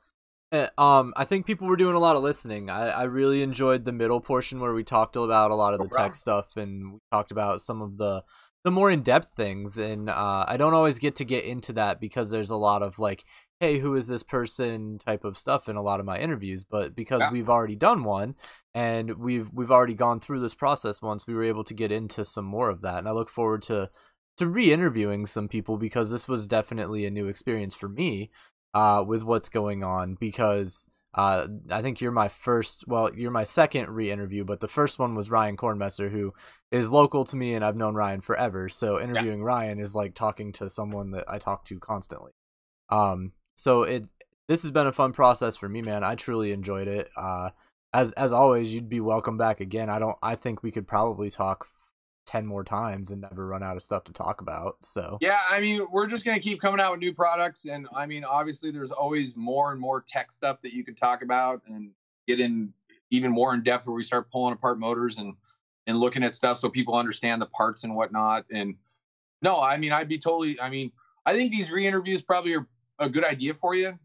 I think people were doing a lot of listening. I really enjoyed the middle portion where we talked about a lot of the tech stuff, and we talked about some of the more in-depth things. And I don't always get into that because there's a lot of like, hey, who is this person type of stuff in a lot of my interviews. But because we've already done one and we've already gone through this process once, we were able to get into some more of that. And I look forward to re-interviewing some people because this was definitely a new experience for me. With what's going on, because I think you're my second re-interview, but the first one was Ryan Kornmesser, who is local to me and I've known Ryan forever. So interviewing Ryan is like talking to someone that I talk to constantly. So this has been a fun process for me, man. I truly enjoyed it. As always, you'd be welcome back again. I think we could probably talk 10 more times and never run out of stuff to talk about. So yeah, I mean, we're just going to keep coming out with new products, and I mean, obviously there's always more and more tech stuff that you can talk about and get in even more in depth where we start pulling apart motors and looking at stuff so people understand the parts and whatnot. And no, I mean, I think these re-interviews probably are a good idea for you.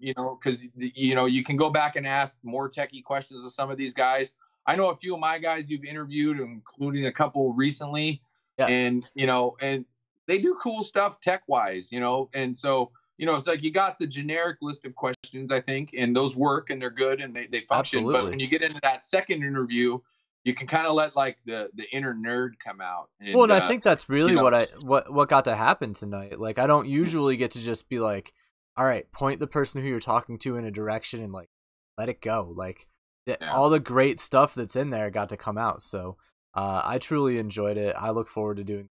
You know, because you can go back and ask more techie questions of some of these guys. I know a few of my guys you've interviewed, including a couple recently, and and they do cool stuff tech wise, and so it's like you got the generic list of questions, I think, and those work and they're good and they function. Absolutely. But when you get into that second interview, you can kind of let like the inner nerd come out. And I think that's really what got to happen tonight. Like I don't usually get to just be like, all right, point the person who you're talking to in a direction and like let it go. Like Yeah. all the great stuff that's in there got to come out. So I truly enjoyed it. I look forward to doing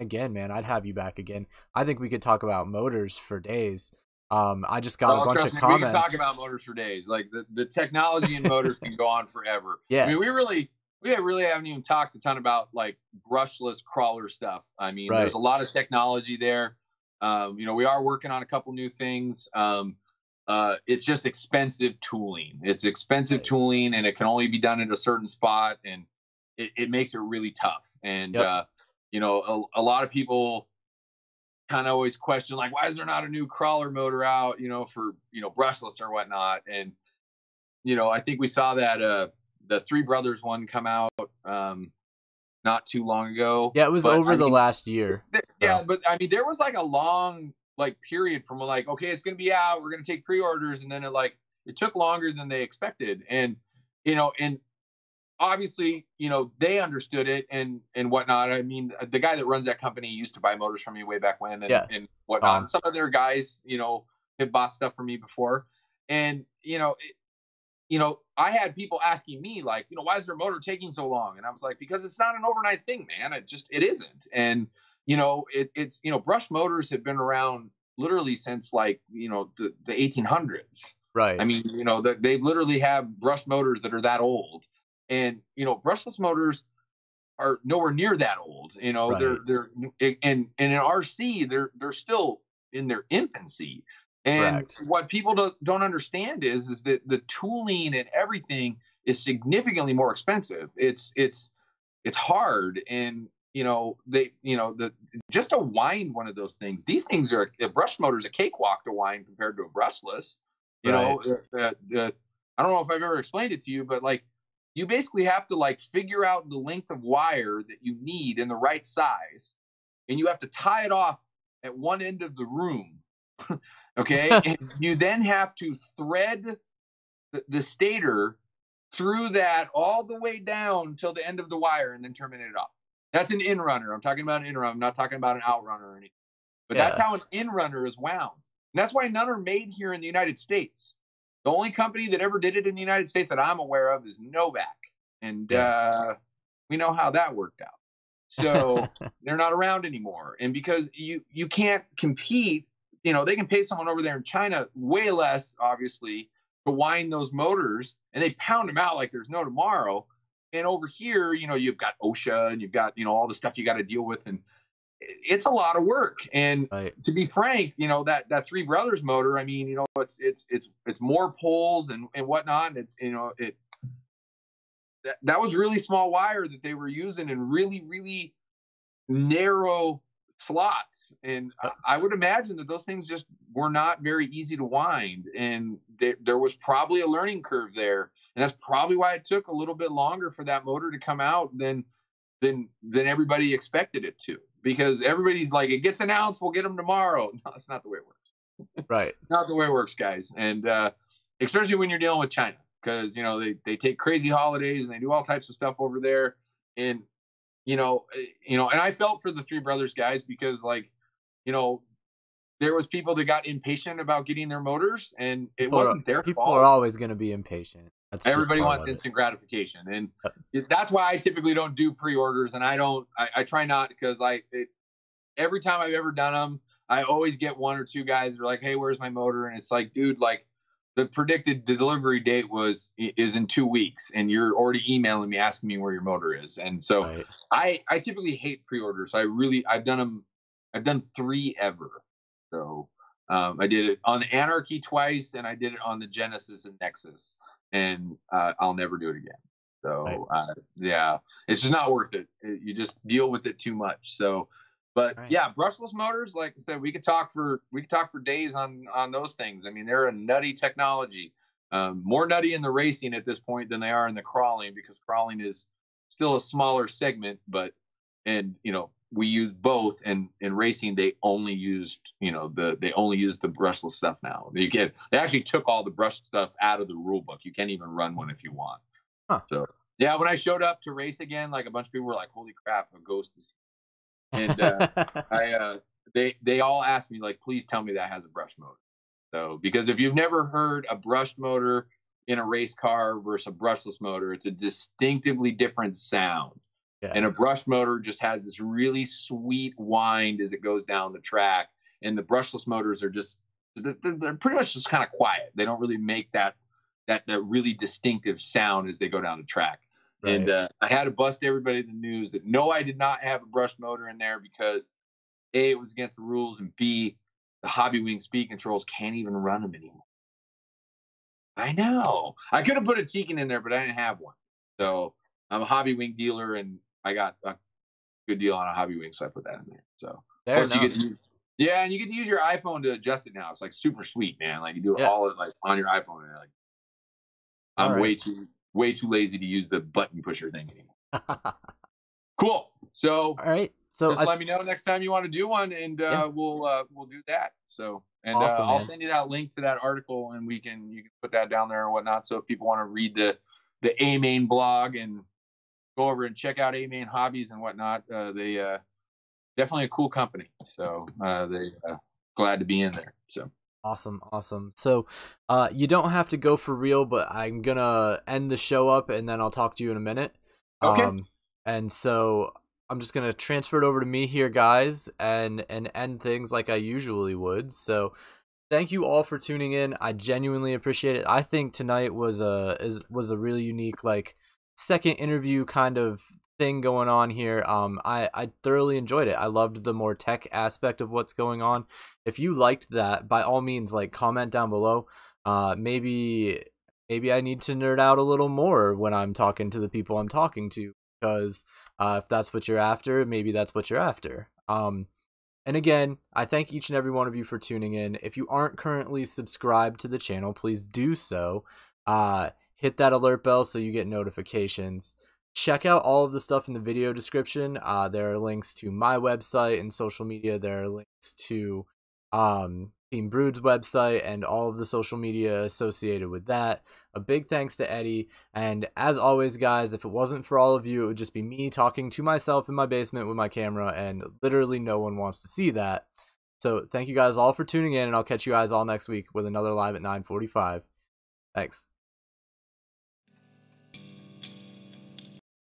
it again, man. I'd have you back again. I think we could talk about motors for days. I just got a bunch Trust of me, we can talk comments. about motors for days. Like the technology in motors can go on forever. Yeah. I mean, we really haven't even talked a ton about like brushless crawler stuff. I mean, Right. there's a lot of technology there. We are working on a couple new things. It's just expensive tooling. It's expensive tooling, and it can only be done at a certain spot, and it makes it really tough. And Yep. a lot of people kind of always question, like, why is there not a new crawler motor out, for brushless or whatnot. And I think we saw that the Three Brothers one come out not too long ago. Yeah, it was But over the last year. yeah, but I mean, there was like a long like period from like, okay, it's going to be out, we're going to take pre-orders, and then it took longer than they expected. And and obviously, they understood it and whatnot. I mean, the guy that runs that company used to buy motors from me way back when, and whatnot. And some of their guys, have bought stuff from me before. And, I had people asking me like, why is their motor taking so long? And I was like, because it's not an overnight thing, man. It isn't. And, it's, brush motors have been around literally since like, the 1800s. Right. I mean, they literally have brush motors that are that old. And brushless motors are nowhere near that old. Right. They're and in RC they're still in their infancy. And Correct. what people don't understand is that the tooling and everything is significantly more expensive. It's hard, and just to wind one of those things. These things are a brush motor is a cakewalk to wind compared to a brushless. I don't know if I've ever explained it to you, but like, you basically have to like figure out the length of wire that you need in the right size, and you have to tie it off at one end of the room. Okay. And you then have to thread the stator through that all the way down till the end of the wire and then terminate it off. That's an in runner. I'm talking about an in runner. I'm not talking about an out runner or anything. But that's how an in runner is wound. And that's why none are made here in the United States. The only company that ever did it in the United States that I'm aware of is Novak. And we know how that worked out. So they're not around anymore. And because you can't compete, they can pay someone over there in China way less, obviously, to wind those motors, and they pound them out like there's no tomorrow. And over here, you've got OSHA and you've got, all the stuff you got to deal with. And it's a lot of work. And to be frank, that Three Brothers motor, I mean, it's more poles and whatnot. And it's, that was really small wire that they were using in really, really narrow slots. And I would imagine that those things just were not very easy to wind. And there was probably a learning curve there. And that's probably why it took a little bit longer for that motor to come out than everybody expected it to. Because everybody's like, it gets announced, we'll get them tomorrow. No, that's not the way it works. Right. Not the way it works, guys. And especially when you're dealing with China, because they take crazy holidays and they do all types of stuff over there. And and I felt for the Three Brothers guys, because like, there was people that got impatient about getting their motors, and it wasn't their fault. People are always going to be impatient. Everybody wants instant gratification. And that's why I typically don't do pre-orders. And I try not, because every time I've ever done them, I always get one or two guys that are like, hey, where's my motor? And it's like, dude, like, the predicted delivery date is in 2 weeks, and you're already emailing me asking me where your motor is. And so I typically hate pre-orders. I've done 3 ever. So I did it on the Anarchy twice, and I did it on the Genesis and Nexus, and I'll never do it again. So it's just not worth it. You just deal with it too much. So, but yeah, brushless motors, like I said, we could talk for days on those things. I mean, they're a nutty technology, more nutty in the racing at this point than they are in the crawling, because crawling is still a smaller segment. But we use both, and in racing they only used the brushless stuff now. They actually took all the brush stuff out of the rule book. You can't even run one if you want. So yeah, when I showed up to race again, like, a bunch of people were like, holy crap, a ghost is. And they all asked me, like, please tell me that has a brush motor. So, because if you've never heard a brushed motor in a race car versus a brushless motor. It's a distinctively different sound. And Yeah. a brush motor just has this really sweet wind as it goes down the track. And the brushless motors are just, they're pretty much just kind of quiet. They don't really make that really distinctive sound as they go down the track. Right. And I had to bust everybody the news that no, I did not have a brush motor in there because A, it was against the rules, and B, the Hobby Wing speed controls can't even run them anymore. I know. I could have put a Tekin in there, but I didn't have one. So I'm a Hobby Wing dealer, and I got a good deal on a Hobby Wing, so I put that in there. So Fair plus enough. you get to use, yeah, and you get to use your iPhone to adjust it now. It's like super sweet, man. Like you do it Yeah. all like on your iPhone. And like All I'm right. way too lazy to use the button pusher thing anymore. Cool. So All right. So just let me know next time you want to do one, and yeah. we'll do that. So and Awesome, I'll man. send you that link to that article, and you can put that down there or whatnot. So if people want to read the A Main blog and go over and check out A Main Hobbies and whatnot, they definitely a cool company. So they glad to be in there. So Awesome, awesome. So you don't have to go for real, but I'm gonna end the show up and then I'll talk to you in a minute. okay, And so I'm just gonna transfer it over to me here, guys, and end things like I usually would. So thank you all for tuning in. I genuinely appreciate it. I think tonight was a really unique, like, second interview kind of thing going on here. I thoroughly enjoyed it. I loved the more tech aspect of what's going on. If you liked that, by all means, like, comment down below. Maybe I need to nerd out a little more when I'm talking to the people I'm talking to, because if that's what you're after, maybe that's what you're after. And again, I thank each and every one of you for tuning in. If you aren't currently subscribed to the channel, please do so. Hit that alert bell so you get notifications. Check out all of the stuff in the video description. There are links to my website and social media. There are links to Team Brood's website and all of the social media associated with that. A big thanks to Eddie. And as always, guys, if it wasn't for all of you, it would just be me talking to myself in my basement with my camera, and literally no one wants to see that. So thank you guys all for tuning in, and I'll catch you guys all next week with another live at 9:45. Thanks.